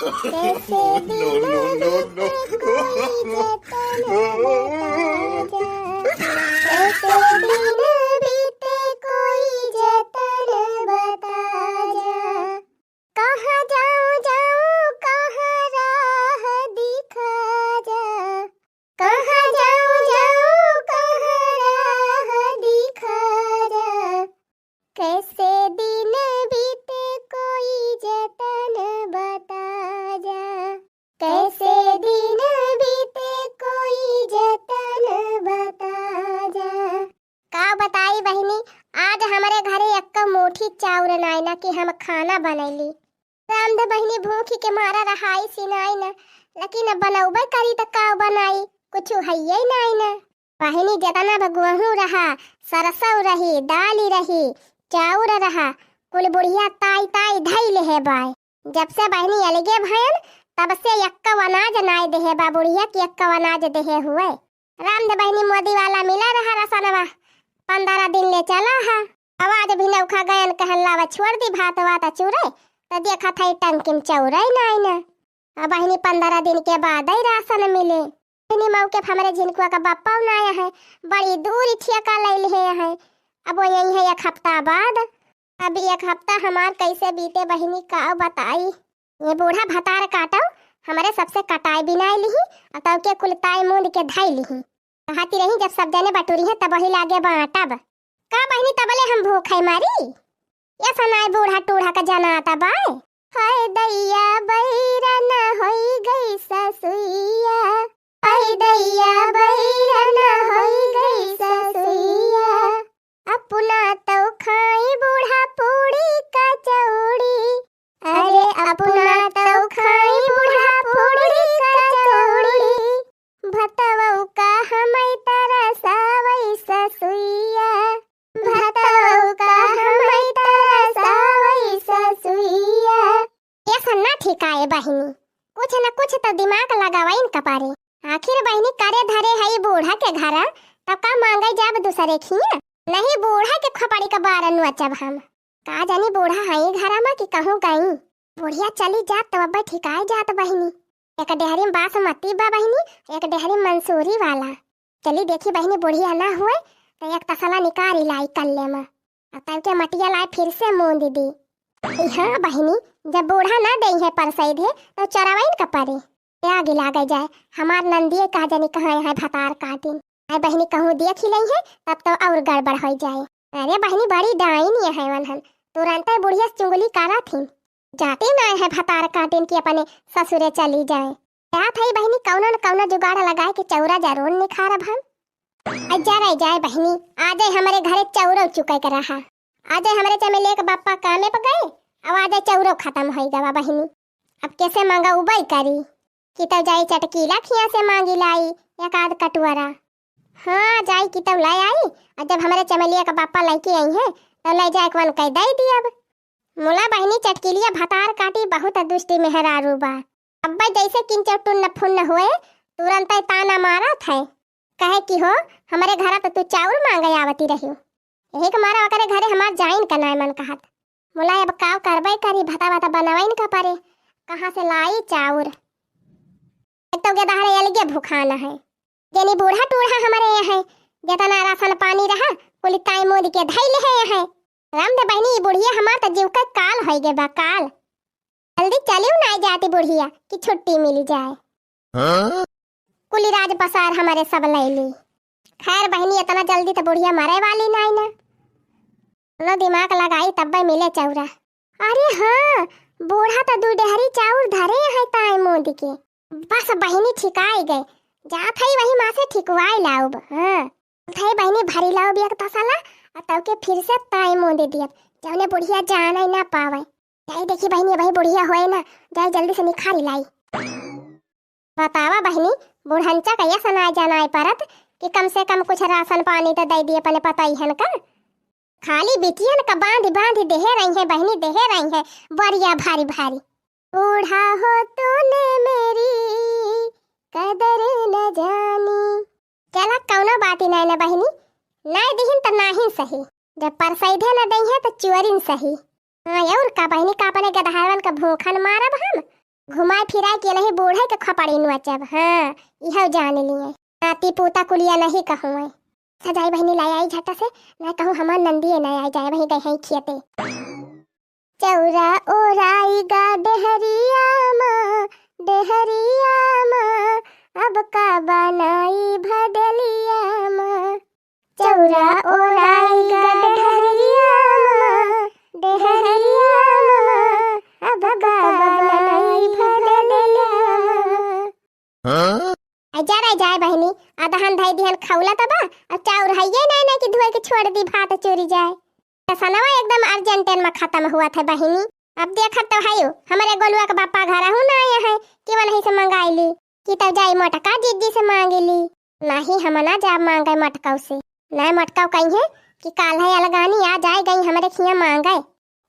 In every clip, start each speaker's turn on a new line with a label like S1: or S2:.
S1: कैसे दिन बीते कोई जतन बता जा, कैसे दिन बीते कोई जतन बता जा। कहाँ जाऊँ जाऊँ कहाँ राह दिखा जा, कहाँ जाऊँ जाऊँ कहाँ राह दिखा जा। कैसे दिन बीते कोई जतन बता जा, कैसे दिन बीते कोई जतन बता जा। का बताई बहनी, आज हमारे घरे एक मोठी चाउर नाई ना कि हम खाना बनैली। रामदे बहनी भूखी के मारा रहाई सिनाई न, लेकिन बनौबे करी त का बनाई, कुछ हइये नाई न। बहनी जतना गेहूं रहा, सरसों रही, दाली रही, चाउर रहा, कुल बुढ़िया ताई ताई धैले है बाय। जब से बहनी अलगे भयन तब से यक्का अनाज नाई देहे बा बुढ़िया की यक्का अनाज देहे हुए। रामदे बहनी मोदी वाला मिला रहा रसनवा, 15 दिन ले चला हा। आवाज भी नौखा गयन कहलावा छोड़ दी भात वाता चूरे, तो देखा था टंकी में चौराई नाई न। अब बहनी 15 दिन के बाद ही राशन मिले। बहनी मौके हमारे झिनकुआ का बापा आया है, बड़ी दूर ठेका ले लिए है। अब वो यही है 1 हफ्ता बाद। अब 1 हफ्ता हमार कैसे बीते बहनी का बताई। ये बूढ़ा भतार काटो हमारे सबसे कटाई बिनाई ली, और के कुलताई मूंद के धाई ली। कहती रही जब सब जने बटूरी है तब वही लागे बाटब। का बहनी तबले हम भूख है मारी, ये सनाई बूढ़ा टूढ़ा का जाना आता बाय। हाय दैया बैरा न होई गई ससुइया, हाय दैया बैरा न होई गई ससुइया। अपना तो खाई बूढ़ा पूड़ी कचौड़ी, अरे अपना तो खाई बूढ़ा पूड़ी कचौड़ी। भतवऊ का हमै तरसावई ससुइया, भतवऊ का हमै तरसावई ससुइया। ये सन्ना ठिकाए बहिनी, कुछ न कुछ तो दिमाग लगावाइन कपारे। आखिर बहिनी करे धरे है बूढ़ा के घर, तब का मांगे जाब दूसरे खिया। नहीं बूढ़ा के खपड़ी का बारन नचब हम। का जानी बूढ़ा है घर में कि कहूँ गई। बुढ़िया चली जात तो अब ठिकाए जात बहिनी। एक डेहरी में बासमती बा बहिनी, एक डेहरी में मंसूरी वाला। चली देखी बहिनी बुढ़िया ना हुए तो एक तसला निकाली लाई कल्ले में, तब के मटिया लाई फिर से मूंद दी। हाँ बहिनी, जब बूढ़ा ना दे है परसई दे तो चरावाइन का परे आगे लागे जाए। हमार नंदिये का जानी कहाँ है भतार काटिन। अरे बहनी कहूँ देख ही नहीं है तब तो और गड़बड़ हो जाए। अरे बहनी बड़ी डाइन ये है वनहन, तुरंत बुढ़िया चुंगली कारा थी। जाते ना है भतार काटिन की अपने ससुरे चली जाए। क्या थी बहनी कौनो न कौनो जुगाड़ लगाए कि चौरा जरूर निखारब हम। जा जाए बहनी, आज हमारे घरे चौरो चुके कर रहा। आज हमारे चमेले के बापा कामे पर गए, अब आज चौरो खत्म हो गवा बहनी। अब कैसे मांगा उबई करी कि तब जाई चटकीला खिया से मांगी लाई एक आध कटुआरा। हाँ जाई की तब लाई आई, और जब हमारे चमेलिया का बापा लेके आई है तो ले जाए वन कह दे दी। अब मुला बहनी चटकीलिया भतार काटी बहुत दुष्टि मेहरारू बा। अब्बा जैसे किंचटुन फुन्न हुए तुरंत ताना मारा था, कहे कि हो हमारे घर तो तू चाउर मांगे आवती रही। एक मारा करे घरे हमार जाइन का नाय मन कहत। मुला अब काव करबई करी भता भता बनवाइन का परे, कहाँ से लाई चाउर। एक तो गेदारे अलगे भूखाना है। जनी बूढ़ा टूढ़ा हमारे यहाँ है, जितना राशन पानी रहा कुल ताई मोदी के धैले है यहाँ। रामदे बहनी बुढ़िया हमार तो जीव का काल हो गए बा काल। जल्दी चलियो ना जाती बुढ़िया कि छुट्टी मिल जाए। हाँ? कुली राज पसार हमारे सब ले ली। खैर बहनी इतना जल्दी तो बुढ़िया मरे वाली नहीं ना, लो दिमाग लगाई तब मिले चौरा। अरे हाँ बूढ़ा तो 2 डेहरी चाउर धरे है ताई मोदी के। बस बहनी ठिकाई गए, जात है वही माँ से ठिकवाई लाऊब। हाँ थे बहनी भरी लाऊब एक तसला, और तब के फिर से ताई मोदी दिया जौने बुढ़िया जान ही ना पावे। जाई देखी बहनी भाई बुढ़िया होए ना, जाई जल्दी से निखारी लाई। बतावा बहनी बुढ़ंचा कैया सनाए जानाए परत कि कम से कम कुछ राशन पानी तो दे दिए पने पता ही है का। खाली बिटियन का बांध बांध देहे रही है बहनी, देहे रही है बरिया भारी भारी। बूढ़ा हो तूने मेरी कदर न जानी। चला कौनो बात ही नहीं ना बहनी, नहीं दिहिन तो नहीं सही, जब परसैधे न दही है तो चुअरिन सही। हाँ और का बहनी का अपने गदहारन का भूखन मारब हम। घुमाए फिराए के नहीं बूढ़े के खपड़ी नचब। हाँ यह जान लिए नाती पोता कुलिया नहीं कहूँ मैं। सजाई बहनी लाई आई झटा से ना कहूँ हमार नंदी न आई जाए वही गई खियते। चौरा ओराई गा डेहरिया माँ अब का बनाई भदलिया माँ। चौरा ओराई गा डेहरिया माँ अब का बनाई भदलिया माँ। जाए बहनी आदहन धाई दिहन खौला तबा अब चाउर हइये नहीं कि धोए के छोड़ दी भात चोरी जाए। सनवा एकदम अर्जेंटन में खत्म हुआ था बहनी। अब देखत तो है हमारे गोलुआ के बापा घर हूं ना आया है केवल ही से मंगाईली कि तब जाई मटका जिद्दी से मांगेली। नहीं हम ना जा मांगे मटका से नहीं मटका कहीं है कि काल है अलगानी आ जाए गई हमारे खिया मांगे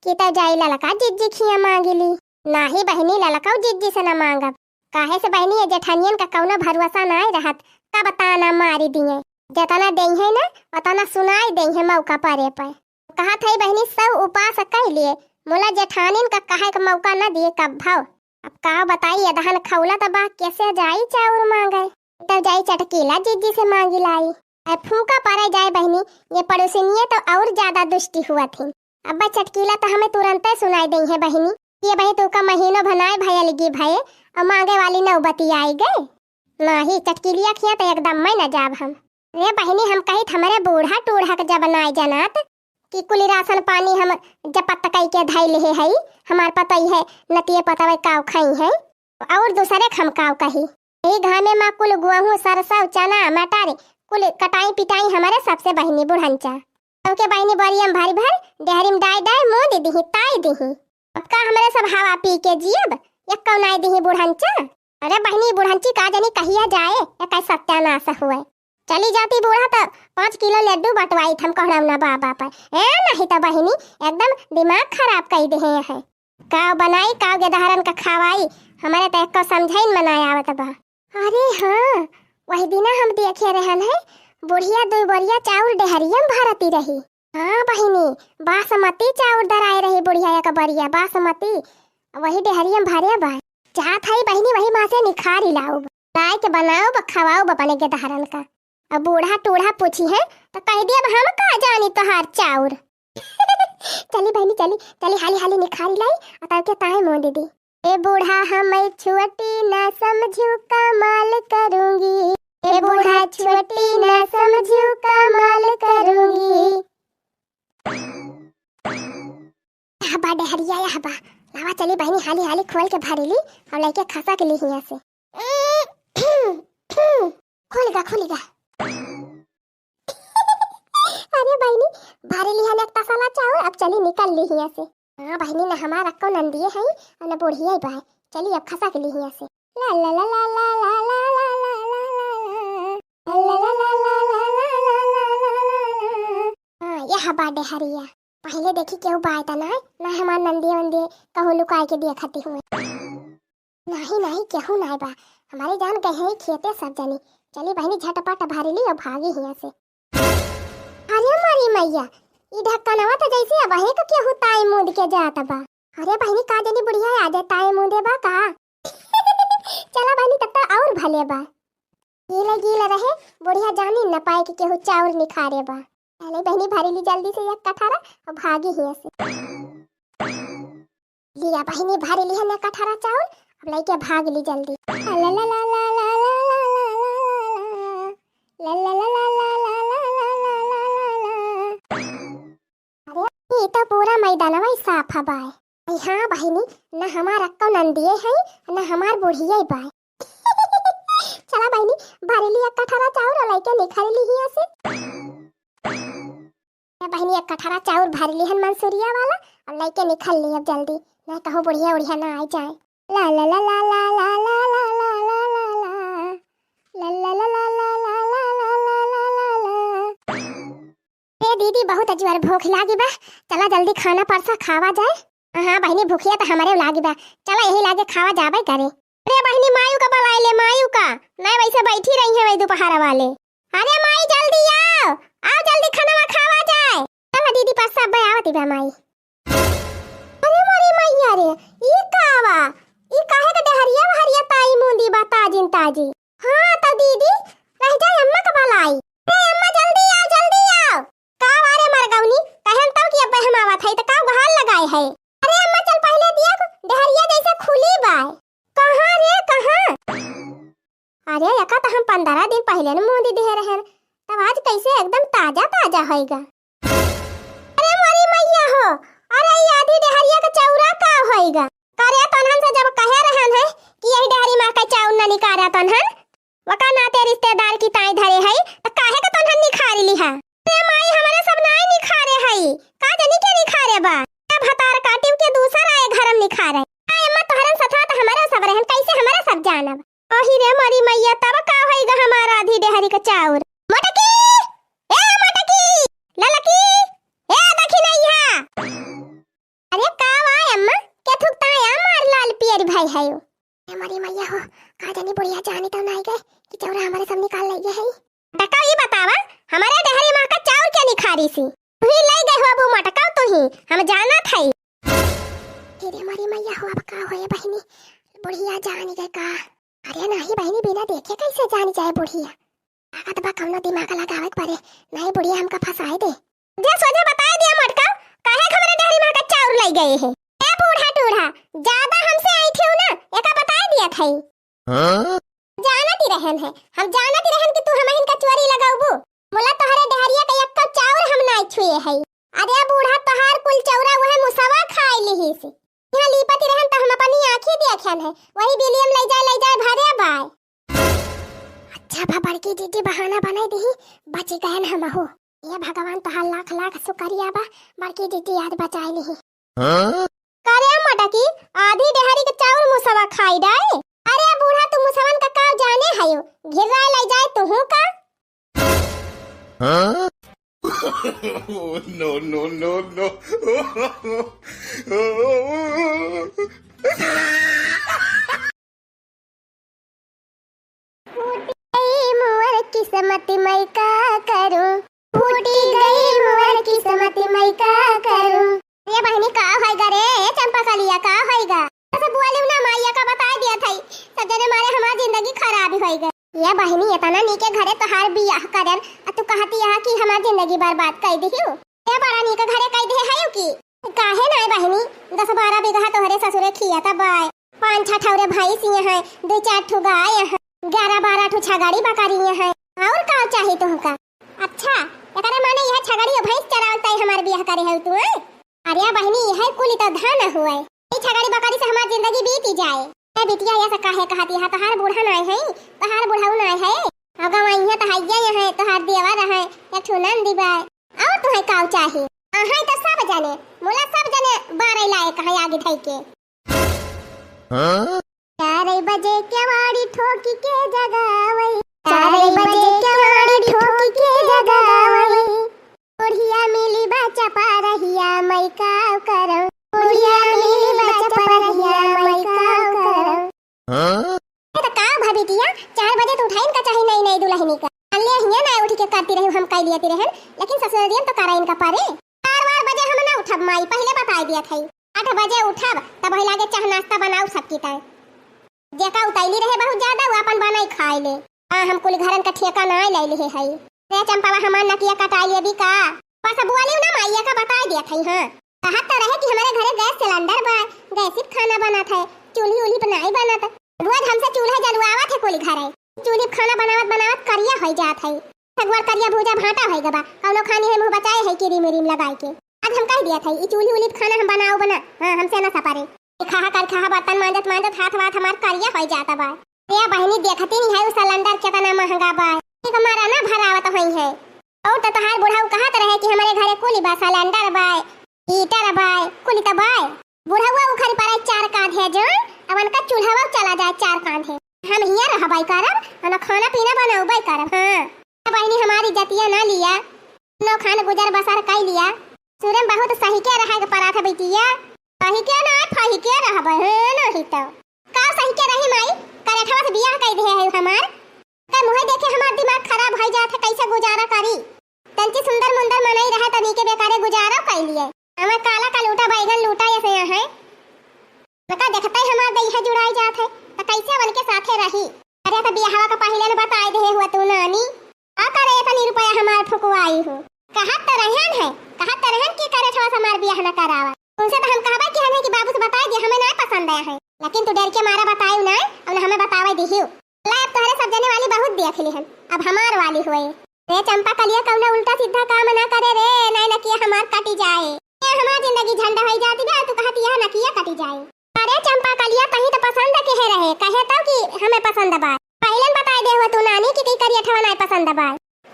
S1: कि तब जाई ललका जिद्दी खिया मांगेली। नहीं बहनी ललका जिद्दी से ना मांगब काहे से बहनी ये जेठानियन का कौनो भरोसा नहीं रहत का बताना मारी दिए जतना दे है ना उतना सुनाई दे है मौका परे पर। कहा था बहनी सब उपास कह लिए मोला जेठानियन का कहे का मौका न दिए कब भाव। अब का बताई अदहन खौला तबा कैसे जाई चाउर मांगे तब जाई चटकीला जिद्दी से मांगी लाई। अब फूका परे जाए बहनी ये पड़ोसिनिये तो और ज्यादा दुष्टि हुआ थी। अब चटकीला तो हमें तुरंत सुनाई दी है बहनी ये बही तो का महीनों भनाए भैया लगी भये और मांगे वाली नौबती आई गए। नहीं चटकीलिया खिया तो एकदम मैं न जाब हम। रे बहनी हम कही हमारे बूढ़ा टूढ़ा के जब नाय जनात कि कुली राशन पानी हम जपत कई के धाई ले है हमार पता ही है नतिये पता काव खाई है और दूसरे हम काव कही यही घामे में कुल गेहूं सरसों चना मटर कुल कटाई पिटाई हमारे सबसे बहनी बुढ़ंचा सबके बहनी बरियम भारी भर डेहरी में डाई डाई मुँह दी दी ताई दी अब का हमारे सब हवा पी के जियब या कौनाई दी बुढ़ंचा। अरे बहनी बुढ़ंची का जानी कहिया जाए या कई सत्यानाश हुए चली जाती बूढ़ा तो 5 किलो लड्डू बटवाई थम कहना ना बाबा पर ए नहीं तो बहनी एकदम दिमाग खराब कर दे है काव बनाई काव के दहरन का खावाई हमारे तो एक को समझाइन मनाया आवत बा। अरे हाँ वही दिना हम देखे रहन है बुढ़िया 2 बोरिया चाउर डेहरियम भरती रही। हाँ बहनी बासमती चाउर दराए रही बुढ़िया का बरिया बासमती वही डेहरियम भरे बा चाहत है बहनी वही माँ से निखारी लाओ लाए के बनाओ खवाओ बने के दहरन का। अब बूढ़ा टूढ़ा पूछी है तो कह दिया हम का जानी तोहार चाउर चली बहनी चली हाली हाली निखारी लाई और के ताए मुँह दीदी ए बूढ़ा हम छोटी न समझू कमाल करूंगी ए बूढ़ा छोटी न समझू कमाल करूंगी। हबा डेहरिया या हबा लावा चली बहनी हाली हाली खोल के भरेली और लेके खसा के ली हिया से खोलेगा अरे बहनी भरेली हन एक तसला चाउर अब चली निकल ली हिया से। हां बहनी ना हमारा को नंदिए है और ना बुढ़िया बा चली अब खसा के ली हिया से ला ला ला ला ला ला ला ला ये हबा डेहरिया पहले देखी केहू बाय ता ना हमार नंदिए वंदिए कहू लुकाए के देखती हुए नहीं केहू ना बा हमारे जान गए हैं खेते सब जानी चली बहनी झटपट भरेली और भागी हिया से। अरे मारी मैया ये ढक्कनवा तो जैसे अब है तो केहू ताई मुंद के जाता बा। अरे बहनी का जानी बुढ़िया आ जाए ताई मुंदे बा का चला बहनी तब तो और भले बा गीला रहे बुढ़िया जानी न पाए कि केहू चाउर निखारे बा। पहले बहनी भरेली जल्दी से एक कठारा और भागी हिया से लिया बहनी भरेली है न कठारा चाउर अब लेके भाग ली जल्दी ला ला ला ला ला ला ला ला अरे ये तो पूरा मैदान में साफ है बाय। हाँ बहनी न हमारा को नंदिए है न हमार बुढ़िया बाय चला बहनी भरेली एक कठारा चाउर और लेके निखारी ली हिया से बहनी एक कठारा चाउर भरेली हन मंसूरिया वाला और लेके निकल ली अब जल्दी ना कहो बुढ़िया उड़िया ना आ जाए। ला ला ला ला ला ला ला ला ला ला ला ला ला ला ला ला ला ए दीदी बहुत अजवर भूख लागी बा चला जल्दी खाना परसा खावा जाए। हाँ बहनी भूखिया तो हमारे लागी बा चला यही लागे खावा जाबे करे। अरे बहनी मायू का बुला ले मायू का मैं वैसे बैठी रही है वही दोपहर वाले। अरे माई जल्दी आओ जल्दी खाना खावा जाए। चला दीदी पास सब आवती बा माई। अरे मारी मैया रे ये कावा ये काहे का जी। हाँ तो दीदी रह जाए अम्मा कब लाई। अरे अम्मा जल्दी आओ जल्दी आओ। का वारे मर गौनी कहन तब कि अब हम आवत है तो का घाल लगाए है। अरे अम्मा चल पहले दिया डहरिया जैसे खुली बाय। कहां रे कहां। अरे यका तो हम 15 दिन पहले न मोदी दे रहे तब आज कैसे एकदम ताजा ताजा होएगा। अरे मोरी मैया हो। अरे ये आधी डहरिया का चौरा का होएगा। करे तनहन से जब कहे रहन है कि यही डहरी मां का चाउर न निकारा तनहन वका नाते रिश्तेदार की ताई धरे है त काहे का तनहन निखारी लिहा। ते माई हमारे सब नाई निखारे है का जनी के निखारे बा। अब हतार काटिव के दूसरा आए घरम निखारे। आय अम्मा तोहरन सथा त हमारा सब रहन कैसे हमारा सब जानब। ओही रे मोरी मैया तब का होएगा हमारा आधी डहरी का चाउर। मोटकी ए मोटकी ललकी ए देखी नहीं है। अरे का वाय अम्मा के थुकता है मार लाल पियर भाई है। ए मोरी मैया हो का जनी बुढ़िया जाने तो नहीं गए कि चौरा हमारे सब निकाल ले गए है। टका ये बतावा हमारे डहरी मां का चाउर क्या निखारी सी। तू ही ले गए हो अबू मटका तो ही हम जाना था। अरे मोरी मैया हो अब का होए बहिनी बुढ़िया जाने गए का। अरे नहीं बहिनी बिना देखे कैसे जानी जाए बुढ़िया। ताकत बा कौनो दिमाग लगावे पड़े नहीं बुढ़िया हमका फंसाए दे। जे सोझे बताए दिया मटका काहे हमारे डहरी मां का चाउर ले गए है। ए बूढ़ा टूढ़ा ज्यादा हमसे आई थी ना एका बताए दिया था। हां जानती रहन है हम जानती रहन कि तू हमहिन का चोरी लगाऊबू। मोला तोहरे डहरिया का एक चाउर हम नहीं छुए है। अरे बूढ़ा तोहार कुल चौरा वह मुसवा खाए लिही से यहां लीपती रहन त हम अपनी आंखें देखन है वही बिलियम ले जाए भरे बाय। अच्छा बा बड़की दीदी बहाना बनाई दी बच गए हम हो। ये भगवान तोहार लाख लाख शुक्रिया बा बड़की दीदी याद बचाई ली। हां करे मटकी आधी डहरी के चाउर मुसवा खाई डाए। अरे बूढ़ा तू मुसवन का का जाने हयो घिरा ले जाए तू हूं का। हां
S2: no no no no
S1: किस्मत मैं का करूं फूटी गई मोर किस्मत मैं का करूं। ये बहनी का होएगा रे चंपा कलिया का होएगा। सब बोले ना माईया का बता दिया था सजने मारे हमारी जिंदगी खराब हो गई। ये बहनी इतना नी के घरे तोहार बियाह करन तू कहती यहां कि हमारी जिंदगी बर्बाद कर दियो। ये बड़ा नी के घरे कह दे है कि काहे ना बहनी 10-12 बीघा तोहरे ससुरे खिया त बाय 5-6 ठौरे भाई सिए है 2-4 ठो गाय है 11-12 ठो छगाड़ी बकरी है और का चाहिए तुमका। अच्छा एकरा माने यह छगाड़ी और भैंस चरावता है हमारे बियाह करे है तू। अरे बहनी यह कुल तो धन हुए ई छगाड़ी बकरी से हमारी जिंदगी बीत जाए। ए बिटिया ऐसा काहे कहती है तोहार बूढ़ा नहीं है तोहार बुढ़ाऊ नहीं है अगा वही तो हैया है तोहार देवर है एक ठो नंदी बाय और तुम्हें काऊ चाहिए। अहां तो सब जाने मोला सब जाने 12 लाए कहे आगे थई के। हां 4 बजे केवाड़ी ठोकी के जगावई 4 बजे केवाड़ी ठोकी के जगावई बुढ़िया मिली बच्चा पा रहिया मैं का करऊं बुढ़िया मिली बच्चा पा रहिया मैं का करऊं। हां तो का भाभी दिया 4 बजे तो उठाइन का चाहिए नहीं दुल्हनी का अल्ले हिया ना उठ के करती रही हम कह दिया रहन लेकिन ससुरियन तो करा इनका पारे 4 बजे हम ना उठब माई पहले बता दिया थई 8 बजे उठब तब ही लागे चाह नाश्ता बनाऊ सबकी ताई जेका उतैली रहे बहुत ज्यादा वो अपन बनाई खाई ले। हम कुल घरन का ठेका ना ले ले है रे चंपावा हमार नकिया कटाई ले भी का बस बुआली ना माईया का बता दिया थई। हां कहत तो रहे कि हमारे घरे गैस सिलेंडर बा गैस से खाना बनात है चूल्ही उली पर नहीं बनात रोज हमसे चूल्हा जलवावत है कुल घरे चूल्ही खाना बनावत करिया हो जात है सगवर करिया भूजा भाटा होएगा बा कौनो खानी है मुंह बचाए है किरी मिरीम लगाई के आज हम कह दिया था ई चूल्ही उली खाना हम बनाओ बना। हां हमसे ना सपारे खा बर्तन मांजत हाथ वाथ हमार करिया हो जाता बा। ये बहनी देखती नहीं है उस सिलेंडर कितना महंगा बा एक हमारा ना भरावत होई है और तो तोहार बुढ़ाऊ कहत रहे कि हमारे घरे कुली बा सिलेंडर बा हीटर बा कुली त बा बुढ़ाऊ उखरी पर 4 कांध है जो अब उनका चूल्हा चला जाए 4 कांध है हम हिया रहबाई करब और खाना पीना बनाऊबाई करब। हां बहनी हमारी जतिया ना लिया नो खान गुजर बसर कई लिया सूरम बहुत सही के रहा के परा था बेटिया सही के ना फही के रहब है नहीं तो का सही के रही माई करेठवा से बियाह कई दे है हमार का मुहे देखे हमार दिमाग खराब हो जात है कैसे गुजारा करी तंची सुंदर मुंदर मनई रहे तनी के बेकारे गुजारा कई लिए हमार काला का लूटा बैगन लूटा ऐसे है नका देखता है हमार दई है जुड़ाई जात है तो कैसे बन के साथे रही। अरे तो तू डर के मारा बतायू ना और हमें बतावे दिहियो। ला अब तोहरे सब जने वाली बहुत देख ली हम, अब हमार वाली होए। रे चंपा कलिया कौना उल्टा सीधा काम ना करे रे, नहीं न किया हमार कटी जाए। ये हमार जिंदगी झंडा होई जाती बे, तू कहती है न किया कटी जाए। अरे चंपा कलिया कहीं तो पसंद के रहे, कहे तो कि हमें पसंद बा। पहले बता दे हो तू नानी की करिया ठवा नहीं पसंद बा।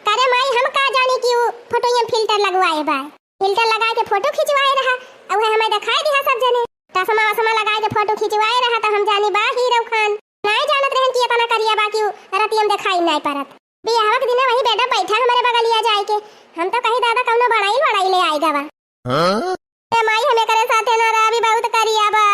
S1: करे माई हम का जाने कि फोटो में फिल्टर लगवाए बा, फिल्टर लगा के फोटो खिंचवाए रहा और हमें दिखाई दिया सब जने। चश्मा वसमा लगा के फोटो खिंचवाए रहा तो हम जानी बा हीरो खान नहीं जानत रहन कि इतना करिया बा कि रतियम दिखाई नहीं परत। बियाह के दिन वही बेटा बैठा हमारे बगलिया जाए के, हम तो कहीं दादा कौनो बड़ाई ले आएगा बा। ए माई हमें करे साथे ना रहा भी बहुत करिया बा।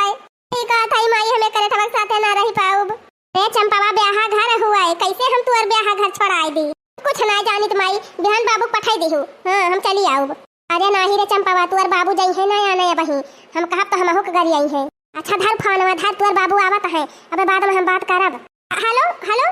S1: ठीक है थाई माई हमें करे ठवक साथे ना रही पाऊब। रे चंपावा ब्याह घर हुआ है, कैसे हम तुअर ब्याह घर छोड़ाई दी। कुछ ना जानित माई बिहान बाबू पठाई देहु। हां हम चली आऊब। अरे नाही रे चंपावा तुअर बाबू जाई है ना आने बही, हम कहब तो हमहु के गरी आई है। अच्छा धर फोनवा धर, तुअर बाबू आवत है, अबे बाद में हम बात करब। हेलो हेलो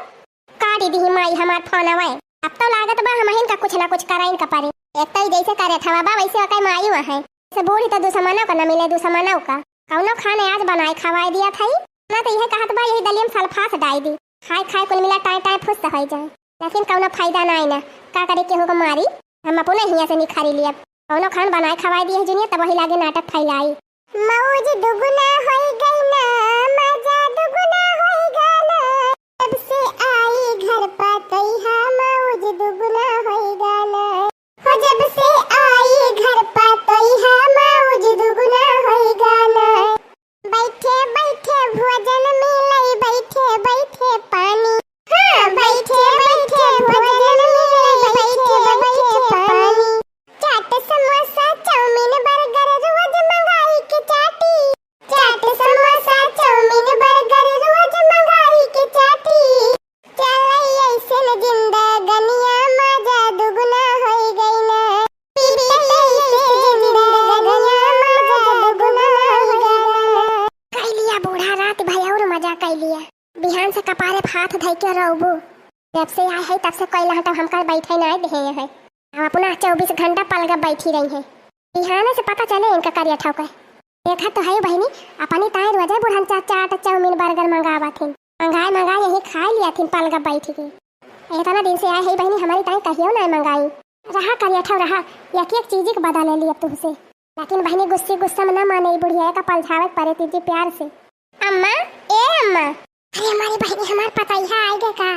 S1: काटी दी माई हमार फोनवा। अब तो लागत बा हमहिन का कुछ ना कुछ कराइन का पारे। एक तई जैसे करे थवा बा वैसे कई माई हुआ है। से बूढ़ी तो दुश्मनों का न मिले दुश्मनों का कौनो खाने आज बनाए खवाए दिया थई ना, तो यह कहत बा यही दलियम सल्फास डाई दी खाए खाए कुल मिला टाइ टाइ फुस हो जाए, लेकिन कौनो फायदा नहीं ना। का करे केहू को मारी हम अपने हिया से निखारी लिया। कौनो खान बनाए खवाए दिए जुनिया तब वही लागे नाटक फैलाई। मौज दुगुना होई गई ना, मजा दुगुना होई गाना, जब से आई घर पातई हा मौज दुगुना होई गाना। हो जब से आई घर पातई हा मौज दुगुना होई गाना। बैठे बैठे भोजन मिलई बैठे बैठे पानी, हाँ बैठे बैठे भोजन मिलई बैठे बैठे पानी। चाट समोसा चाउमीन बर्गर रोज मंगाई के चाटी, चाट समोसा चाउमीन बर्गर रोज मंगाई के चाटी। चलई ऐसे न जिंदगनिया मजा दुगुना होई गई ना, चलई ऐसे जिंदगनिया मजा दुगुना होई गई। कई लिया बूढ़ा रात भाई और मजा कई लिया। बिहान से कपारे हाथ धइ के रहबो, जब से आए है तब से कोई लहटा हमका बैठे नहीं दे है। अब अपना 24 घंटा पलगा बैठी रही है। बिहान से पता चले इनका करिया ठोके। देखा तो है बहनी अपनी ताई रोजे बुढ़न चाट चाउमीन बर्गर मंगावा थी, मंगाए यही खा लिया थी पलगा बैठ के। इतना दिन से आए है बहनी हमारी ताई कहियो नहीं मंगाई रहा करिया ठो रहा एक एक चीज के बदल लिया तुमसे, लेकिन बहनी गुस्सा में न माने बुढ़िया का पलझावे परे तीजी प्यार से। अम्मा ए अम्मा, अरे हमारी बहनी हमार पतैया आएगे का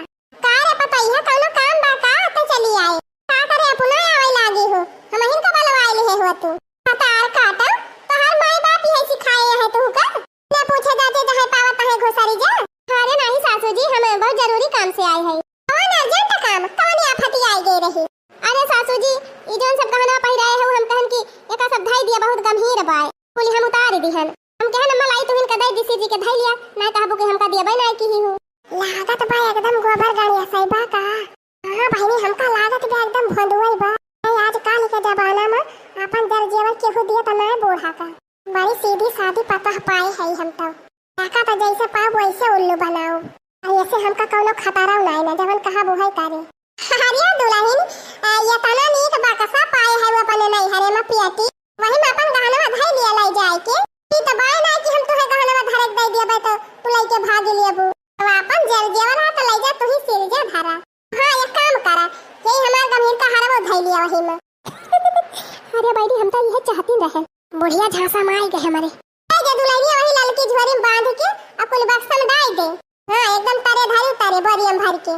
S1: रे पतैया कौनो काम बा का तो चली आए। का करे अपना आवे लागी हो हम हिन का बलवाई ले हो तू पतार काटा तो हर माई बाप ही सिखाए है तू का ने पूछे जाते जहां पावत है घोसारी जा। अरे नहीं सासू जी हमें बहुत जरूरी काम से आए है। कौन अर्जेंट काम कौन आफत आई गई रही। अरे सासू जी ई जोन सब गहना पहिराए है हम कहन की एका सब धाई दिया बहुत गंभीर बाय बोली हम उतार दिहन। हम कहन मलाई तो हिन का दई दिसी जी के धाई लिया ना कहबो के हमका दिया नहीं की ही हो। लागत बा एकदम गोबर गाड़ी सैबा का। हां बहनी हमका लागत बा एकदम भंडुई बा। आज काल के जमाना में अपन दर जीवन केहू दिया त ना बूढ़ा का बड़ी सीधी सादी पता पाए है हम तो काका तो जैसे पाओ वैसे उल्लू बनाओ और ऐसे हमका कौनो खतरा नहीं ना जवन कहा बुहाई करे। हरिया दुल्हन ये तना नीक बाकसा पाए है वो अपने नहीं हरे में पियाती वही में अपन गहना धई लिया लाई जाए के ई त बाय ना कि हम तोहे गहना धरक दे दिया बा तो तू लई के भाग लियबू अब अपन जल जेवर हाथ ले जा तू ही सिर जा धरा। हां ये काम करा यही हमार गंभीर का हरबो धई लिया वही में। अरे बैठी हम तो यह चाहती रहे बुढ़िया झांसा माई गए हमारे जे दुल्हनिया वही ललकी झोरी में बांध के अकुल बक्सा में डाल दे। हां एकदम तारे धारी तारे बोरियम भर के।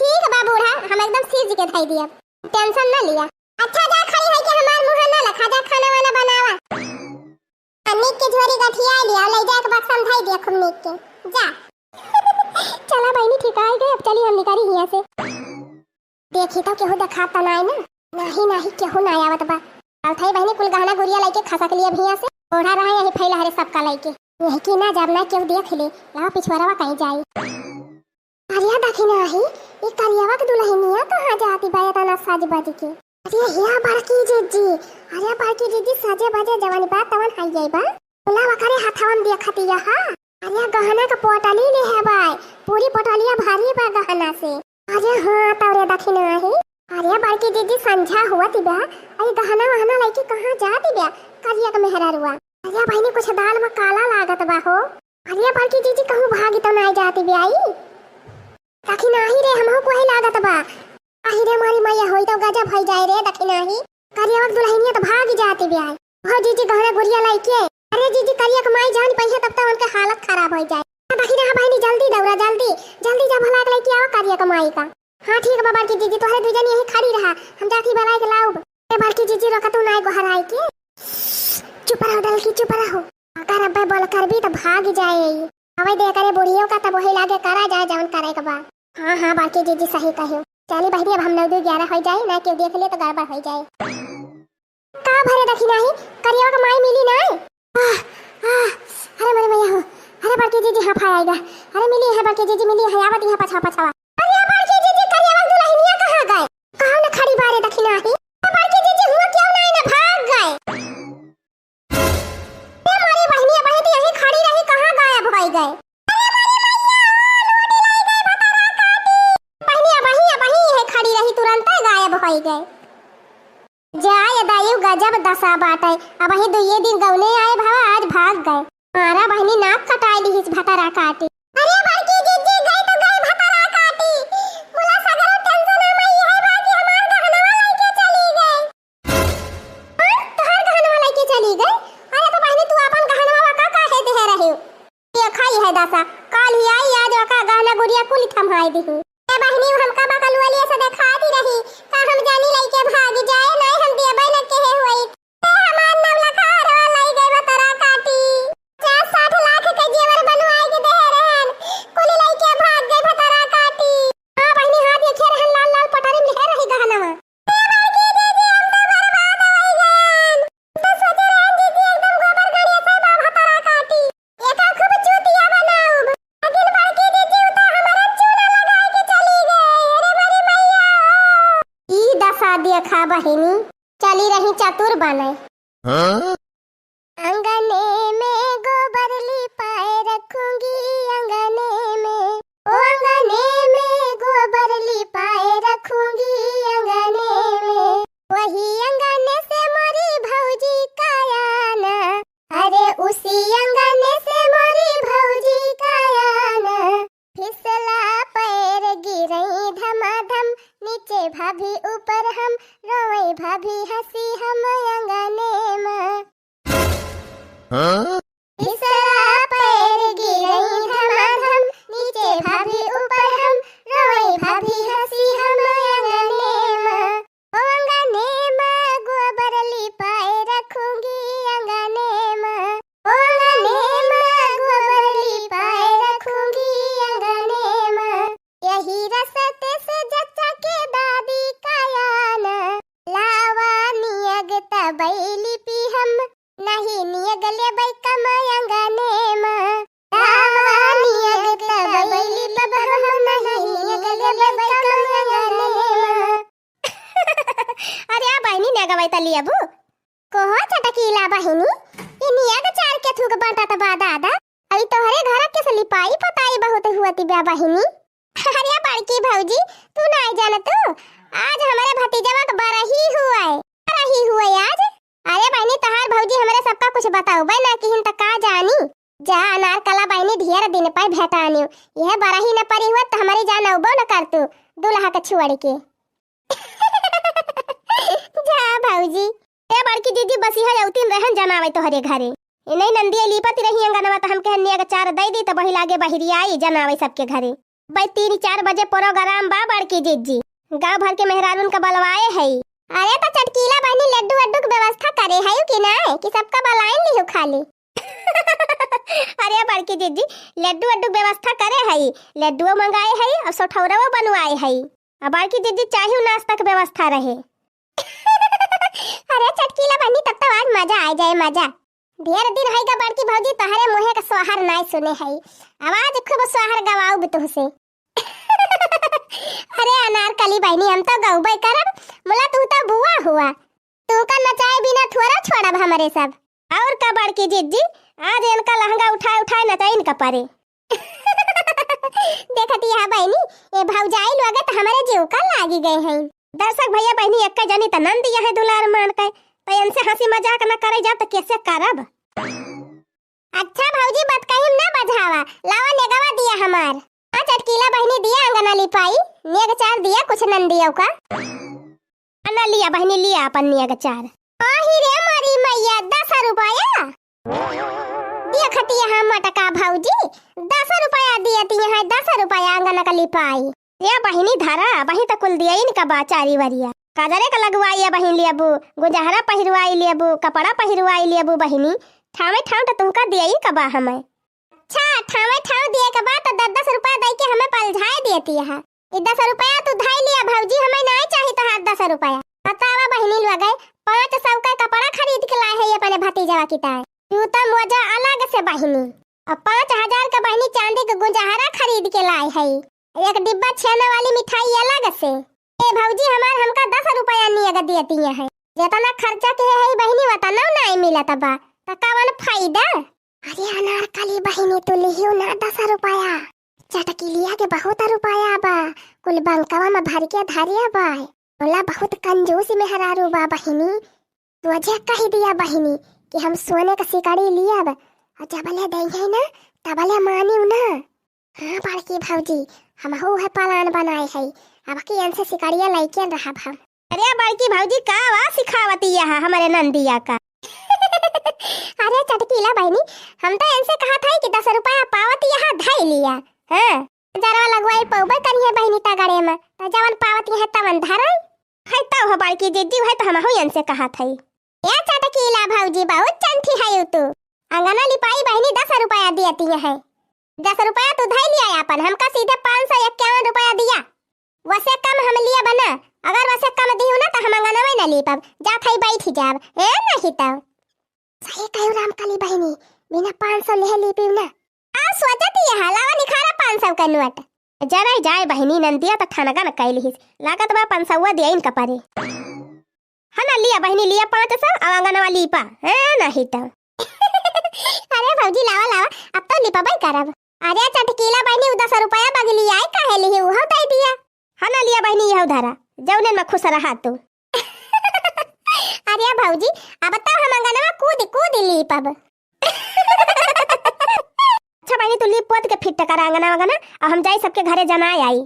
S1: ठीक बा बूढ़ा हम एकदम सीज के धई दिया टेंशन ना लिया। अच्छा जा खड़ी है कि हमार मुंह ना लखा जा खाना वाना बनावा अन्नी के झोरी गठिया लिया ले जा के बक्सा में धई दिया खूब नीक के जा। चला बहनी ठीक आ गए अब चली हम निकली हिया से। देखी तो केहू दिखाता नहीं ना नहीं केहू ना आवत बा। अब थाई बहनी कुल गहना गुड़िया लेके खसक लिया भैया से ओढ़ा रहा यही फैला हरे सबका लेके यही की ना जब ना केहू देख ले लाओ पिछवारावा कहीं जाई। अरिया देखी ना ही ये करियावा के दुल्हनिया कहां जाती बाया तना साज बाजी के। अरे हिया बड़की जीजी अरे बड़की जीजी साजे बाजे जवानी बात तवन आई जाई बा बोला वकरे हाथावन देखती या हां। अरे गहना का पोटली ले है भाई पूरी पोटलिया भारी बा गहना से। अरे हां तौरे देखी ना ही अरे बड़की दीदी संझा हुआ तिबा अरे गहना वहना लेके कहां जाती बा करिया का मेहरा रुआ। अरे बहनी कुछ दाल में काला लागत बा हो अरे बड़की जीजी कहूँ भागी तो नहीं जाती ब्याई तखी नाही रे हमहु को ही लागत बा आही रे मारी मैया होई तो गजब हो जाए रे दखी नाही करिया वक्त दुल्हनिया तो भागी जाती ब्याई हो जीजी गहना गुड़िया लाइके अरे जीजी करिया कमाई जान पैसा तब तक उनके हालत खराब हो जाए दखी रहा बहनी जल्दी दौड़ा जल्दी जल्दी जा भला के लेके आओ करिया कमाई का हां ठीक है बड़की जीजी तोहरे दुजन यही खड़ी रहा हम जाती बलाई के लाऊब ए बड़की जीजी रोका तू नहीं गोहराई के चुप रहो दलकी चुप रहो अगर अब बोल कर भी तो भाग जाए अवे दे करे बुढ़ियों का तब वही लागे करा जाए जवन करे के बा हां हां बाकी जीजी सही कहियो चली बहनी अब हम 9-11 हो जाए ना क्यों देख ले तो गड़बड़ हो जाए का भरे दखी नहीं करिया का माई मिली ना अरे मरे मैया हो अरे बाकी जीजी हां आएगा अरे मिली है बाकी जीजी मिली है आवत यहां पछा पछा अरे बाकी जीजी करिया वक्त दुल्हनिया कहां गए कहां न खड़ी बारे दखी नहीं बाकी जीजी हुआ क्यों नहीं ना भाग गए भाई गए खड़ी रही तुरंत गायब हो गए जाय दायु गजब दशा बाटे अब ही 2 दिन गौने आए भावा आज भाग गए मारा बहनी नाक कटाई दी भतरा काटी अरे बड़की जीजी गई तो गई भतरा काटी मुला सगरो टेंशन में है बाकी हमार गहनवा लेके चली गई तोहर गहनवा लेके चली गई अरे तो बहनी तू अपन गहनवा का काहे दे रही ये खाई है दासा काल ही आई आज का गाना गुड़िया कुल थमाई दी ए बहनी हम का बकल वाली से दिखाती रही का हम जानी लई के भाग जाए नहीं हम देबे न कहे होई ए हमार नाम लखा रो लई गई बतरा काटी 60 लाख के जेवर बनवाई के दे रहन कुल लई के भाग गई बतरा काटी हां बहनी हाथ ये खेर रहन लाल लाल पटारी में रही गहनवा देखा बहिनी चली रही चतुर बने अंगने में गोबर लिपाए रखूंगी अंगने में ओ अंगने में गोबर लिपाए रखूंगी अंगने में वही अंगने से मोरी भौजी का आना अरे उसी अंगने से मोरी भौजी का आना फिसला पैर गिरई धमाधम नीचे भाभी ऊपर हम रोई भाभी हंसी हम अंगने में फिसला पैर गिरई धमाधम नीचे भाभी ऊपर हम रोई भाभी हंसी हम अंगने में ओ अंगने में गोबर लिपाए रखूंगी अंगने में ओ अंगने में गोबर लिपाए रखूंगी अंगने में यही रसते से जच्चा के दादी का आना लावा नियग तबैली पी हम नहीं नियग ले बै कमाय अंगने में लावा नियग तबैली तब हम नहीं नियग ले बै कमाय अंगने में अरे आ बहनी ने गवै तली अबू कोहो चटकीला बहनी ये नियग चार के थुक बाटा त बा दादा अभी तोहरे घर के से लिपाई पताई बहुत हुआती बा बहनी अरे बड़की भौजी तू नहीं जाना तू आज हमारे भतीजवा का बरही हुआ है आज अरे बहनी तहार भौजी हमारे सबका कुछ बताओ बे ना कि हिन तक का जानी जा अनार कला बहनी ढेर दिन पे भेटानी यह बरही न परी हुआ तो हमारी जान उबो न कर तू दुल्हा के छुअड़ के जा भौजी ए बड़की दीदी बसी है औतीन रहन जमावे तोहरे घरे नहीं नंदिया लीपत रही अंगनवा त हम कहनिया के चार दई दी त बही लागे बहिरी आई जमावे सबके घरे भाई 3-4 बजे प्रोग्राम बा बड़की जीजी गांव भर के मेहरारून का बलवाए है अरे तो चटकीला बहनी लड्डू वड्डू की व्यवस्था करे है कि ना कि सबका बलाइन लियो खाली अरे बड़की जीजी लड्डू वड्डू व्यवस्था करे है लड्डू मंगाए है और सोठौरा बनवाए है अब बड़की जीजी चाहिए नाश्ता की व्यवस्था रहे अरे चटकीला बहनी तब तो आज मजा आ जाए मजा ढेर दिन है का बड़की भौजी तहरे मुहे का सोहर नहीं सुने है आवाज खूब सोहर गवाऊ भी तुहसे अरे अनारकली बहनी हम तो गौबई करब मुला तू तो बुआ हुआ तू का नचाए बिना थोड़ा छोड़ब हमारे सब और का बड़की जीजी आज इनका लहंगा उठाए नचाई इनका परे देखती है बहनी ये भौजाई लोग तो हमारे जीव का लागी गए हैं दर्शक भैया बहनी एक जनी त नंद यह दुलार मान के तो इनसे हंसी मजाक न करे जा तो कैसे करब। अच्छा भौजी बात कहिम ना बझावा, लावा नेगवा दिया हमार। आ चटकीला बहनी दिया अंगना लिपाई, नेग चार दिया कुछ नन दिया का। अन्ना लिया बहनी लिया अपन नेग चार। आही रे मारी मैया 10 रुपया दिया खतिया हम मटका भौजी 10 रुपया दिया तिया है 10 रुपया अंगना का लिपाई। ये बहनी धारा बही त कुल दिया इनका बाचारी वरिया काजरे का लगवाई बहन लियाबू गुजहरा पहिरवाई लियाबू कपड़ा पहिरवाई लियाबू बहनी ठावे ठाव त तुमका दिया कबा हमें। अच्छा ठावे ठाव दिए के बाद तो 10 रुपया दे के हमें पलझाए देती है। ये 10 रुपया तू धाई लिया भौजी हमें नहीं चाहिए तो हाथ 10 रुपया। बतावा बहनी लोग 500 का कपड़ा खरीद के लाए है ये अपने भतीजा की ताए जूता मोजा अलग से बहनी और 5000 का बहनी चांदी का गुजहरा खरीद के लाए है। एक डिब्बा छेने वाली मिठाई अलग से। ए भौजी हमार हमका 10 रुपया नियत देती है। जितना खर्चा के है बहनी वतना नहीं मिला तबा तकावन फायदा। अरे अनारकली बहनी तू लियो ना 10 रुपया चटकी लिया के बहुत रुपया बा कुल बंकवा में भर के धरिया बा बोला बहुत कंजूस मेहरारू बा बहनी तुझे कह दिया बहनी कि हम सोने का सिकड़ी लिया और जबले दे है ना तबले मानी ना। हाँ बड़की भौजी हम हो है पालान बनाए है अब की से सिकड़िया लेके रहा हम। अरे बड़की भौजी का वा सिखावती है हमारे नंदिया का। अरे चटकीला बहनी हम तो इनसे कहा था कि 10 रुपया पावत यहाँ धाई लिया हैं जरवा लगवाई पौबे कनी है बहनी तगड़े में तो जवन पावत है तवन धरई है तो हो बड़की दीदी है तो हम हो इनसे कहा था। ये चटकीला भौजी बहुत चंठी है तू अंगना लिपाई बहनी 10 रुपया देती है 10 रुपया तू धाई लिया अपन हमका सीधे 551 रुपया दिया वैसे कम हम लिया बना अगर वैसे कम दियो ना तो हम अंगना में न ली पाब जा थई बैठ जाब ए नहीं तो सही कहो रामकली बहनी बिना 500 ले ली पीव ना आ सोचती है हलावा निखारा 500 का नोट जरा जाए बहनी नंदिया तो ठनगा न कैली लागत बा 500 दिया इनका पारे है ना लिया बहनी लिया 500 और अंगना वाली पा है नहीं तो। अरे भौजी लावा लावा अब तो लिपा भाई करब। अरे चटकीला बहनी 10 रुपया बगली आई काहे ली वो दे दिया है ना लिया बहनी यह धरा जौने में खुश रहा तू। अरे भौजी अब तो हम अंगनवा कूद कूद ली पब। अच्छा बहनी तू लीप पोत के फिट कर अंगना वगना और हम जाई सबके घरे जमाए आई।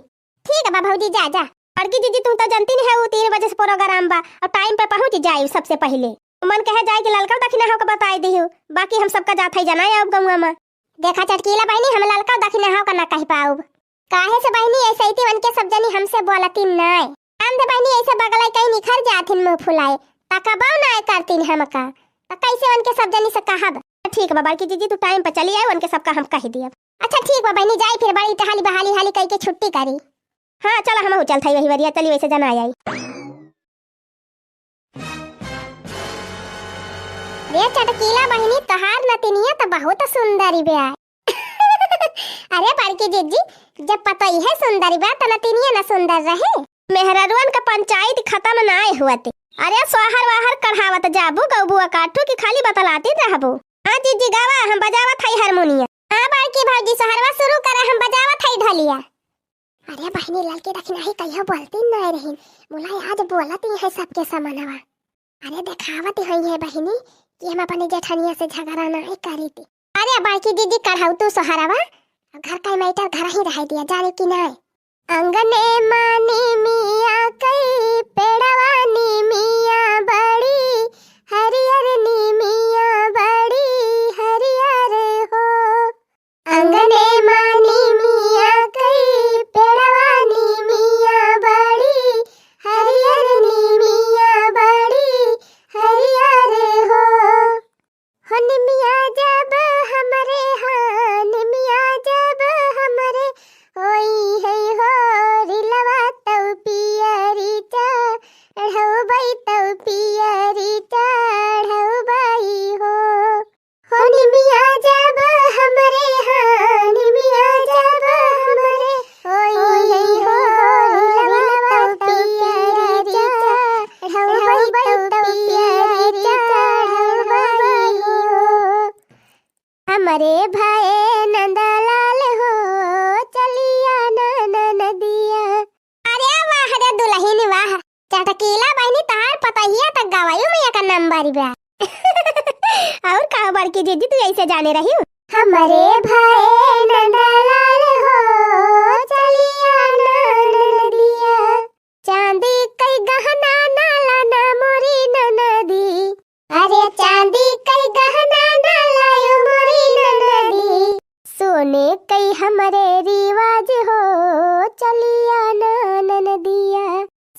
S1: ठीक है बा भौजी जा जा बड़की दीदी तुम तो जानती नहीं है वो 3 बजे से प्रोग्राम बा और टाइम पे पहुंच जाए सबसे पहले मन कहे जाए कि ललका दखिना हो के बताई दी बाकी हम सबका जात है जनाए अब गौवा में। देखा चटकीला बहनी हम ललका दखिना हो का ना कह पाऊब काहे से बहनी ऐसे ही मन के सब जनी हमसे बोलती नहीं हम दे बहनी ऐसे बगलाई कहीं निखर जाथिन मुंह फुलाए तकबाव ना करतीन हमका त कैसे उनके सब जनी से कहब। ठीक बा बड़की दीदी तू टाइम पे चली आई उनके सबका हम कह दियब। अच्छा ठीक बा बहनी जाई फिर बड़ी टहाली बहाली हाली कह के छुट्टी करी। हाँ चला हम चल थई वही वरिया चली वैसे जना आई। रे चटकीला बहनी तहार नतिनिया तो बहुत सुंदरी बे। अरे बड़की दीदी जब पता ही है सुंदरी बा तो नतिनिया ना सुंदर रहे मेहरारुअन का पंचायत खत्म ना हुआ थे। अरे सोहर वाहर कढ़ावत जाबू गौबुआ काटू की खाली बतलाती रहबू। हां जीजी गावा हम बजावत हई हारमोनियम। हां बड़की भौजी सोहरवा शुरू करे हम बजावत हई ढोलिया। अरे बहनी लड़की दखिना ही कहियो बोलती नहीं रही मुलाई आज बोलती है सबके समानवा। अरे दिखावत हुई है बहनी कि हम अपनी जेठानिया से झगड़ा नहीं करी थी। अरे बड़की दीदी कढ़ाऊ तू सोहरवा घर का मैटर घर ही रह दिया जाने की नहीं। अंगने मानी मिया कई पेड़वानी मिया बड़ी हरियर नी मिया बड़ी हरियर हो। अंगने मानी मिया कई पेड़वानी मिया बड़ी हरियर नी मिया बड़ी हरियर हो। निमिया जब हमरे हाँ निमिया जब हमरे होई है हो रिलवा तौ पियरी चढ़ौ बै तौ ले जाने रही हूँ। हमारे भाई नंदलाल हो चलिया ननदिया, चांदी कई गहना ना लाना मोरी ननदी। अरे चांदी कई गहना ना लायो मोरी ननदी, सोने कई हमारे रिवाज हो चलिया ननदिया,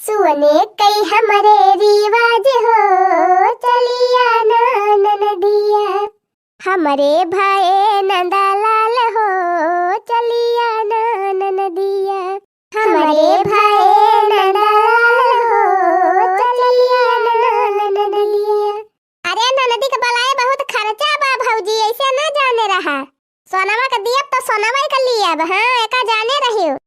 S1: सोने कई हमारे रिवाज हो चलिया ननदिया। हमारे भाई नंदलाल हो चलिया ननदिया, हमारे भाई नंदलाल हो चलिया ननदिया। अरे ननदी के बलाए बहुत खर्चा बा भौजी, ऐसे न जाने रहा। सोनामा का दिया तो सोनामा का लिया अब। हाँ एका जाने रही हूँ।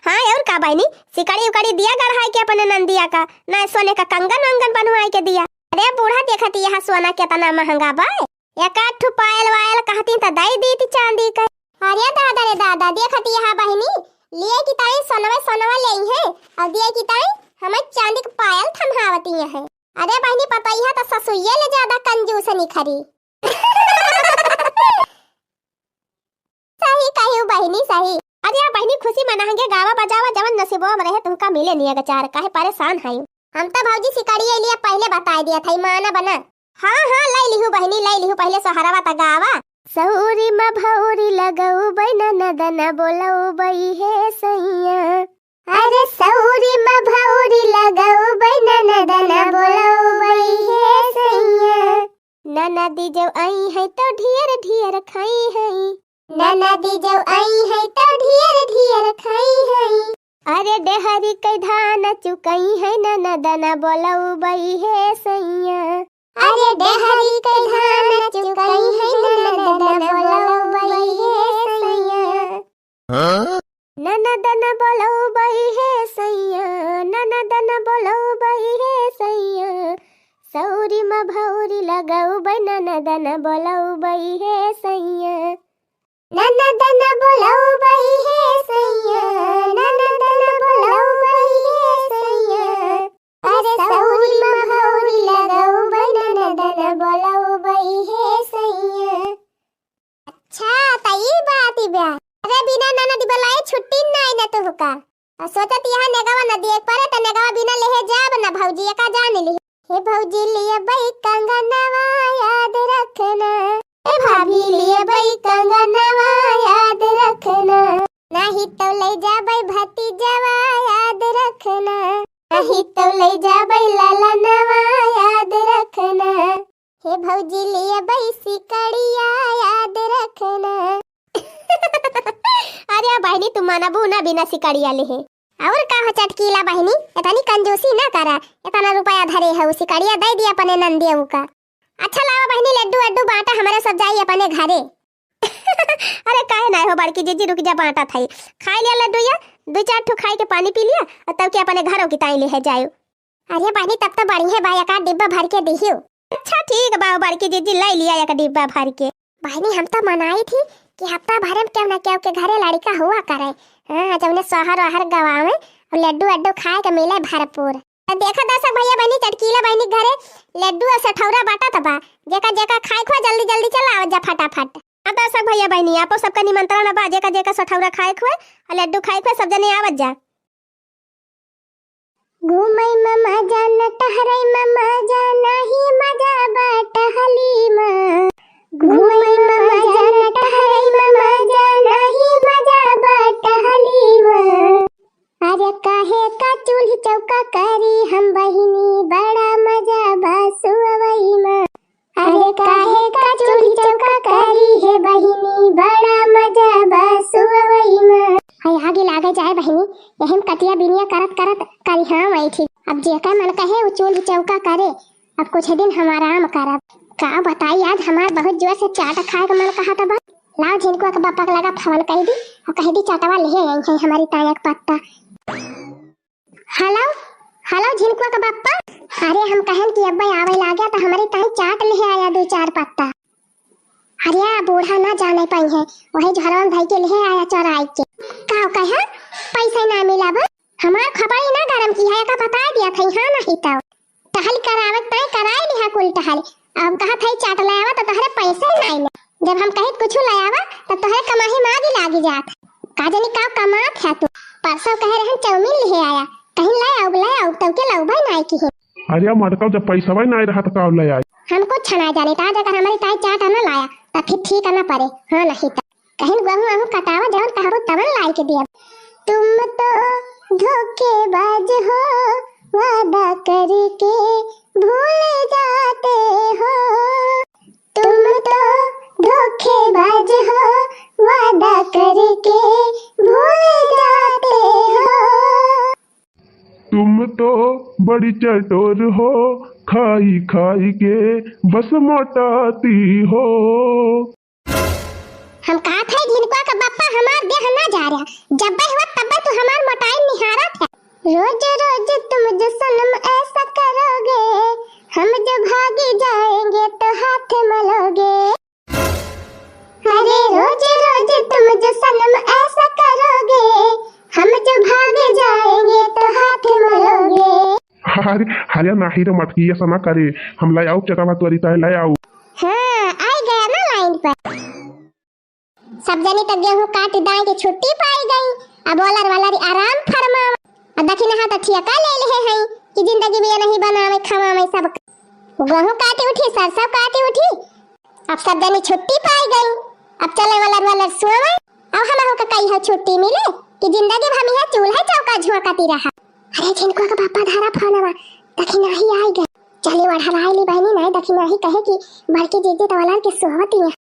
S1: हाँ और का बहनी, सिकड़ी उकड़ी दिया गढ़ाई के अपने नंदिया का, ना सोने का कंगन वंगन बनवाई के दिया। अरे बूढ़ा देखती यहाँ सोना कितना महंगा बा, एक आठ पायल वायल कहती तो दई दी थी चांदी का। अरे दादा रे दादा देखती यहाँ बहनी, लिए की ताई सोनवा ले है और दिए की ताई हमें चांदी का पायल थमहावती है। अरे बहनी पता ही है तो ससुइये ले ज्यादा कंजूस निखरी। सही कही बहनी सही। अरे बहनी खुशी मनाएंगे गावा बजावा जवन नसीबो में रहे तुमका मिले नहीं अगचार, काहे परेशान है। हम तो भौजी सिकड़ी लिए पहले बता दिया था माना बना। हाँ हाँ लाई लिहू बहनी लाई लिहू, पहले सोहरावा ता गावा। सौरी म भौरी लगऊ बैना नदना बोलऊ बई है सैया। अरे सौरी म भौरी लगऊ बैना नदना बोलऊ बई है सैया। ननदी जब आई है तो ढेर ढेर खाई है, ननदी जब आई है तो ढेर ढेर खाई है। अरे डेहरी कई धान चुकई है ननदना बोलऊ बई है सैया। अरे डेहरी कई धान चुकई है ननदना बोलऊ बई है सैया। ननदना बोलऊ बई है सैया, ननदना बोलऊ बई है सैया। सौरी म भौरी लगऊ बई ननदना बोलऊ बई है सैया। ननदना बोलऊ बई है सैया, ननदना बोलऊ बई है सैया। अरे सौरी म भौरी लगऊ बई ननदना बोलऊ बई है सैया। अच्छा तई बात ही बा। अरे बिना ननदी बुलाए छुट्टी नहीं न तुहका। सोचत यहाँ नेगवा न देख पारे त नेगवा बिना लेहे जाब न भौजी का जान ली। हे भौजी लिए बई कंगनवा याद रखना, हे भाभी लिए बई कंगनवा याद रखना। नहीं तो ले जाबई भतीजवा याद रखना, नहीं तो ले जाबई ललनवा याद रखना। हे भौजी लिए बई सिकड़िया याद रखना। अरे बहनी तुम माना बूना बिना सिकड़िया ले और का चटकीला बहनी, इतनी कंजूसी ना करा। इतना रुपया धरे है सिकड़िया दे दिया अपने नंदिया का। अच्छा लावा बहनी लड्डू अड्डू बांटा हमारे सब जाई अपने घरे। अरे काहे ना हो बड़की जीजी रुक जा बांटा थाई, खा लिया लड्डू या दो चार ठो खाई के पानी पी लिया और तब के अपने घरों की ताई ले है जायो। अरे बहनी तब तो बढ़िया बा, एक डिब्बा भर के दिहियो। अच्छा ठीक बा बड़की जीजी ले लिया एक डिब्बा भर के। बहनी हम तो मनाई थी कि हफ्ता भर में क्यों ना क्यों के घरे लड़का हुआ करे। हाँ जब उन्हें सोहर वहर गवावे और लड्डू अड्डू खाए के मिले भरपूर। देखा दर्शक भैया बहनी चटकीला बहनी घरे लड्डू और सठौरा बाटा तबा, जेका जेका खाए खो जल्दी जल्दी चला आओ जा फटाफट। अब दर्शक भैया बहनी आपो सबका निमंत्रण बा, जेका जेका सठौरा खाए खो और लड्डू खाए खो सब जने आवत जा। घूमई ममा जान टहरई ममा जान ही मजा बाटा हलीमा। घूमई ममा जान टहरई ममा जान ही मजा बाटा हलीमा। अरे काहे का चूल्ही चौका करी हम बहिनी बड़ा मजा बासुवई में। अरे काहे का चूल्ही चौका करी है बहिनी बड़ा मजा बासुवई में। हाय आगे लागे जाए बहिनी यही कटिया बिनिया करत करत करी हाँ वही ठीक। अब जेका मन कहे वो चूल्ही चौका करे, अब कुछ दिन हम आराम करब। का बताई आज हमार बहुत जोर से चाट खाए का मन कहा था। लाओ जिनको के पापा लगा फोन कह दी और कह दी चाटवा ले आई है हमारी ताया का पत्ता। हेलो हेलो झिनकुआ का पापा। अरे हम कहन कि अब्बा आवे लागे तो हमारी ताई चाट ले आया दो चार पत्ता। अरे बूढ़ा ना जाने पाई है वही झरवन भाई के ले आया चौराई के। का कहा पैसा ना मिला बा हमार खबर ना गरम की है का बता दिया था। हां नहीं तो टहल करावत तय कराई लिहा कुल टहल अब कहा था चाट लायावा तो तोहरे पैसे नहीं ले। जब हम कहे कुछ लायावा तो तोहरे कमाही मागी लागी जात। का जानी का कमात है तू। परसों कहे रहन चाउमीन ले आया, कहीं लाया तो के लाउबा नहीं की।
S3: अरे मटका जब पैसा भाई नहीं रहा तो का ले आई।
S1: हमको छना जाने ता अगर हमारी ताई चाट ना लाया तो फिर ठीक ना पड़े। हां नहीं तो कहीं गहूं कटावा जवन कहबो तवन लाई के दिया। तुम तो धोखेबाज हो, वादा करके भूल जाते हो। तुम तो धोखेबाज हो, वादा करके भूल जाते हो।
S3: तुम तो बड़ी चटोर हो, खाई खाई के बस मोटाती हो।
S1: हम कहा था जिनको का बापा हमार देह ना जा रहा, जब हुआ तब तू हमार मोटाई निहारा था। रोज रोज तुम जो सनम ऐसा करोगे, हम जो भागे जाएंगे तो हाथ मलोगे। अरे रोज रोज तुम जो सनम ऐसा करोगे, हम जो भागे जाएंगे तो हाथ मलोगे।
S3: अरे हरिया नाही रे मटकी ऐसा ना करे, हम लाई आऊ चटावा तोरी ताई लाई आऊ।
S1: हाँ आई गया ना लाइन पर। सब जनी तक गेहूं काट दाई के छुट्टी पाई गई। अब वालर आराम फरमाओ। अब दखिन हाथ ठिका ले ले हैं कि जिंदगी में नहीं बनावे खवावे सब। गेहूं काटे उठी, सरसों काटे उठी। अब सब जनी छुट्टी पाई गई। अब चले वालर सोवे। अब हम का कई है छुट्टी मिले कि जिंदगी भर में चूल्हा चौका झोंकती रहा। अरे जिनको का बापा धारा फोनवा दखिन ही आई गए। चली वढ़ाई बहनी नहीं दखिन ही कहे कि बड़की जीजी तो वालर के सोवती है।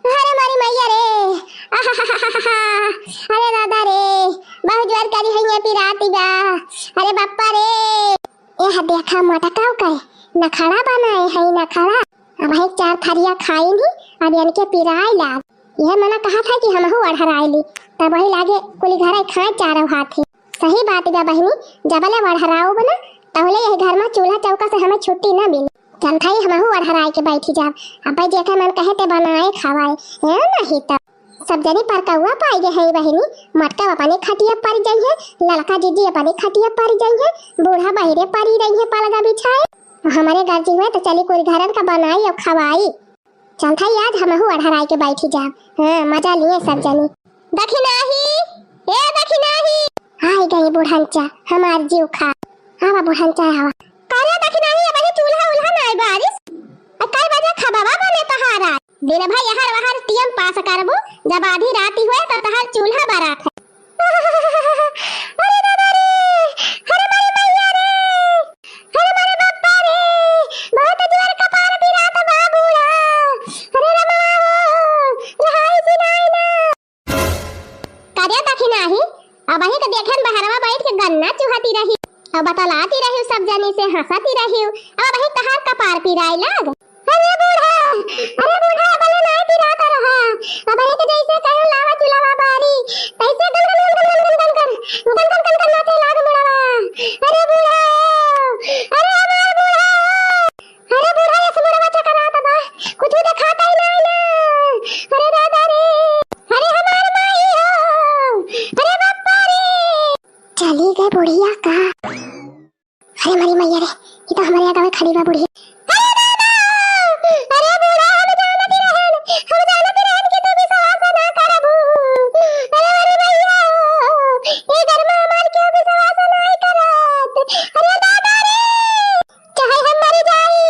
S1: अरे मारी मैया रे, अरे दादा रे, बहुत जोर करी है ये पिराती बा। अरे बाप्पा रे, यह देखा मटकाव का नखड़ा बनाए है नखड़ा। अब एक चार थरिया खाई नहीं, अब इनके पिराई लाग। यह मना कहा था कि हम हो अढ़राई ली, तब वही लागे कुली घर खाए चारों हाथ। सही बात बा बहनी, जबले वढ़राओ बना तहले यह घर में चूल्हा चौका से हमें छुट्टी ना मिली। चल भाई हम हूँ अढ़राई के बैठी जाब। अब भाई जेठा मन कहे ते बनाए खवाए है नहीं तब सब जनी पर कौआ पाई गए है बहनी। मटका अपने खटिया पर जाई है, लड़का जीजी अपने खटिया पर जाई है, बूढ़ा बहिरे परी रही है पलगा बिछाए। हमारे गर्जी में तो चली कोई घरन का बनाई और खवाई। चल भाई आज हम हूँ अढ़राई के बैठी जाब। हाँ मजा लिए सब जनी। दखिनाही ए दखिनाही आई गई बुढ़ंचा हमार जीव खा। हवा बुढ़ंचा हवा करे दखिनाही अब चूल्हा उल्हा नहीं बारिश। कई बजे खबावा बने तहारा दिन भाई हर वहर टीएम पास करबो। जब आधी रात हुए तो तहार चूल्हा बारात है। अरे दादा रे, अरे मारी मैया रे, अरे मारे बाप्पा रे, बहुत जोर कपार बिरात बाबूड़ा। अरे रमा रहाई सी नहीं ना करे दखिनाही। अब वही के देखन बहरवा बैठ के गन्ना चुहाती रही, अब बतलाती रही सब जनी से हंसती रही। अब वही कहार कपार पिराई लाग। अरे बूढ़ा बले नहीं पिराता रहा। अब वही के जैसे कहे लावा चुलावा बारी तैसे गन नाचे लाग मुड़ावा। अरे बूढ़ा, अरे हमार बूढ़ा, अरे बूढ़ा ये मुड़ावा चकराता बा, कुछ भी खाता ही नहीं ना। अरे दादा रे, अरे हमार माई हो, अरे बाप्पा रे, चली गई बुढ़िया का। अरे मारी मैया रे, ये तो हमारे गांव में खड़ी बा बुढ़िया। अरे दादा, अरे बूढ़ा हम जानती रहन कि तू विश्वास ना करबू। अरे मारी मैया, ये घर में हमार क्यों विश्वास नहीं करत। अरे दादा रे, चाहे हम मर जाई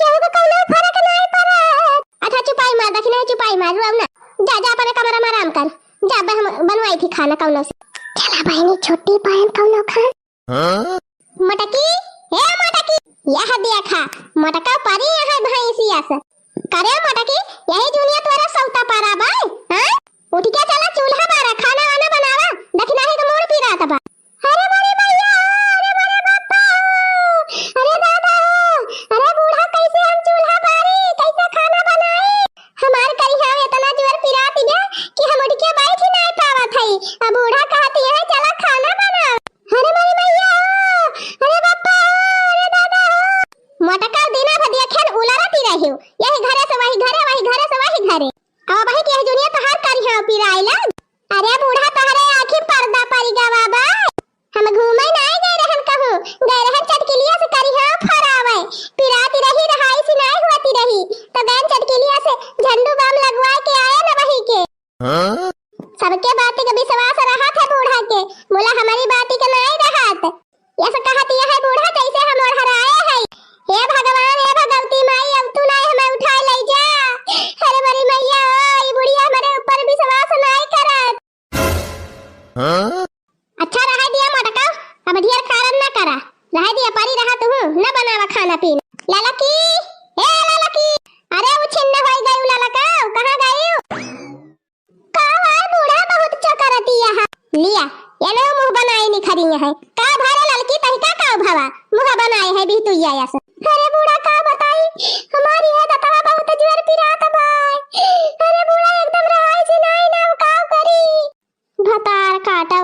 S1: केहू को कोनो फर्क नहीं पड़त। अच्छा चुपाई मार दखिना, चुपाई मार रो ना। जा जा अपने कमरा में आराम कर। जा हम बनवाई थी खाना कौनो से। चला बहनी छुट्टी पाएन कौनो खा। मटकी हे मटकी यह देखा मटका परी यहाँ भैंसिया से करे मटकी यही दुनिया तोरा सौता पारा बाय। हां उठ के चला चूल्हा बारा खाना वाना बनावा दखना है के मोड़ पीरा तबा। अरे मारे भैया, अरे मारे बापा, अरे दादा, अरे बूढ़ा कैसे हम चूल्हा बारी कैसे खाना बनाए। हमार करी है इतना जोर पिराती है कि हम उठ के बैठ ही नहीं पावत हई। अब बूढ़ा कहती है चला खाना बना। अरे मारी भैया, अरे बापा, अरे दादा, मटका दिना भर देखन उलारती रहियो यही घरे से वही घरे, वही घरे से वही घरे। अब वही के दुनिया तहार करी है पिराई लग। अरे बूढ़ा तहरे आंखें पर्दा परी गा बाबा। हम घूमे नहीं गए रहन कहूं, गए रहन चटकिलिया से करी है फरावे पिराती रही रहाई से नहीं होती रही। अच्छा रहा दिया मटका, अब ढेर कारण ना करा, रहा दिया पारी रहा तू न बनावा खाना पीना। लाला की, ए लाला की, अरे वो छिन्न होई गई लाला का, कहां गई? का है बूढ़ा बहुत चकरती है लिया, ये ना मुंह बनाई नहीं खरी है का भारे लड़की तहिका का भावा मुंह बनाए है भी तू आया से। अरे बूढ़ा का बताई हमारी है दतवा बहुत जोर पिरात भाई, अरे बूढ़ा एकदम रहाई से नहीं ना का करी भतार काटो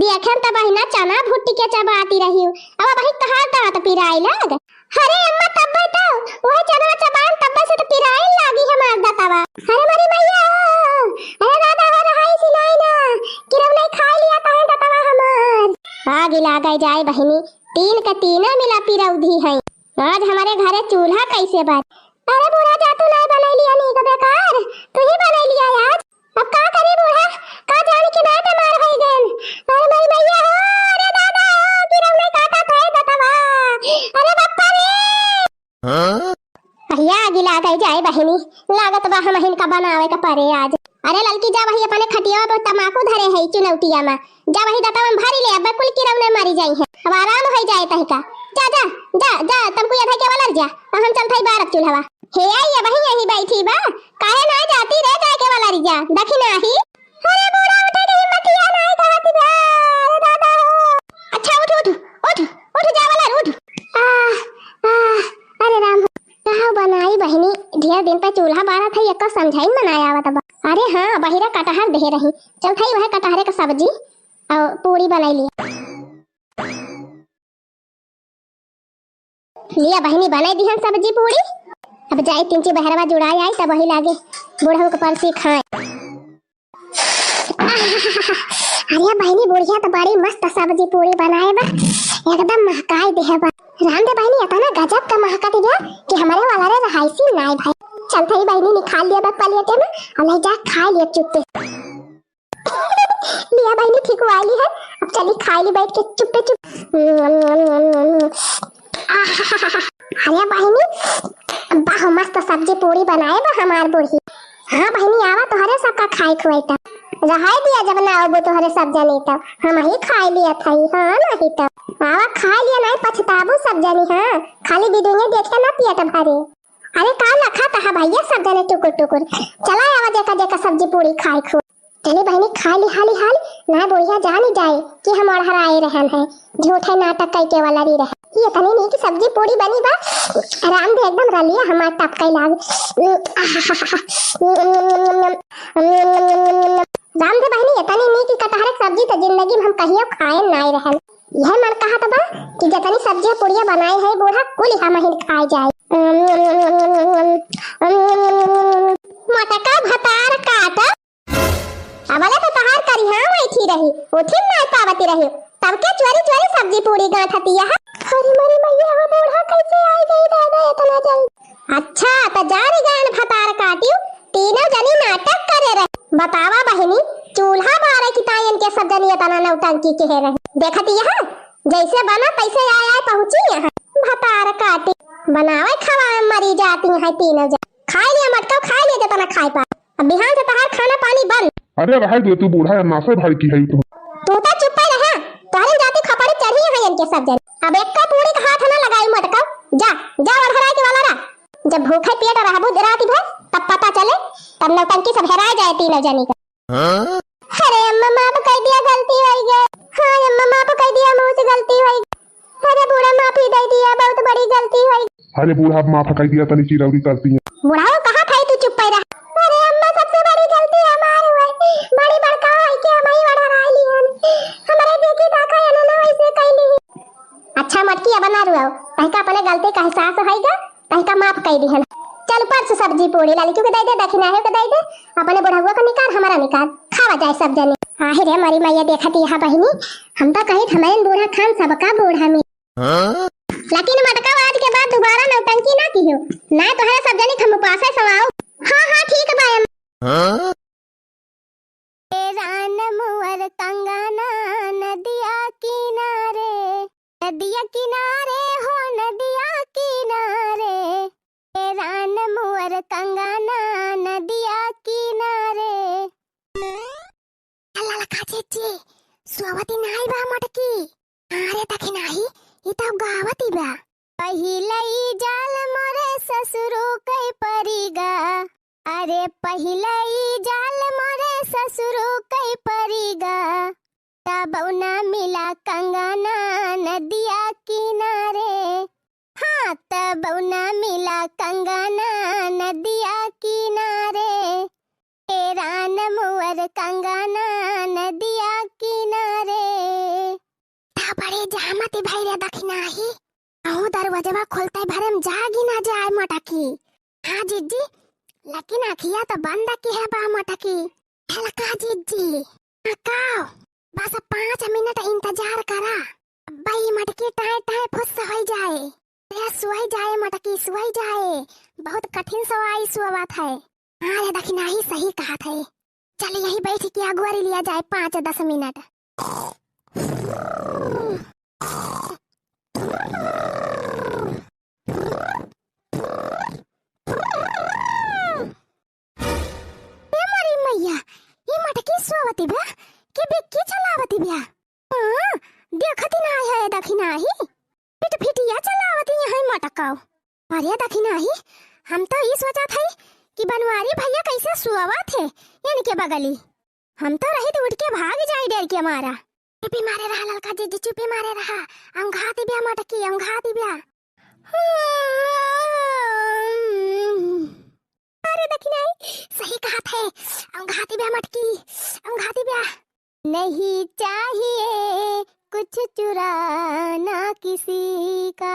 S1: देखें त बहिना चना भुट्टी के चबाती रही अब बही तहार दांत पिराई लग। अरे अम्मा तब तो वह चना चबान तब से तो पिराई लागी हमार दतवा। अरे मेरी मैया, अरे दादा हो रहाई से नहीं ना किरव नहीं खा लिया ता है दतवा हमार आग लगा जाए बहिनी, तीन का तीना मिला पिरौधी है। आज हमारे घरे चूल्हा कैसे बात। अरे बूढ़ा जा तू नहीं बनाई लिया नहीं तो बेकार तू ही बनाई लिया आज, अब का करे बूढ़ा का जाने के मैं बीमार हो गए। अरे मेरी मैया हो, अरे दादा हो किरव नहीं काटा था दतवा, अरे बप्पा रे भैया गिला गई जाए बहिनी लागत बा हमहिन का बनावे का परे आज। अरे लड़की जा वही अपने खटिया पर तमाकू धरे है चुनौतिया में, जा वही दतवा में भरी ले अब कुल किरव ने मारी जाई है, अब आराम हो जाए तहका। जा जा जा जा तुमको ये के वाला जा हम चल थई बारक चूल्हा हे आई वही यही बैठी बा काहे ना जाती रे जाए के वाला जा देखी नाही। अरे बूढ़ा उठे के हिम्मत या नहीं कहती बा, अरे दादा हो अच्छा उठ उठ उठ उठ जा वाला उठ। अरे राम कहां बनाई बहिनी ढेर दिन पे चूल्हा बारा था एक समझाई बनाया आवत बा। अरे हां बहिरा कटहर दे रही चल थई वह कटहरे का सब्जी और पूरी बनाई लिया बहिनी बनाई दी सब्जी पूरी, अब जाए तीन ची बहरवा जुड़ाई आई तब वही लागे बूढ़ा के परसी खाए। अरे बहिनी बुढ़िया तो बड़ी मस्त सब्जी पूरी बनाए बा एकदम महकाई दे बा। राम दे बहिनी इतना गजब का महका दिया कि हमारे वाला रे रहाइसी नाई भाई। चल थई बहिनी निकाल लिया बा पलियटे में और ले जा खा लिया चुपके लिया बहिनी ठीक वाली है, अब चली खा ली बैठ के चुपे चुप। अरे बहिनी बाह मस्त सब्जी पूरी बनाए बा हमार बुढ़ी। हाँ बहिनी आवा तोहरे सबका खाई खुआईता रहाई दिया जब ना अब तोहरे सब जनी तब हम ही खाई लिया थई। हाँ नहीं तो आवा खा लिया नहीं पछताबू सब जनी। हाँ खाली बिदुंगे देखे ना पिया तो भरे। अरे का लखा तहा भैया सब जने टुकुर टुकुर चला आवा जेका जेका सब्जी पूरी खाई खुआ। चले बहनी खा ली हाली हाल ना बुढ़िया जानी जाए कि हम और हराए रहन है झूठे नाटक कई के वाला री रहे ये तनी नहीं कि सब्जी पूरी बनी बा आराम दे एकदम रलिया हमार टपकई लाग। राम दे बहनी तनी नहीं कि कटहर की सब्जी तो जिंदगी में हम कहियो खाए नहीं रहन। यह मन कहा था बा कि जतनी सब्जी पूरी बनाई है बूढ़ा कुल हम ही खाए जाए। मटका भतार काटा अबले तो तहार करी हां बैठी रही उठी नहीं पावती रही तब के चोरी चोरी सब्जी पूरी गांठती है। अरे मेरी मैया वो बूढ़ा कैसे आई गई दादा इतना जल्दी। अच्छा तो जारी गान भतार काटियो तीनों जनी नाटक करे रहे बतावा बहनी चूल्हा बारे की तायन के सब जनी इतना नौटंकी के रहे देखती है जैसे बना तैसे आया पहुंची है भतार काटी बनावे खवा मरी जाती है तीनों जन खा लिया मटका खा लिया जितना खाई पा अब बिहान से तहार खाना पानी बंद।
S3: अरे रहा दे तू बूढ़ा नासे भाई की है तू
S1: तो चुप ही रहा तोहरे जाती खपड़ी चढ़ी है इनके सब जन अब एक का पूरी का हाथ ना लगाई मटका जा जा और हराए के वाला रहा जब भूखे पेट रहबू रात भर तब पता चले तब नौटंकी सब हराए जाए तीनों जनी का। अरे अम्मा माफ कर दिया गलती हो गई। हां अम्मा माफ कर दिया मुझसे गलती हो गई। अरे बूढ़ा माफी दे दिया बहुत बड़ी गलती हुई।
S3: अरे बूढ़ा माफ कर दिया तनी चिरौरी करती है
S1: बूढ़ा कहां था तू चुप ही रहा। अरे अम्मा सबसे बड़ी गलती हमारी हुई बड़ी बड़का है कि हम ही बड़ा राय लिया हमारे देखी ताका या ना वैसे कैली। अच्छा मटकी बना रुआओ तहका अपने गलती का एहसास होइगा तहका माफ कर दी है। चल परस सब्जी पूरी लाली क्यों दे दे दक्षिणा है दे दे अपने बुढ़ावा का निकाल हमारा निकाल खावा जाए सब जने। आहे रे मरी मैया देखती यहां बहिनी हम तो कहीं हमारे बूढ़ा खान सबका बूढ़ा में लेकिन मटका आज के बाद दोबारा नौटंकी ना कियो ना तो है सब जने हम उपास सवाओ। हां हां ठीक है भाई। रान मुअर कंगना नदिया किनारे हो नदिया किनारे रान मुअर कंगना नदिया किनारे। अल्लाह लखा चेची सुवती नाही बा मटकी अरे तखी नाही इता गावती बा पहिलई जाल मोरे ससुरो कई परिगा अरे पहिलई जाल मोरे ससुरो कई परिगा तब ना मिला कंगना नदिया किनारे हाँ तब ना मिला कंगना नदिया किनारे तेरा नमुअर कंगना नदिया किनारे ता बड़े जामती भाई रे दखिना ही अहो दरवाजा खोलते भरम जागी ना जाए मटकी हाँ जीजी लेकिन आखिया तो बंद की है बा मटकी हल्का जीजी काओ बस 5 मिनट इंतजार करा भाई मटकी टाए टाए फुस हो जाए ये सुई जाए मटकी सुई जाए बहुत कठिन सवाई सुवात है अरे दखिना ही सही कहा थे चल यही बैठ के अगुवारी लिया जाए 5-10 मिनट ये मटकी सोवती बा के बेकी चलावती बा हां देखती ना है दखिना ही पिट पिटिया चलावती है मटकाओ अरे दखिना ही हम तो ये सोचा थे कि बनवारी भैया कैसे सुवा थे इनके बगली हम तो रही तो उठ के भाग जाए डर के हमारा चुपी मारे रहा ललका जी चुपी मारे रहा हम घाती बिया मटकी हम घाती बिया अरे दखिना सही कहा थे अंघाती ब्या मटकी अंघाती ब्या नहीं चाहिए कुछ चुराना किसी का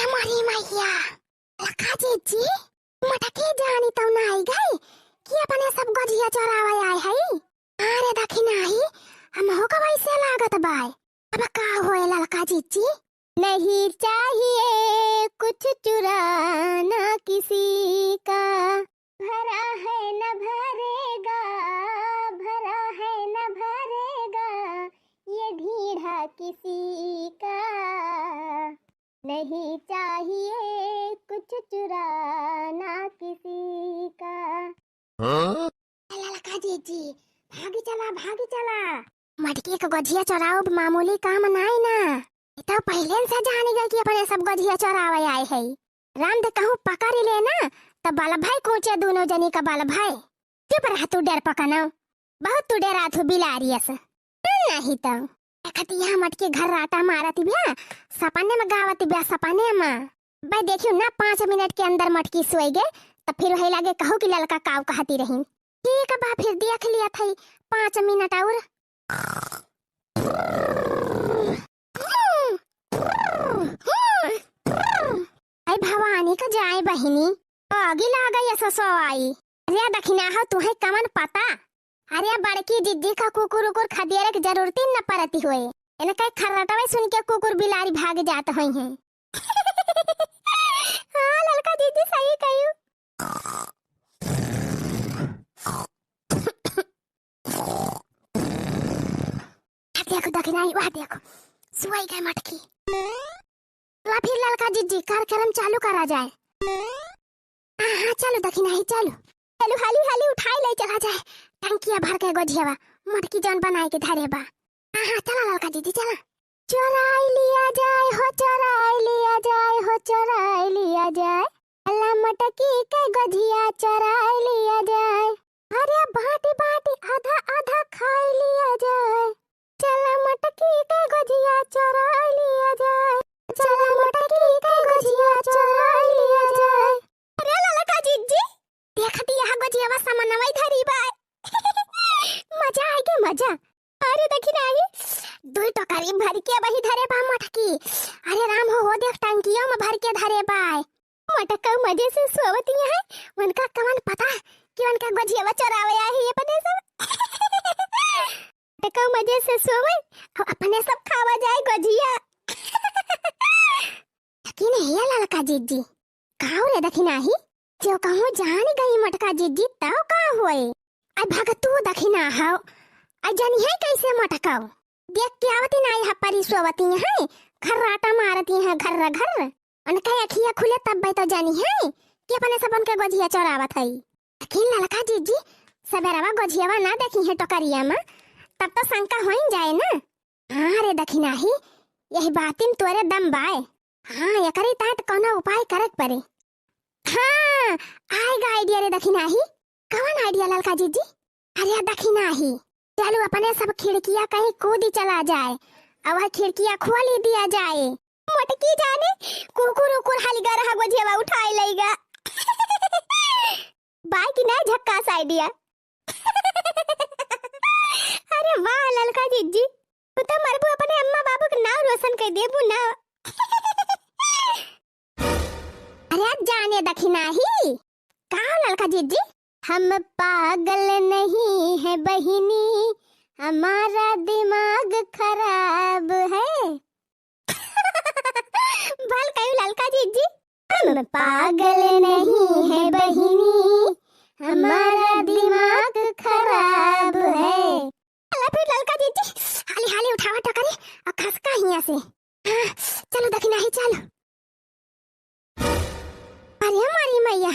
S1: हमारी मैया लखा जी मटकी जानी तो ना आई गई कि अपने सब गजिया चोरावे आए है अरे दखिना ही हम हो का वैसे लागत बाय अब का होए ललका जी नहीं चाहिए कुछ चुराना किसी का भरा है न भरेगा भरा है न भरेगा ये ढीढ़ा किसी का नहीं चाहिए कुछ चुराना किसी का ललका जी भागी चला मटकी को गजिया चोराओ मामूली काम नहीं ना तो पहले से जानी गई कि अपने सब गजिया चोरावे आए है राम दे कहूँ पकड़ ले ना तो बाल भाई कोचे दोनों जनी का बाल भाई चुप रहा तू डर पकना बहुत तू डरा तू बिलारी ऐसा नहीं तो खती यहाँ मटके घर राटा मारती बिया सपने में गावती बिया सपने में भाई देखियो ना 5 मिनट के अंदर मटकी सोई गए तो फिर वही लगे कहो कि ललका काव कहती रही ठीक है बा फिर देख लिया था 5 मिनट और आई भवानी का जाए बहिनी आगे लागा ये ससुआई अरे दखिना हो तुम्हें कमन पता अरे बड़की जिद्दी का कुकुर उकुर खदियारे की जरूरत न पड़ती हुए इन्हें कई खर्राटा सुन के कुकुर बिलारी भाग जाते हुए हैं हाँ ललका जिद्दी सही कही देखो दखिना वहाँ देखो सुई गए मटकी फिर ललका जिद्दी कार्यक्रम चालू करा जाए हाँ चलो दखिना ही चलो हाली हाली उठाई ले चला जाए टंकिया भर के गोझियावा मटकी जौन बनाए के धरे बा हाँ चला ललका जिद्दी चला चोराई लिया जाए हो चोराई लिया जाए हो चोराई लिया जाए अल्लाह मटकी के गोझिया चोराई लिया जाए अरे बाटी बाटी आधा आधा खाई लिया जाए चला मटकी के गोझिया चोराई लिया जाए चला मटकी के गोझिया चोराई लिया जाए अरे ललका जिद्दी देखती यहाँ गोझियावा सामानवा धरी बा मजा आएगी मजा अरे देखी ना ये 2 टोकरी भर के वही धरे बा मटकी अरे राम हो देख टंकियों में भर के धरे बा मटका मजे से सोवती है उनका कवन पता कि उनका गोझियावा चोरावे आई है अपने सब मटका मजे से सोवे अपने सब खावा जाए गोझिया लेकिन ये ललका जिद्दी काऊ रे दखिना ही जो कहूँ जान गई मटका जिद्दी तब का हुए आई भगतू दखिना हाउ आई जानी है कैसे मटकाओ देख के आवती ना यहाँ परी सोवती है घर राटा मारती है घर घर उनका अखिया खुले तब तो जानी है कि अपने सब उनके गोझिया चोरावत है लेकिन ललका जिद्दी सबेरवा गोझियावा ना देखी है टोकरिया में तब तो शंका हो ही जाए ना। हाँ रे दखिनाही, यही बातिन तोरे दम बाय। हाँ एकरी तात कोनो उपाय करक पड़े। हाँ आएगा आइडिया रे दखिनाही। कौन आइडिया ललका जीजी? अरे दखिनाही, चलो अपने सब खिड़कियां कहीं कूदी चला जाए और वह खिड़कियां खोल ही दिया जाए। मोटकी जाने कुकुर उकुर हाली गरहा गोझेवा उठाए लेगा। बाइक नहीं झक्कास आइडिया। अरे वाह ललका जीजी, तू तो मरबू अपने अम्मा बाबू के नाम रोशन कर देबू ना। अरे जाने दखिनाही, कहा ललका जीजी? हम पागल नहीं है बहिनी, हमारा दिमाग खराब है। भल कहीं ललका जीजी, हम पागल नहीं है बहिनी, हमारा दिमाग खराब है। अल्लाह फिर ललका जीजी हाली हाली उठावा टकरी और खसका हिया से। हाँ, चलो दखिनाही चलो। अरे मारी मैया,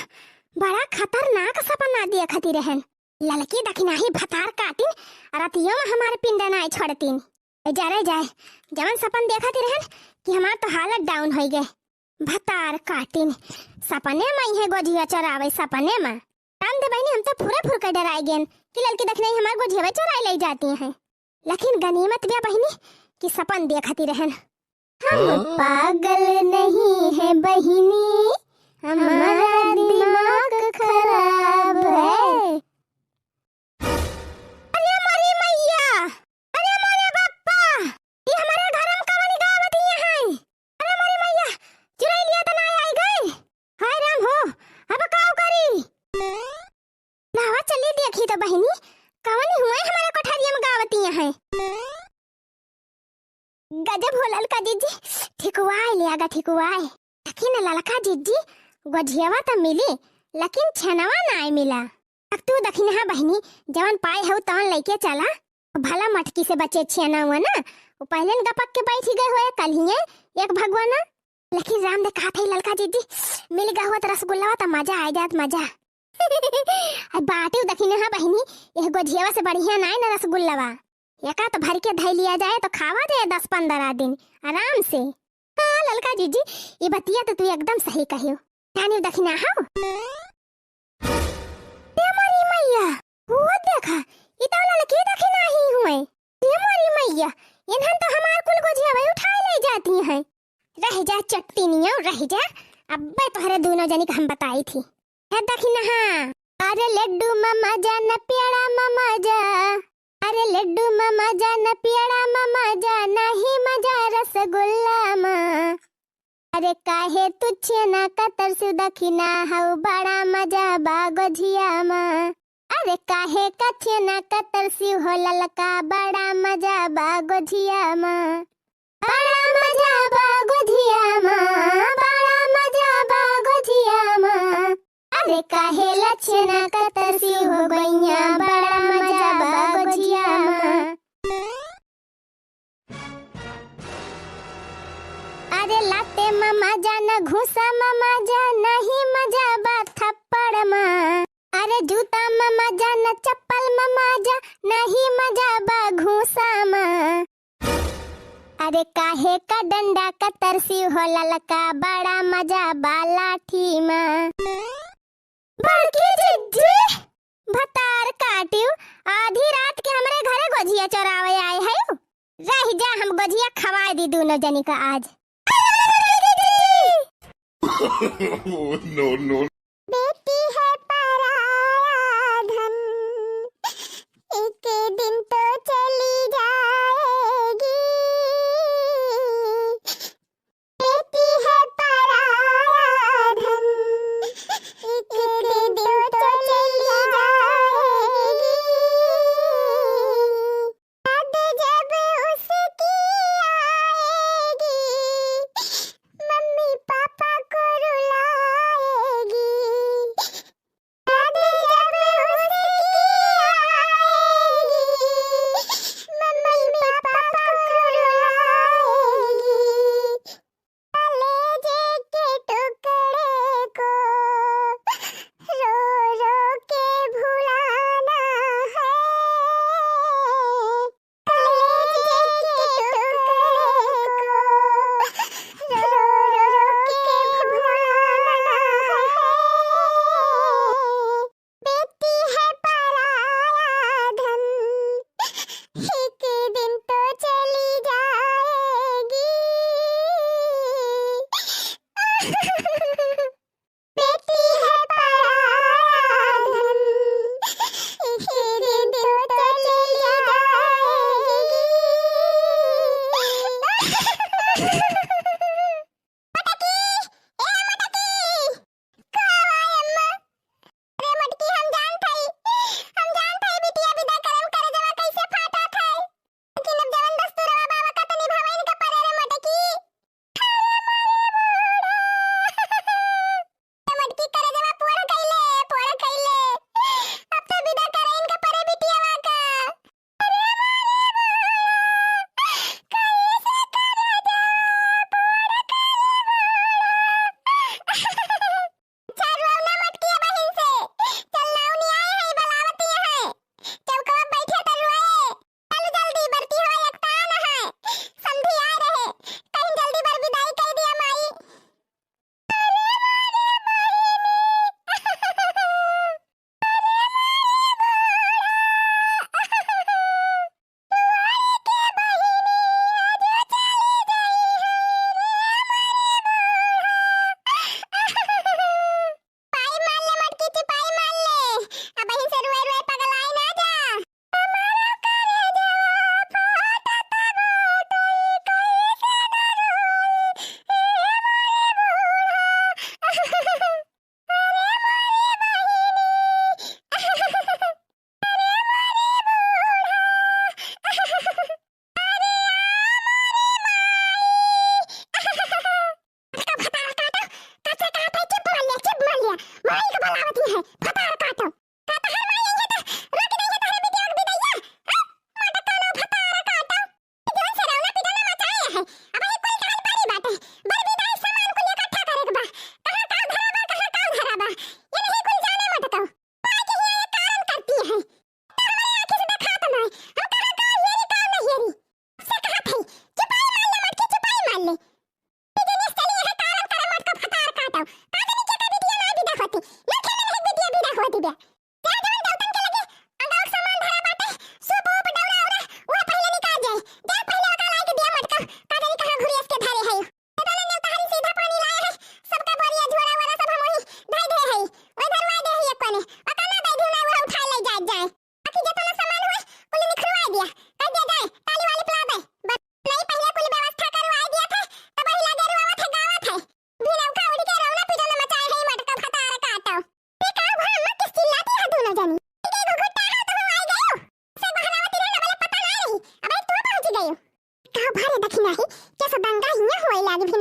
S1: बड़ा खतरनाक सपना दिया खती रहन। ललकी दखिनाही भतार काटिन रतियों में हमारे पिंडा ना छोड़तीन। जाए जवन सपन देखती रहन कि हमार तो हालत डाउन हो गए। भतार काटिन सपने में है गोझिया चरावे सपने में। राम दे बहनी हम तो फुरे फुर के डराए गेन कि ललकी दखिनाही हमार गोझिया चराए ले जाती हैं। लेकिन गनीमत भी बहनी कि सपन देखती रहन। हम पागल नहीं है बहिनी, हमारा दिमाग खराब है। अरे मारी मैया, अरे मारे बाप्पा, ये हमारे घर में कौन गावत है? अरे मारी मैया, चुराई लिया तो ना आई गए। हाय राम हो, अब काऊ करी? लावा चली देखी तो बहनी कौन हुए हमारे कोठरिया में गावती है। गजब हो ललका जीजी, ठिकुआई लियागा ठिकुआई। लेकिन ललका जीजी गोझियावा तो मिली लेकिन छनवा ना मिला। अब तू दखिन हा बहनी जवन पाए हो तवन लेके चला। भला मटकी से बचे छेना हुआ ना, वो पहले गपक के बैठ गए हुए कल ही एक भगवाना। लेकिन राम दे कहा था ललका जीजी मिल गया हुआ तो रसगुल्ला तो मजा आ जात मजा। बाटे दखिन हा बहनी यह गोझियावा से बढ़िया ना है ना रसगुल्लावा। एका तो भर के धई लिया जाए तो खावा दे 10-15 दिन आराम से। हाँ ललका जीजी ये बतिया तो तू एकदम सही कहियो। जानी दखिना हाउ मारी मैया, वो देखा ये तो ललकी दखिना ही हुए। ये मारी मैया, इन्हन तो हमार कुल गोझियावा उठा ले जाती हैं। रह जा चट्टीनियों रह जा, अब्बे तोहरे दोनों जनी का हम बताई थी। है दखिना हाँ, अरे लड्डू मामा जा न प्यारा मामा जा, अरे लड्डू मामा जा न प्यारा मामा जा, नहीं मजा रसगुल्ला माँ। अरे काहे तुझे ना कतर से दखिना हाउ बड़ा मजा बागोझिया माँ। अरे काहे कछे ना कतर से हो ललका बड़ा मजा बागोझिया माँ। बड़ा मजा बागोझिया माँ, बड़ा मजा बागोझिया माँ। अरे काहे लछे ना कतर से हो गैया बड़ा मजा बागोझिया माँ। अरे लाते मामा जाना घुसा मामा जा, नहीं मजा बा थप्पड़ माँ। अरे जूता मामा जाना चप्पल मामा जा, नहीं मजा बा घुसा माँ। अरे काहे का डंडा का तरसी हो ललका बड़ा मजा बा लाठी माँ। बड़की जिज्जी भतार काटियो आधी रात के हमरे घरे गोझिया चरावे आए है। रह जा हम गोझिया खवा दी दोनों जनी का आज।
S2: No, no.
S1: बेटी है पराया धन, एक दिन तो चली जाएगी। बेटी है पराया धन, एक दिन तो चली जाएगी। याद जब उसकी आएगी, मम्मी पापा को रुलाएगी।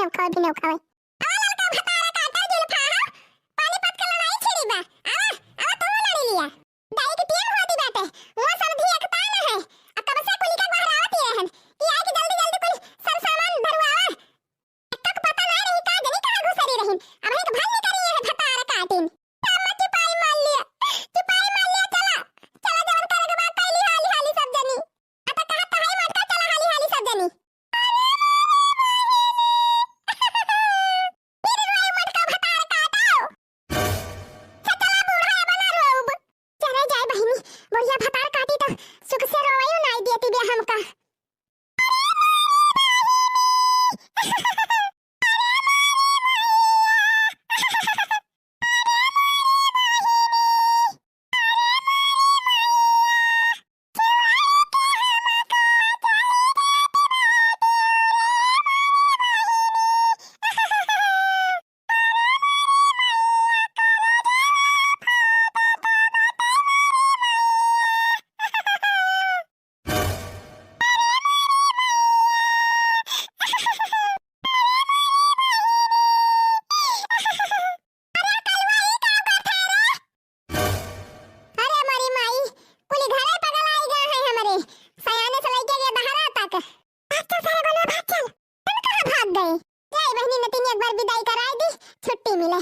S1: नौका भी नौका है आवा लड़का भतारा काटा जुल्फा हा पानी पत के लड़ाई छिड़ी बा आवा आवा तू लड़ी लिया दाई के टीम होती बाटे वो समझी एकता न है अब कब से कुली का बहरावत रहन कि आके जल्दी जल्दी कुल सब सामान धरवावा तक पता ना रही का जनी कहां घुसरी रहिन अब एक भल निकली है भतारा काटिन हम चिपाई मार लिया चला चला जवन करे के बाद पहली हाली हाली सब जनी आता कहां तहाई मटका चला हाली हाली सब जनी बढ़िया भतार काटी तो सुख से रोवायो नाई देती बे हमका छुट्टी मिले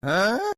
S2: Huh?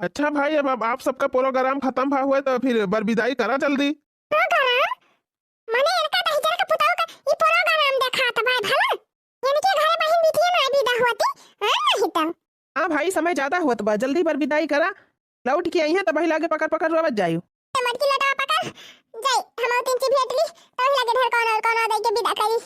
S3: अच्छा भाई, अब आप सबका प्रोग्राम खत्म भा हुआ तो फिर बरविदाई करा जल्दी।
S1: प्रोग्राम मने इनका दहिजर का पुताव का ई प्रोग्राम देखा त भाई भला इनके घरे बहिन बिटिया ना विदा होती हां नहीं तो।
S4: हाँ भाई, समय ज्यादा हुआ तो बा, जल्दी बरविदाई करा। लौट के आई है तो भाई लागे पकड़ पकड़ रोवत जायू।
S1: मटकी लटा पकड़ जाई हम तीन ची भेटली तो लगे घर कौन दे के विदा करी।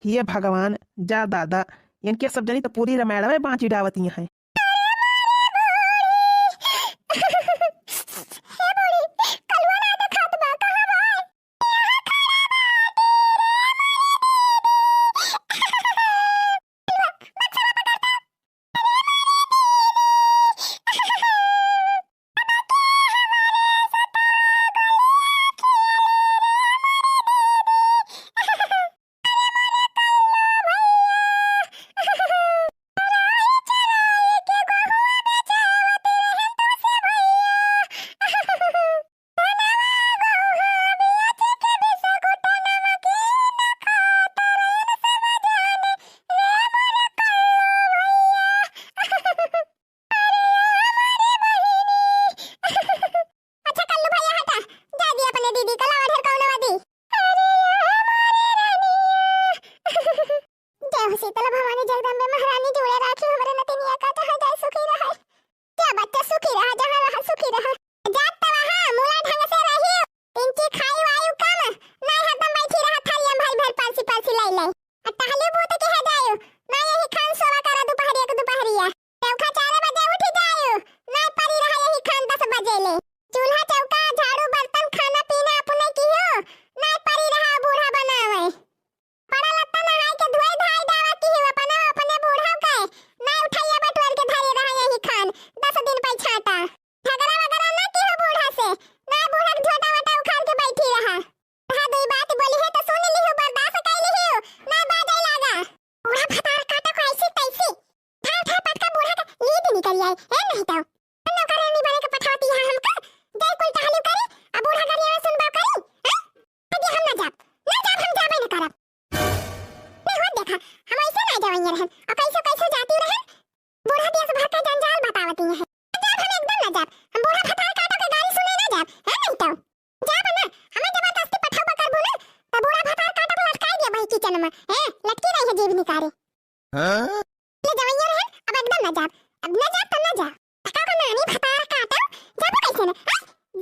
S4: ये भगवान, जा दादा, इनके सब जनी तो पूरी रामायण में बाँची डावती हैं। शीतल भवानी जगदम्बे महारानी जोड़े राखी हमरे नतिनिया का चाहे जाय सुखी रहे। क्या बच्चा सुखी रहा, जहां रहा सुखी रहा। जात त वहां मूला ढंग से रही पिंची खाई वायु कम नहीं हरदम बैठी रहा थालिया भाई भर पालसी पालसी लाई लाई टहली बूत के है जायो ना यही खान सोवा करा दोपहरिया के दोपहरिया चौका 4 बजे उठी जायो ना परी रहा यही खान 10 बजे ले चूल्हा चौका झाड़ू बर्तन खाना पीना अपने कियो ना परी रहा बूढ़ा बनावे पड़ा लत्ता नहाई के धोई धाई दावा की ही अपना अपने बूढ़ा के ना उठाइया बटवर के धरे रहा यही खान 10 दिन पे छाता झगड़ा वगैरह ना की हो बूढ़ा से ना बूढ़ा के झोटा वटा उखाड़ के बैठी रहा हां दो बात बोली है तो सुन ली हो बर्दाश्त कर ली हो ना बाजे लगा बूढ़ा फटार काटा को ऐसी तैसी ठा ठा पटका बूढ़ा का नींद निकल आई है नहीं तो अन्नो करनी बने के पठाती है हमका जय कोई टहलू करे अब बूढ़ा गरिया में सुनबा करी हैं अभी हम ना जाब हम जाबे न करब देखा हम ऐसे ना जावेंगे रहन और कैसे कैसे जाती रहन बूढ़ा देश भर का जंजाल बतावती है जाब हम एकदम ना जाब हम बूढ़ा फटार काटो के गाड़ी सुने ना जाब है नहीं तो जाब ना हमें जबरदस्ती पठाव बकर बोले तो बूढ़ा फटार काटो को लटकाई दिया भाई किचन में हैं लटकी नहीं है जीभ निकारे हां ले जावेंगे रहन अब एकदम ना जाब अब ना जाब तो ना जा पका को नानी फटार काटो जाब कैसे ना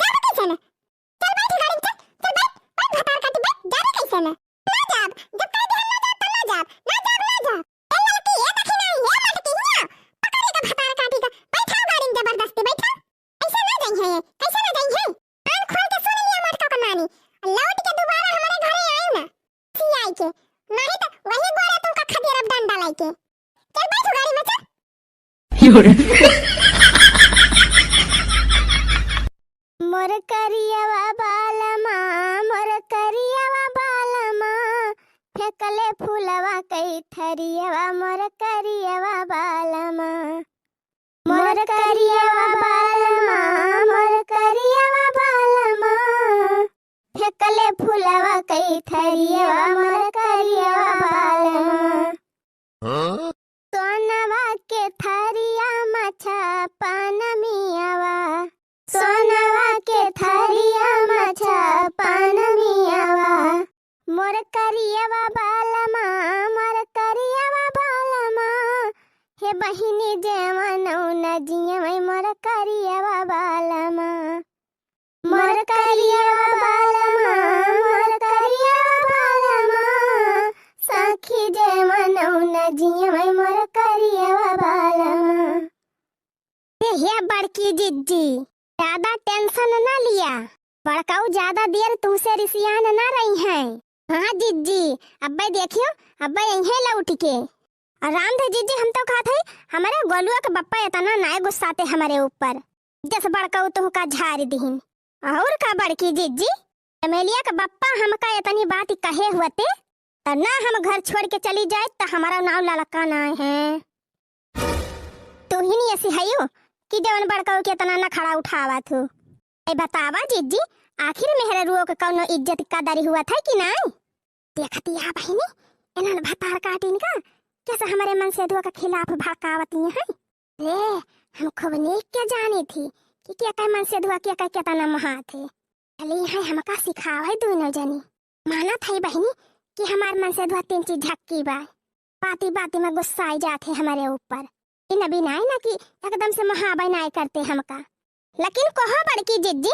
S4: जाब कैसे ना चल बैठ गाड़ी में चल बैठ फटार काटी बैठ जाब कैसे ना जाब जब कह दे ना जाब तो ना जाब ए लड़की ये देखी नहीं ये लड़की हिया पकड़ी का फटार काटी का बैठा गाड़ी में जबरदस्ती बैठा ऐसे ना जाई है कैसे ना जाई है कान खोल के सुन लिया मटका का नानी लौट के दोबारा हमारे घरे आए ना सी आई के नहीं तो वही गोरे तुमका खदेरब डंडा लाई के चल बैठ गाड़ी में चल मोर करियावा बालमा मोर करियावा बालमा फेकले फूलवा कई थरियावा मोर करियावा बालमा मोर करियावा बालमा मोर करियावा बालमा फेकले फूलवा कई थरियावा मोर करियावा बालमा सोनवा के थरिया मछा पान मियावा सोनवा के थरिया मछा पान मियावा मोर करियावा बालमा मोर करियावा बालमा हे बहिनी जवानौ न जियवै मोर करियावा बालमा मोर करियावा बालमा मोर करियावा बालमा सखी जवानौ न जियवै मोर करियावा बालमा। हे बड़की जिज्जी ज्यादा टेंशन न लिया, बड़काऊ ज्यादा देर तुमसे रिसियान न रही हैं। हाँ जिज्जी अब्बे देखियो अब्बे यहीं लौट के आराम थे जिज्जी। हम तो कहते हमारे गोलुआ के बप्पा इतना ना गुस्साते हमारे ऊपर जैसे बड़काऊ तुम का झाड़ दीन। और का बड़की जिज्जी चमेलिया का बप्पा हमका इतनी बात कहे हुए थे तो ना हम घर छोड़ के चली जाए तो हमारा नाम ललका ना है। तू ही नहीं ऐसी है कि जवन बड़काऊ के इतना न खड़ा उठावा थू। ए बतावा जिज्जी आखिर मेहरा रुओ के कौनो इज्जत कदर हुआ था कि नहीं? देखती है बहनी इन्होंने भतार काटिन का कैसे हमारे मन से धुआ के खिलाफ भड़कावती हैं। रे हम खूब नीक के जानी थी कि क्या कह मन से धुआ क्या कितना महा थे। चली है हमका सिखावे दोनों जनी। माना था बहनी कि हमारे मन से धुआ तीन चीज झक्की बा बाती बाती में गुस्सा आई जाते हमारे ऊपर। इन अभी ना कि एकदम से महाबा नाय करते हमका। लेकिन कहो बड़की जिज्जी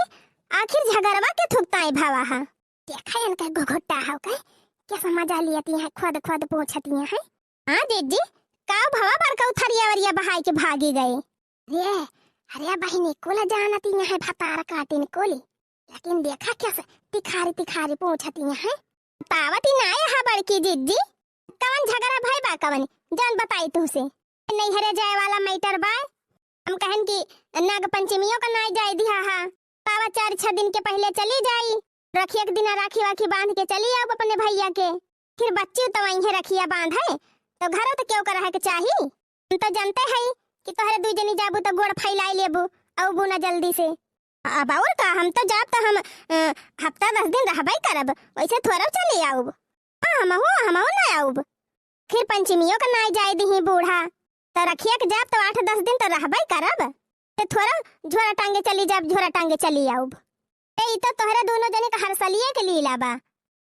S4: आखिर झगड़वा के थुकताई भावा हा देखा इनका घुघुट्टा हो के कैसा मजा लियती है खुद खुद पूछती है। हाँ जिज्जी काव भावा बड़का उथरिया वरिया बहाई के भागी गए। रे अरे बहनी कोला जानती है भतार काटिन कोली लेकिन देखा कैसे तिखारी तिखारी पूछती है। तावती ना है बड़की जिज्जी कवन झगड़ा भाई बा कवन जान बताई तुमसे नहीं हरे जाए वाला मैटर बा। हम कहन की नाग पंचमियों का नाई जाए दिया हा पावा 4-6 दिन के पहले चली जाई रखिया के दिन राखी वाखी बांध के चली आओ अपने भैया के। फिर बच्ची तो वहीं रखिया बांध है तो घर तो क्यों कर के चाहिए। हम तो जानते हैं कि तोहरे दू जनी जाबू तो गोड़ फैलाई लेबू औ बुना जल्दी से। अब और का हम तो जाब तो हम हफ्ता 10 दिन रहबई करब वैसे थोड़ा चली आऊब। हम ना आऊब फिर पंचमियों का नाई जाए दी बूढ़ा तो रखिया के जाब तो 8-10 दिन तो रहबई करब ते थोड़ा झोरा टांगे चली जाब झोरा टांगे चली आऊब। ए तो तोहरे दोनों जने का हरसलिए के लीला बा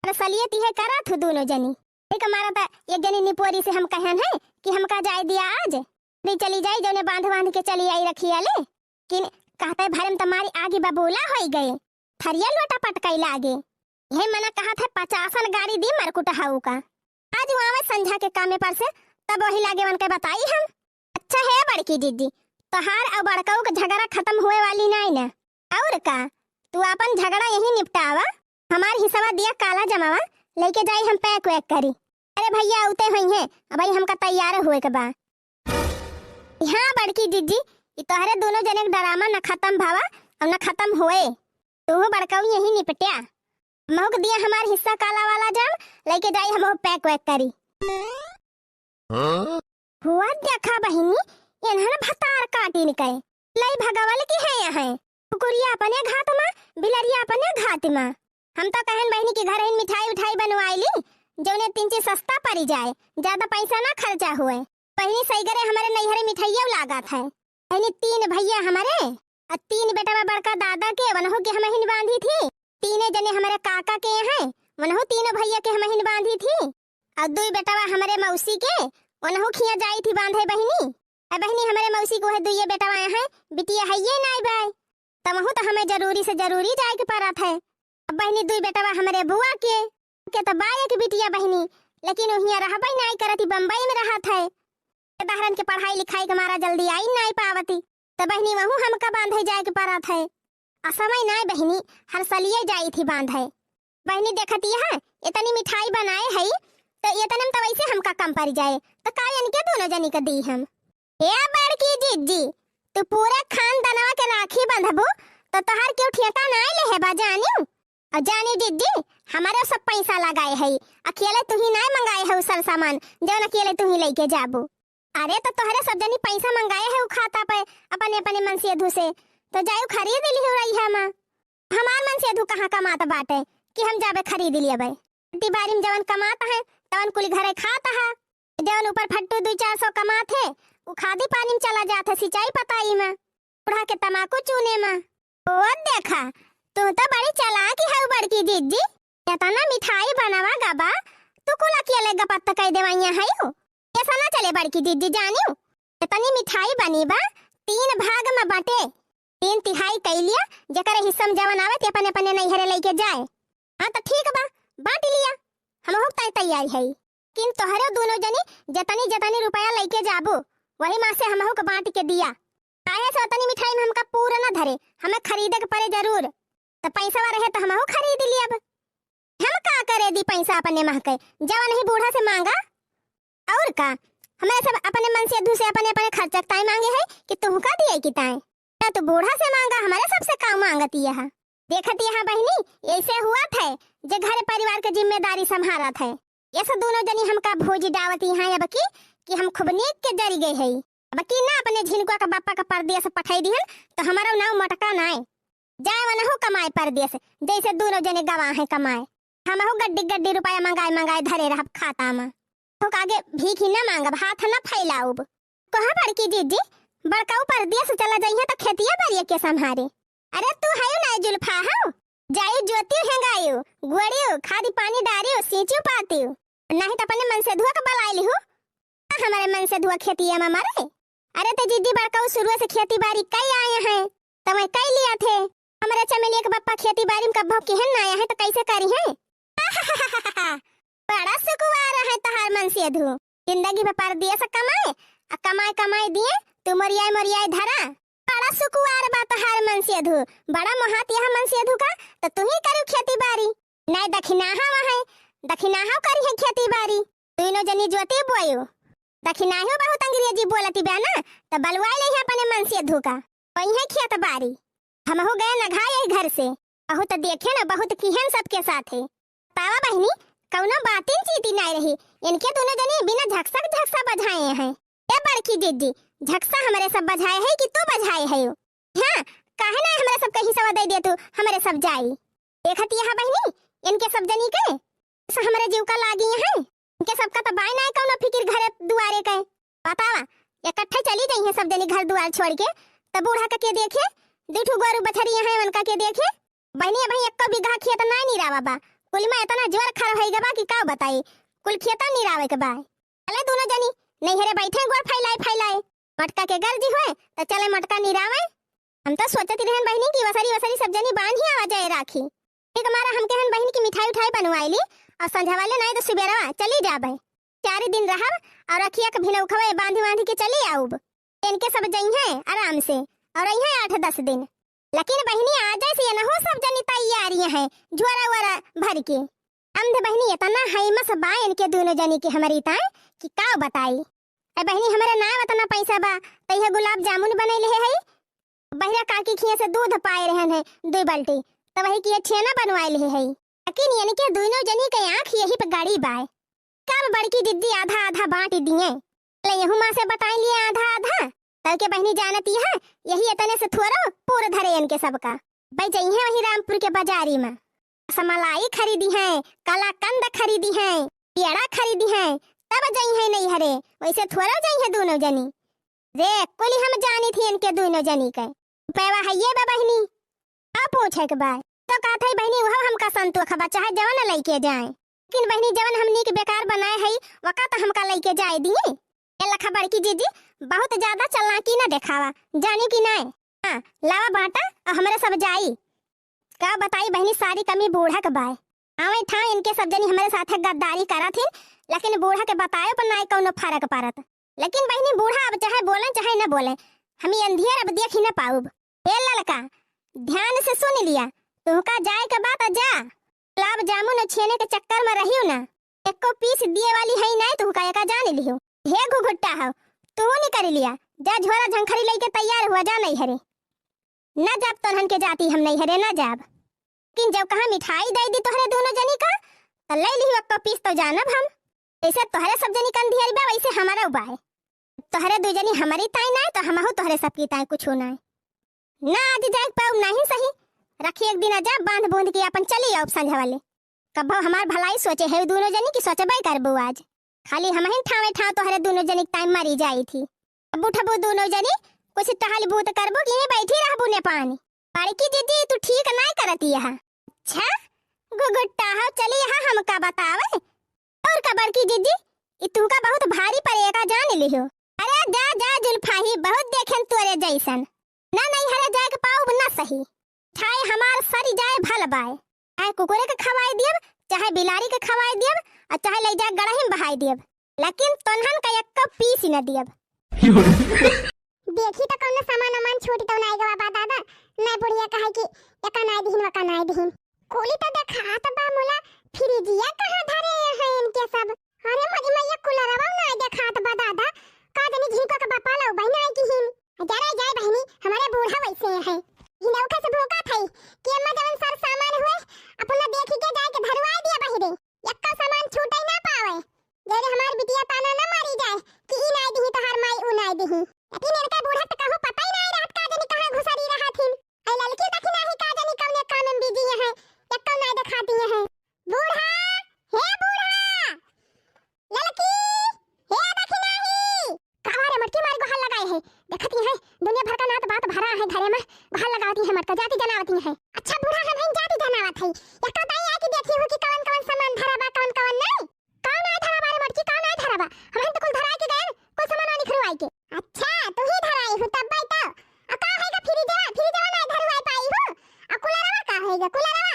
S4: हरसलिए तिहे करा थू दोनों जनी। एक हमारा तो एक जनी निपोरी से हम कहन है कि हमका जाए दिया आज नहीं चली जाई जने बांध के चली आई रखिया ले कि कहते भरम तुम्हारी आगे बबूला हो गए थरिया लोटा पटकाई लागे। ये मना कहा था 50 गाड़ी दी मरकुट हाउ का आज वहाँ संझा के कामे पर से तब वही लागे मन के बताई हम। अच्छा है बड़की दीदी तोहार और बड़काऊ का झगड़ा खत्म हुए वाली नहीं ना। और का तू अपन झगड़ा यही निपटावा हमार हिस्सा दिया काला जमावा लेके जाई हम पैक वैक करी। अरे भैया उते हुई है भाई हमका तैयार हुए के बा। हाँ बड़की दीदी ये तोहरे दोनों जने ड्रामा न खत्म भावा और न खत्म हुए तू बड़काऊ यही निपटिया महुक दिया हमार हिस्सा काला वाला जाम लेके जाई हम पैक वैक करी। हुआ देखा बहिनी इन्हने भतार काटी निकले लई भगावल की है यहाँ कुकुरिया अपने घात में बिलरिया अपने घात में। हम तो कहन बहनी की घर मिठाई उठाई बनवाई ली जौने 3 चीज सस्ता पड़ी जाए ज्यादा पैसा ना खर्चा हुए। बहनी सही करे हमारे नैहरे मिठाइया लागत है। बहनी 3 भैया हमारे और 3 बेटा बड़का दादा के वनहो के हम बांधी थी 3 जने हमारे काका के हैं वनहो 3 भैया के हम बांधी थी और 2 बेटा हमारे मौसी के वनहो खिया जाई थी बांधे बहनी। बहनी हमारे मौसी को है 2 बेटा हैं बिटिया है ये नहीं भाई तमहु तो हमें जरूरी से जरूरी जाए के पारा था। अब बहनी 2 बेटा हमारे बुआ के तो बाया की बिटिया बहनी लेकिन वही रहबई नहीं करती बम्बई में रहा था दाहरन के पढ़ाई लिखाई के मारा जल्दी आई नहीं पावती तो बहनी वहू हमका बांधे जाए के पारा था। असमय नहीं बहनी हर सलिए जाई थी बांधे। बहनी देखती है इतनी मिठाई बनाए है तो इतने तो वैसे हमका कम पड़ जाए तो कायन के दोनों जनी का दी हम। ए बड़की जीजी तू पूरा खानदानवा के राखी बंधबू तो तोहार क्यों ठेका ना ले है बा जानियो और जानी जीजी हमारे सब पैसा लगाए है अकेले तू ही ना मंगाए है सर सामान जौन अकेले तू ही लेके जाबू। अरे तो तोहरे सब जनी पैसा मंगाए है खाता पे अपने अपने मन से धु से तो जायो खरीद ली हो रही है मां हमार मन से धु कहां कमाता बाटे कि हम जाबे खरीद लिया भाई दिवारी में जवन कमाता है तवन कुल घरे खाता है जवन ऊपर फट्टू 200-400 कमाते वो खादी पानी में चला जाता सिंचाई पताई में उड़ा के तमाकू चूने में। ओ देखा तू तो बड़ी चालाक है बड़की दीदी इतना मिठाई बनावा गबा तू कुला के लगा पत्ता कह देवाइया है ऐसा ना चले बड़की दीदी जानियो इतनी मिठाई बनी बा 3 भाग में बांटे 3 तिहाई कई लिया जकर हिस्सा में जवन आवे ते अपने अपने नैहरे लेके जाए। हाँ तो ठीक बा बांट लिया हम हो तैयार है किन तोहरे दोनों जनी जतनी जतनी रुपया लेके जाबो वही माँ से हम को बांट के दिया। काहे से उतनी मिठाई में हमका पूरा न धरे हमें खरीदे के पड़े जरूर तो पैसा रहे तो हम खरीद लिया। हम का करे दी पैसा अपने माँ के जवन ही बूढ़ा से मांगा और का हमें सब अपने मन से दूसरे अपने अपने खर्चा ताई मांगे है कि तुम का दिए कि ताई तो बूढ़ा से मांगा हमारे सबसे काम मांगती है। देखती है बहनी ऐसे हुआ था जे घर परिवार के जिम्मेदारी संभाला था ये सब दोनों जनी हमका भोजी डावती हैं अब कि हम खूब नीक के जरी गए है अब की ना अपने झिनकुआ का बापा का परदेस पठाई दिहन तो हमारा नाव मटका नाय जाए वना हो कमाए परदेस जैसे दोनों जने गवा है कमाए हम हो गड्डी गड्डी रुपया मंगाए धरे रह खाता में हो आगे भीख ही ना मांगब हाथ ना फैलाऊब कहा बड़की जीजी बड़काऊ परदेस चला जाइए तो खेतिया बारिया के संभारे। अरे तू है ना जुल्फा हो जायु ज्योति हेंगायु गुड़ियो खादी पानी डारियो सींचू पातियो नहीं तो अपने मन से धुआ का बलाई हो हमारे मन से धुआ खेती में मरे। अरे तो जीजी बड़काऊ शुरू से खेती बाड़ी कई आए हैं तो मैं कई लिया थे हमारे चमेली के बप्पा खेती बाड़ी में कब केहन आया है तो कैसे करी है बड़ा सुकुआर है तहार मन से धु जिंदगी में परदेस कमाए कमाए कमाए दिए तू मरियाई धरा बड़ा सुकुआर बा तहार मन से धु बड़ा मोहात यहाँ मन से धु का तो तू ही करू खेती बाड़ी नहीं दक्षिणाहा वहाँ दक्षिणाहा करी है खेती बाड़ी तीनों जनी ज्योति बोयो दक्षिणाही बहुत अंग्रेजी बोलती बा ना तो बलवाई ले अपने मन से धु का वही है खेत बाड़ी हम हो गए न घाये घर से बहुत देखे ना बहुत किहन सबके साथ है तावा बहनी कौनो बातें चीती नहीं रही इनके दोनों जनी बिना झकसा बजाए हैं ए बड़की दीदी झकसा हमारे सब बजाए है कि तू बजाए है हाँ काहे ना हमारे सब कहीं सवा दे तू हमारे सब जाई देखती है बहनी इनके सब जनी के हमारे जीव का लागी है इनके सबका तो बाय ना कौनो फिक्र घर दुआरे के बतावा इकट्ठे चली गई है सब जनी घर दुआर छोड़ के तो बूढ़ा के देखे दूठू गोरु बछरिया है उनका के देखे बहनी भाई एक बीघा खेत ना नहीं रावा बा कुल में इतना जोर खर होई गबा कि का बताई कुल खेता नहीं रावे के बा चले दोनों जनी नैहरे बैठे गोर फैलाए मटका के गर्जी हुए तो चले मटका नहीं रावे हम तो सोचती रहन बहनी की वसरी सब जनी बांध ही आवा जाए राखी एक हमारा हम कहन बहनी की मिठाई उठाई बनवाईली और संझा वाले नहीं तो सुबेरा चली जाबे 4 दिन रहब और रखिया के भिनौ खवे बांधी के चली आऊब इनके सब जई है आराम से और रही है 8-10 दिन लेकिन बहनी आ जाए से न हो सब जनी तैयारियां हैं झोरा वरा भर के अंध बहनी इतना है मस बा इनके दोनों जनी के हमारी ताए कि का बताई ए बहनी हमारे ना इतना पैसा बा तइहे गुलाब जामुन बनैले है बहिरा काकी खिया से दूध पाए रहन है 2 बाल्टी तो वही की छेना बनवाइले है लेकिन इनके दोनों जनी के आंख यही पे गाड़ी बाय कब बड़की दीदी आधा बांट दिए ले यहू मां से बताई लिए आधा तब के बहनी जानती है यही इतने से थोड़ा पूरा धरे इनके सबका भाई जई है वही रामपुर के बाजारी में समलाई खरीदी है कलाकंद खरीदी है पेड़ा खरीदी है तब जई है नहीं हरे वैसे थोड़ा जई है दोनों जनी रे कुल हम जानी थी इनके दोनों जनी के पैवा है ये बहनी अब पूछे के बाय तो का थई बहनी वह हमका संतोष बा चाहे जवन लेके जाए लेकिन बहनी जवन हमनी के बेकार बनाए है वका तो हमका लेके जाए दिए ए लखा बड़की जीजी बहुत ज्यादा चालाकी ना दिखावा जानी कि नहीं हां लावा बाटा और हमरे सब जाई का बताई बहनी सारी कमी बूढ़ा के बाय आवे था इनके सब जनी हमारे साथ गद्दारी करा थी लेकिन बूढ़ा के बताए पर ना कोनो फर्क पड़त लेकिन बहनी बूढ़ा अब चाहे बोले चाहे न बोले हम अंधियर अब देख ही न पाऊब ए ललका ध्यान से सुन लिया तुमका जाए के बात जा गुलाब जामुन छेने के चक्कर में रहियो ना एको पीस दिए वाली है नहीं तुमका एका जान लियो हे घुघुट्टा हो तू नहीं कर लिया जा झोरा झंखरी लेके तैयार हुआ जा नहीं हरे न जाब तोहन के जाती हम नहीं हरे न जाब लेकिन जब कहा मिठाई दे दी तोहरे दोनों जनी का तो ले लियो एको पीस तो जानब हम ऐसे तोहरे सब जनी कंधियारी बा वैसे हमारा उबा है तोहरे दो जनी हमारी ताई ना तो हम हो तोहरे सबकी ताई कुछ ना ना आज जाए पाऊ नहीं सही रखी एक दिन आजा बांध बूंद के अपन चली आओ संझा वाले कब हमार भलाई सोचे है दोनों जनी की सोचबे करबो आज खाली हम ही ठावे ठाव तोहरे दोनों जनी टाइम मरी जाई थी अब उठबो दोनों जनी कुछ टहल बूत करबो कि बैठी रहबो ने पानी बड़की दीदी तू ठीक नहीं करती है अच्छा गुगुट्टा हो चली यहां हमका बतावे और का बड़की दीदी ई तुमका बहुत भारी पड़ेगा जान लियो अरे जा जा जुल्फाही, बहुत देखें तोरे जैसन। ना नहीं हरे जाए के पाऊ ना सही, चाहे हमार सरी जाए भल बाय, चाहे कुकुरे के खवाई दियब, चाहे बिलारी के खवाई दियब, और चाहे ले जाए गड़ही में बहाई दियब, लेकिन तोन्हन का एक कप पीस न दियब। देखी तो कौन सामान अमान छोटी तो नहीं गवा दादा, नहीं बुढ़िया कहे कि एका नहीं दिहिन वका नहीं दिहिन। कोली तो देखा तो बा मुला फ्रिजिया कहां धरे हैं इनके सब। अरे मजी मैया कूलरवा नहीं देखा तो बा दादा, का जनी झिंको के बापा लो बहना आई की हिन। जरा जाए बहनी, हमारे बूढ़ा वैसे है हिनौका से भूखा थई कि अम्मा जवन सर सामान हुए अपना देखी के जाए के धरवा दिया बहिरे, एक्का सामान छूटे ना पावे। जरे हमार बिटिया ताना ना मारी जाए कि ई नहीं दिही तो हर माई उ नहीं दिही। लेकिन इनका बूढ़ा तो कहूं पता ही नहीं रहत का जनी कहां घुसरी रहा थी। आई लड़की देखी नहीं का जनी कौने काम में बिजी है, एक्का नहीं दिखाती है। बूढ़ा हे बूढ़ा, लड़की हे देखी नहीं कहां रे मटकी मार को हल लगाए है। देखती है दुनिया भर का नात बात भरा है घरे में, बाहर लगाती है मटका जाती जनावती है। अच्छा बूढ़ा है भाई जाती जनावत है, एक्का दाई आ के देखी हो कि कौन कौन सामान धरा बा कौन कौन नहीं। कौन नहीं धरा बा रे मटकी, कौन नहीं धरा बा, हम तो कुल धरा के गए कुल सामान नहीं खरवाई के। अच्छा तू ही धराई हो तब भाई तो आ का हैगा फ्रिजवा नहीं धरवाई पाई हो। आ कूलरवा का हैगा कूलरवा,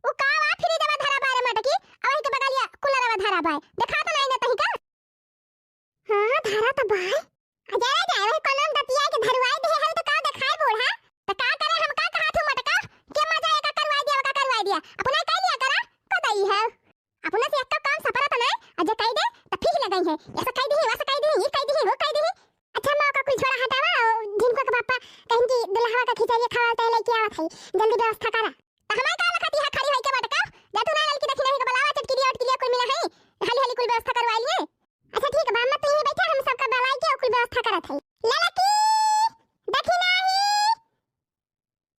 S4: ओ का वा फ्रिजवा धरा बा रे मटकी, आ वही के बगलिया कूलरवा धरा बा, देखा तो नहीं ना तही का। हां धरा तो भाई आ जाए जाए वही कोलम दतिया के धरवाई दे है तो का देखाई बूढ़ा, तो का करे हम का कहा थू मटका के मजा एका करवाई दिया अपना कह लिया करा कतई है। अपना से एक काम सफरा तो नहीं अजे कह दे तो ठीक लगाई है, ऐसा कह दी वैसा कह दी ये कह दी वो कह दी। अच्छा मां का कुछ छोड़ा हटावा, जिनको के पापा कहीं की दुल्हा का खिचड़ी खावा लेके आवत है, जल्दी व्यवस्था करा। तो हमार का लखती है खड़ी होई के मटका, जा तू ना लड़की देखी नहीं के बुलावा चटकी और के लिए कोई मिला है, हाली हाली कोई व्यवस्था करवा लिए। अच्छा ठीक है बाम्मा तू यहीं बैठा, हम सबका बलाई के कोई व्यवस्था करत है। लड़की देखी नहीं,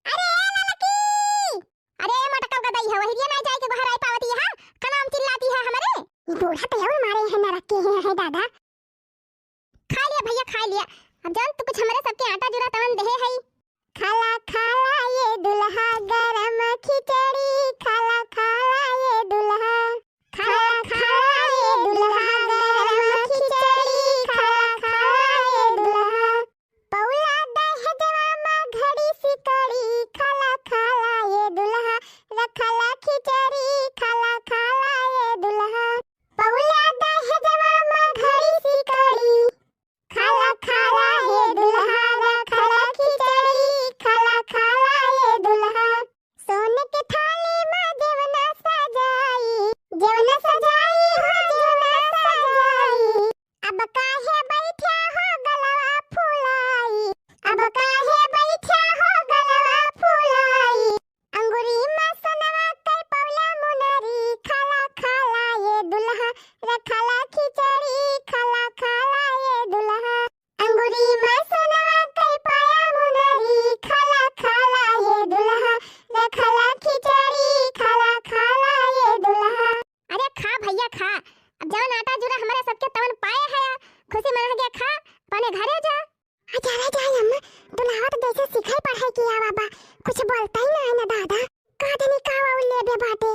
S4: अरे लड़की, अरे मटका का दई है वही ये नहीं जाए के बाहर आई पावती है, का नाम चिल्लाती है हमारे। ये बूढ़ा तो और मारे हैं ना रखे हैं दादा। खा लिया भैया खा लिया, अब जान तो कुछ हमारे सबके आटा जुरा तवन दे है। खाला खाला ये दुल्हा गरम खिचड़ी, खाला खाला ये दुल्हा, खाला खाला ये दुल्हा गरम खिचड़ी, खाला खाला ये दुल्हा। पौला दहजवा में घड़ी सिकड़ी, खाला खाला ये दुल्हा, रखला खिचड़ी, खाला खाला ये दुल्हा। पौला दहजवा में घड़ी सिकड़ी, खाला खाला ये दुल्हा, रखला खिचड़ी, खाला खाला ये दुल्हा। सोने के थाली में जेवना सजाई, जेवना सजाई हो जेवना सजाई। अब काहे बैठा हो गलवा फुलाई, अब काहे बैठा हो गलवा फुलाई। अंगूरी में सनवा के पौला मुनरी, खाला खाला ये दुल्हा, रखला खिचड़ी, खाला खाला ये दुल्हा। अंगूरी में सनवा के पाया मुनरी, खाला खाला ये दुल्हा, रखला खिचड़ी, खाला खाला ये दुल्हा। अरे खा भैया खा, अब जवन आटा जुरा हमारे सबके तवन पाए है, खुशी मना गया खा, पाने घरे जा। अरे जा अम्मा, दुल्हा तो जैसे सिखाई पढ़ाई किया बाबा, कुछ बोलता ही ना है ना दादा, का देनी कावा उल्ले बे बाटे।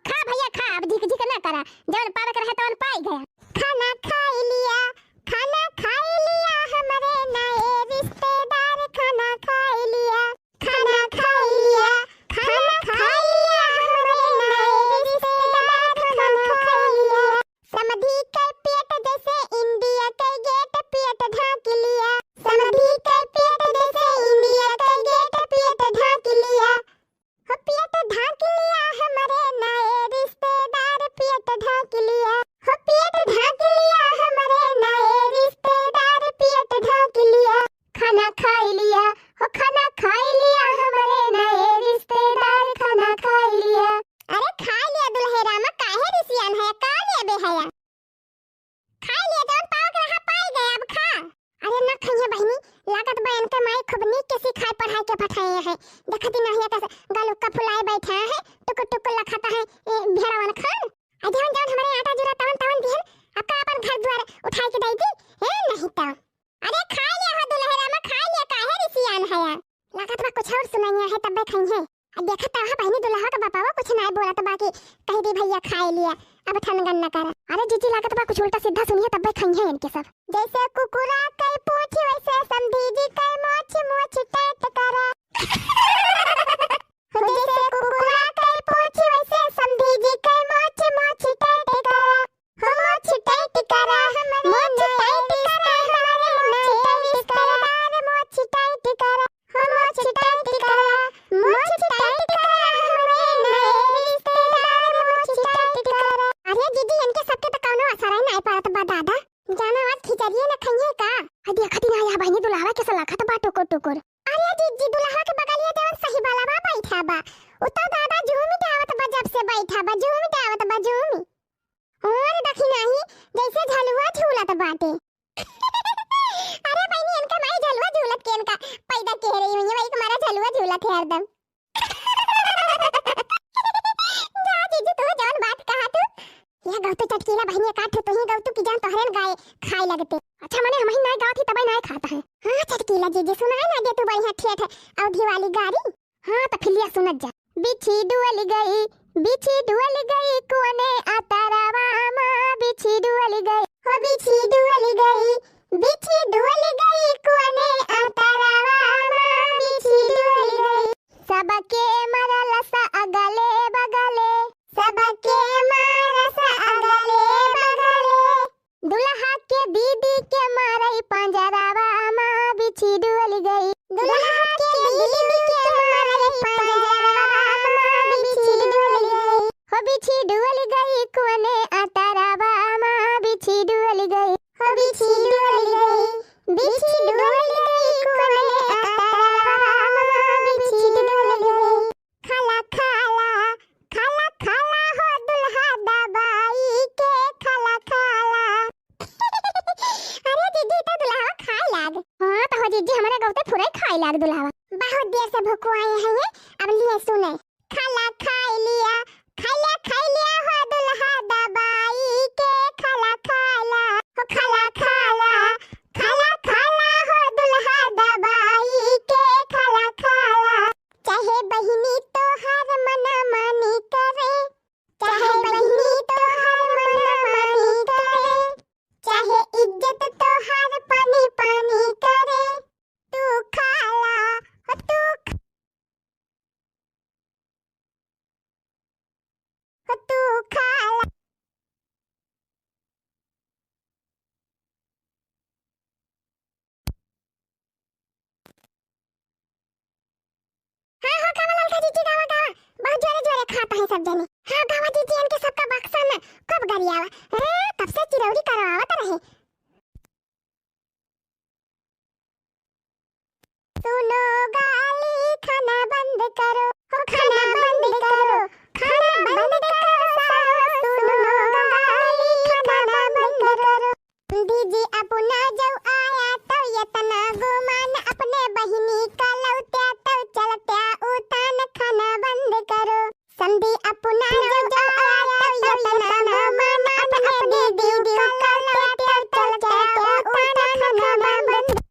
S4: खा भैया खा, अब झिक झिक ना करा, जवन पावे कर है तवन पाई गया। खाना खाई लिया, खाना खाई लिया हमारे नए रिश्तेदार, खाना खाई लिया, खाना खाई लिया, खाना खाई लिया हमारे नए रिश्तेदार, खाना खाई लिया। समधी के पेट जैसे इंडिया के गेट पेट ढाक लिया, समधी के पेट जैसे इंडिया के गेट पेट ढाक लिया। हो पेट ढाक लिया हमारे नए रिश्तेदार, पेट ढाक लिया, हो पेट ढाक लिया हमारे नए रिश्तेदार, पेट ढाक लिया। खाना खाई लिया, हो खाना खाई लिया हमारे नए रिश्तेदार, खाना खाई लिया। अरे खा लिया दुल्हेरा में काहे रिसियान है, का ले बे हया, खा लिया जवन पाव के रहा पाई गया, अब खा। अरे ना खाइए बहनी, लागत बहन के माई खूब नीक के सिखाई पढ़ाई के पठाए है, देखती नहीं है कैसे गलुक का फुलाए बैठा है, टुक टुक लखाता है भेड़ावन खान। जवन जवन हमारे आटा जुरा तवन तवन दिहन, अब का अपन घर द्वार उठाई के दई दी है नहीं तो। अरे खा लिया हो दुल्हेरा में, खा लिया काहे रिसियान है यार, लागत बा कुछ और सुनाइया है तब खाई है। देखा ता बहनी दुल्हा का बापावा कुछ ना बोला तो बाकी कह दी भैया खाए लिया अब ठनगन न करा। अरे जीजी लागत बा कुछ उल्टा सीधा सुनिए तब खइया इनके सब। जैसे कुकुरा कई पूछ वैसे समधी जी कई मोछ मोछ टाइट करा। जैसे कुकुरा कई पूछ वैसे समधी जी कई मोछ मोछ टाइट करा। हम मोछ टाइट करा मोछ टाइट करा हमारे मोछ टाइट करा मोछ टाइट करा हम मोछ टाइट करा मोछ टाइट करा हमारे नए रिश्तेदार मोछ टाइट करा। अरे दीदी इनके सबके तो कौनो असर ही नहीं पड़त बा दादा। जाना आज खिचड़िए न खइए का। हदी खती ना या बहनी दुल्हा के सलाखत बा टुकुर टुकुर। अरे दीदी दुल्हा के बगलिए देवन सही वाला बा बैठा बा उता दादा झूमी दावत बा जब से बैठा बा झूमी दावत बा झूमी और देखी नहीं जैसे झलुआ झूलत बाटे। अरे बहनी इनका माई झलुआ झूलत के इनका पैदा कह रही हुई है वही हमारा झलुआ झूलत है हरदम। जा जीजी तू जौन बात कहा तू यह गौ तो चटकीला बहनी काठ तो ही गौ तू की जान तोहरन गाय खाए लगते। अच्छा मने हम ही ना गाव थी तब नहीं खाता है। हां चटकीला जीजी सुनाए ना दे तू बढ़िया ठेठ अवधि वाली गाड़ी। हां तो फिर लिया सुनत जा। बिछी डुअल गई कोने आता रावा मां बिछी डुअल गई हो बिछी डुअल गई कोने आता रावा मां बिछी डुअल गई। सबके मरल सा अगले बगले सबके मरल सा अगले बगले दुल्हा के दीदी के मारई पंजरावा मां बिछी डुअल गई। दुल्हा के दीदी के मारई पंजरावा मां बिछी डुअल गई हो बिछी डुअल गई कोने अतरावा मां बिछी डुअल गई हो बिछी डुअल गई कोने अतरावा मां बिछी डुअल गई। खाला खाला खाला खाला हो दुल्हा दबाई के खाला खाला। अरे दीदी तो दुल्हा खाए लाग। हां तो हो जीजी हमारे गांव ते फुरे खाए लाग दुल्हा बहुत देर से भूखो आए हैं ये अब लिए सुने। खाला खाए लिया हो दुल्हा दबाई के खाला खाला हो खाला खाला खाला खाला हो दुल्हा दबाई के खाला खाला। चाहे बहिनी तो हर मना मानी करे चाहे बहिनी तो हर मना मानी करे चाहे इज्जत तो हर पानी पानी करे तू खाला हो तू खाला। हाँ हाँ गावा ललका जीजी गावा बहुत जोरे जोरे खाता है सब जने। हाँ गावा जीजी इनके सबका बक्सा में खूब गरियावा अरे तब से चिरौरी करवावत रहे। सुनो गाली खाना बंद करो हो खाना बंद करो खाना बंद करो सुनो गाली खाना बंद करो। दीदी अपना जब आया तो यतना गुमान अपने बहिनी का लौट्या तो चलत्या उतान खाना बंद करो। संधी अपना जब आया तो यतना गुमान अपने दीदी का लौट्या तो चलत्या उतान खाना बंद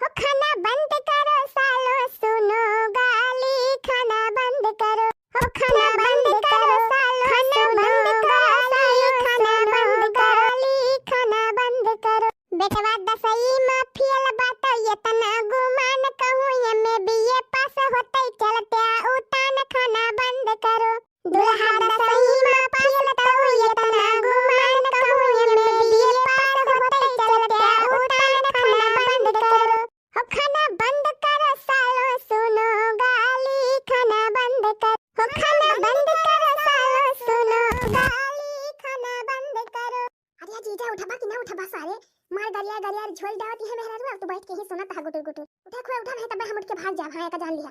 S4: हो खाना बंद करो सालो सुनो गाली खाना बंद करो हो खाना बंद करो सालो सुनो गाली खाना बंद गाली खाना बंद करो। बेटवा दसई में फेल बात ये तना गुमान कहूं ये में बीए पास होते चलत्या उतान खाना बंद करो। दुल्हा दसई में फेल तो ये तना गुमान कहूं ये में बीए पास होते चलत्या उतान खाना बंद करो हो खाना बंद करो सालो सुनो गाली खाना बंद करो हो खाना बंद करो सालो सुनो गाली खाना बंद करो। अरे जीजा उठा कि ना उठा सारे मार गरिया झोल दावती है मेहरा रू अब तो बैठ के ही सुना था गुटुर गुटुर उठा है तब हम उठ के भाग जा भाई का जान लिया।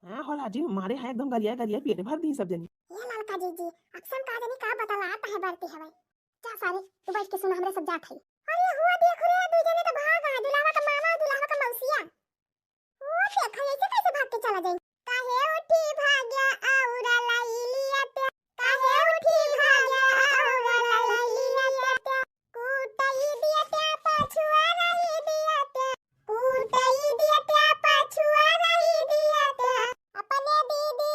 S5: हां होला जी मारे है एकदम गरिया पेट भर दी सब जनी।
S4: ये ललका जीजी अक्सर का जनी का बतला आता है बढ़ती है भाई जा सारे तू बैठ के सुना हमरे सब जात है। अरे हुआ देख रे दू जने तो भाग आ दुल्हा का मामा दुल्हा का मौसिया ओ देखा ऐसे कैसे भाग के चला जाए। काहे उठी भाग्या औरा लाई लिया ते काहे उठी भाग्या औरा लाई लिया ते कूटाई दिया ते पाछुआ रही दिया ते कूटाई दिया ते पाछुआ रही दिया ते अपने दीदी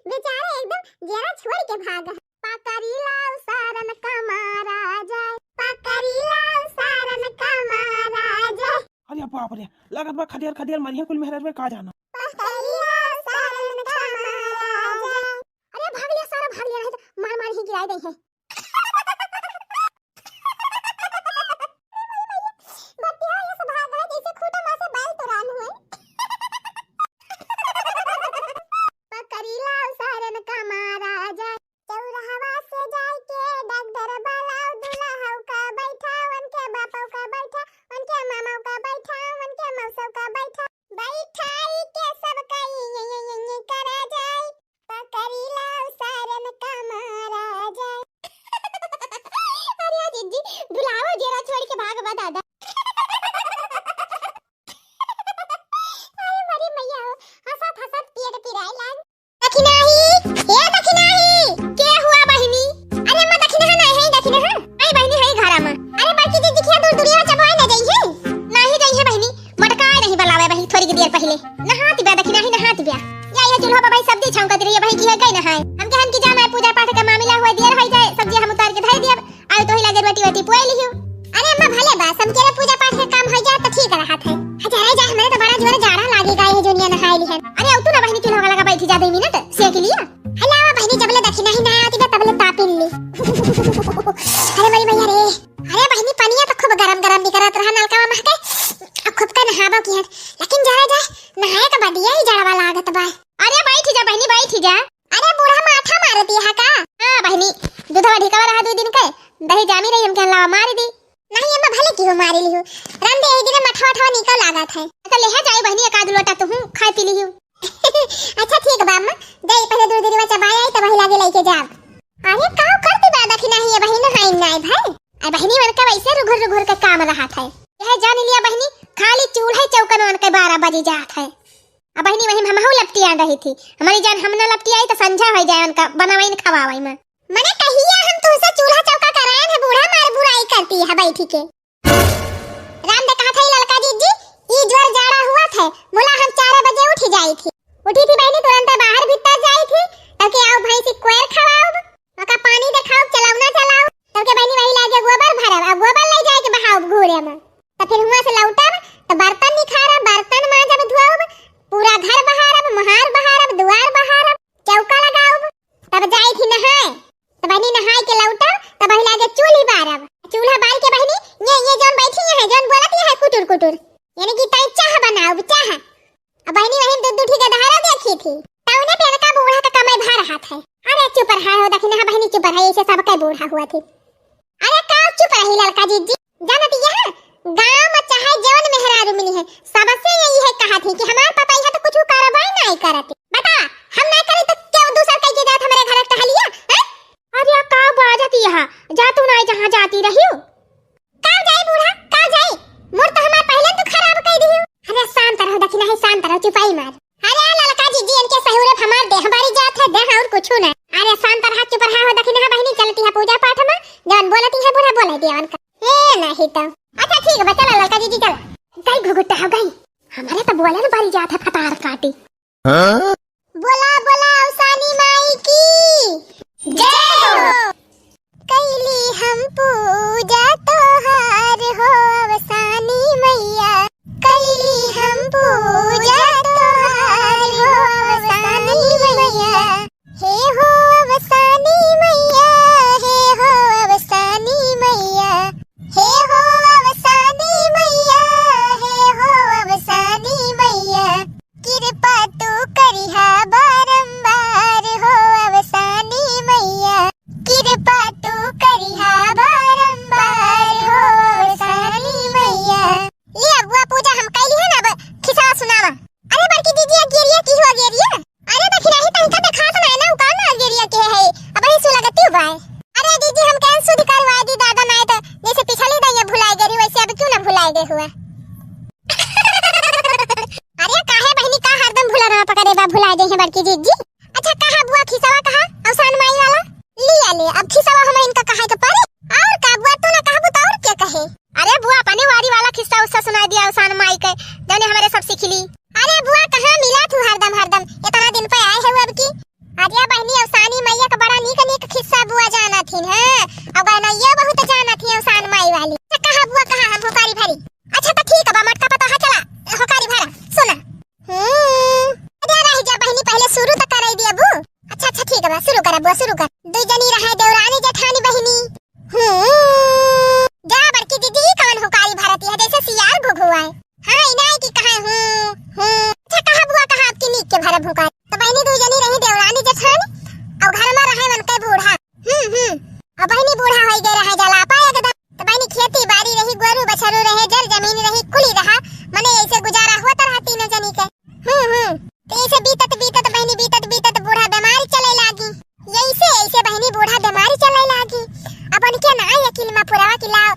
S4: बेचारा एकदम जरा छोड़ के भागा। पकड़ी लाओ सारन का मारा जाए, पकड़ी लाओ सारन का मारा जाए।
S5: अरे बाप रे, लागत बा खदेर खदेर मरिया कुल मेहर में का जाना।
S4: पकड़ी लाओ सारन का मारा जाए। अरे भाग लिया सारा, भाग लिया, नहीं तो मार मार ही गिरा दे है। बतिया ये सब भाग गए जैसे खूटा मार से बैल तुरान हुए। पकड़ी लाओ सारन का मारा जाए, चौराहा से जाए के डगदर बलाओ, दुल्हा का बैठा, उनके बापों का बैठा, उनके मामाओं का बैठा, उनके मौसों का बैठा, बैठाई के सब कहीं ये करा जाए, पकड़ी लाओ सारन का मारा जाए। अरे जीजी बुलाओ जरा, छोड़ के भाग बा दादा। अरे मरी मैया हंसत हंसत पेट पिराए लाग। दखिनाही हे दखिनाही, के हुआ बहिनी? अरे मैं दखिना नहीं है, दखिना है आई बहिनी है घरा में। अरे बड़की जी दिखिया दूर दूरिया चबाए न जाई है, नहीं जाई है बहिनी, मटकाए नहीं बलावे बहिनी थोड़ी की देर पहले नहाती बा, दखिनाही नहाती बा। या ये चूल्हा पर भाई सब्जी छौंकत रही है बहिनी की है गई नहाए। हम की जाना है पूजा पाठ का मामला हुआ देर हो जाए, सब्जी हम उतार के धर दियब, आय तो ही लगे रोटी वटी पोए लियो। अरे अम्मा भले बा सब के पूजा पाठ का काम हो जाए तो ठीक रहत है। हजारे जा हमारे तो बड़ा जोर जाड़ा लागेगा ये जोनिया नहाए ली है। अरे अब तू ना बहिनी चूल्हा लगा बैठी जा 2 मिनट सेक लिया। हला बहिनी जबले दखिना ही ना आती बा तबले तापिन ली। अरे मरी मैया रे, अरे बहिनी पानिया तो खूब गरम गरम निकरत रहा नलका में महके, अब खूब का नहाबो की है, लेकिन जरा जा नहाए का बदिया ही जड़वा लागत बा। अरे बैठी जा बहिनी बैठी जा। अरे बूढ़ा माथा मारती है का? हां बहिनी दूधवा ढिकावा रहा 2 दिन के, दही जामी रही हम के हल्ला मार दी। नहीं अम्मा भले की हो मारी लियो, राम दे एक दिन मठवा ठवा निकल लागत है। तो ले जाए बहिनी एक आध लोटा तो हूं खाई पी लियो। अच्छा ठीक बा अम्मा, दे पहले दूर दूर में चबाया आई तो वही लागे लेके जाब। अरे काऊ करती बा दखिना ही बहिनी हाई नाई भाई। अरे बहिनी मन का वैसे रुघुर रुघुर का काम रहा था। यह जान लिया बहिनी खाली चूल्हे चौकन मन के 12 बजे जात है। अब बहिनी वही हम लपटी आ रही थी, हमारी जान हम ना लपटी आई तो संझा हो जाए उनका बनावाई खवावाई में। मने कहिया हम तुमसे चूल्हा चौका कराए हैं, बूढ़ा मार बुराई करती है बैठी के। राम दे कहा था ललका जीजी ई जोर जाड़ा हुआ था, बोला हम 4 बजे उठ जाई थी। उठी थी बहनी तुरंत बाहर भीतर जाई थी, तब के आओ भाई से कोयर खवाओ, ओका पानी दिखाओ, चलाओ ना चलाओ, तब के बहनी वही लागे गोबर भरब, अब गोबर ले जाए के बहाव घूरे में। तो फिर हुआ से लौटब तो बर्तन निखारब, बर्तन मांजब धोब, पूरा घर बहारब, मोहार बहारब, दुआर बहारब, चौका लगाओ, तब जाई थी नहाए। तो बहनी नहाए के लौटा तब वही लागे चूल्ही बारब, चूल्हा बार के बहनी ये जोन बैठी है जोन बोलती है कुटुर कुटुर, यानी कि तई चाह बनाओ चाह। अब बहनी वही दूध दूठी के धारा देखी थी, तौने पे का बूढ़ा का कमाई भा रहा था। अरे चुप रहा हो दखिना बहनी चुप रहा, ऐसे सब का बूढ़ा हुआ थी। अरे का चुप रही ललका जीजी, जानती है गांव में चाहे जवन मेहरारू मिली है सबसे यही है कहा थी कि हमार पापा यहाँ तो कुछ करवाई नहीं करते, बता हम नहीं करे तो क्यों दूसर कह के जात हमारे घर टहलिया है। अरे का बाजती यहाँ जा तू ना जहाँ जाती रही हो, का जाए बूढ़ा का जाए, मोर तो हमार पहले तो खराब कह दी हो। अरे शांत रहो दखिना है शांत रहो, चुपाई मार। अरे ललका जीजी इनके सहुरे हमार दे हमारी जात है दे और कुछ ना। अरे शांत रहा चुप रहा हो दखिना बहनी चलती है पूजा पाठ में, जवन बोलती है बूढ़ा बोले दिया उनका ए नहीं तो। अच्छा ठीक है चल ललका जीजी चल, गई घुघुट्टा हो गई हमारे तो बोला ना बारी जात है फटार काटी। बोला बोला उसानी माई की जय हो। कैली हम पूजा अरे बहनी अवसानी मैया का बड़ा नीक नीक खिस्सा बुआ जाना थीन है और गनैया बहुत जाना थी अवसान माई वाली। कहा बुआ कहा हम होकारी भरी। अच्छा तो ठीक है बा मटका पता है चला होकारी भरा सुना। अरे रह जा बहनी पहले शुरू तो कर दिया बू। अच्छा अच्छा ठीक है बा शुरू कर बुआ शुरू कर। दो जनी रहे देवरानी जेठानी बहनी। जा बड़की दीदी कौन होकारी भरती है जैसे सियार घुघुआए। हां इनाई की कहा अच्छा कहा बुआ कहा आपकी नीक के भरा भुका। तो बहनी दो जनी रही देवरानी जेठानी और घर में रहे मन के बूढ़ा। अब बहनी बूढ़ा होई गए रहे जला पाए एकदम। तो बहनी खेती बाड़ी रही गोरु बछरू रहे जल जमीन रही कुली रहा मने ऐसे गुजारा होता रहा तीनों जनी के। तो ऐसे बीतत बीतत बहनी बीतत बीतत बूढ़ा बीमारी चले लागी। ऐसे ऐसे बहनी बूढ़ा बीमारी चले लागी। अब उनके ना यकीन में पुरावा कि लाओ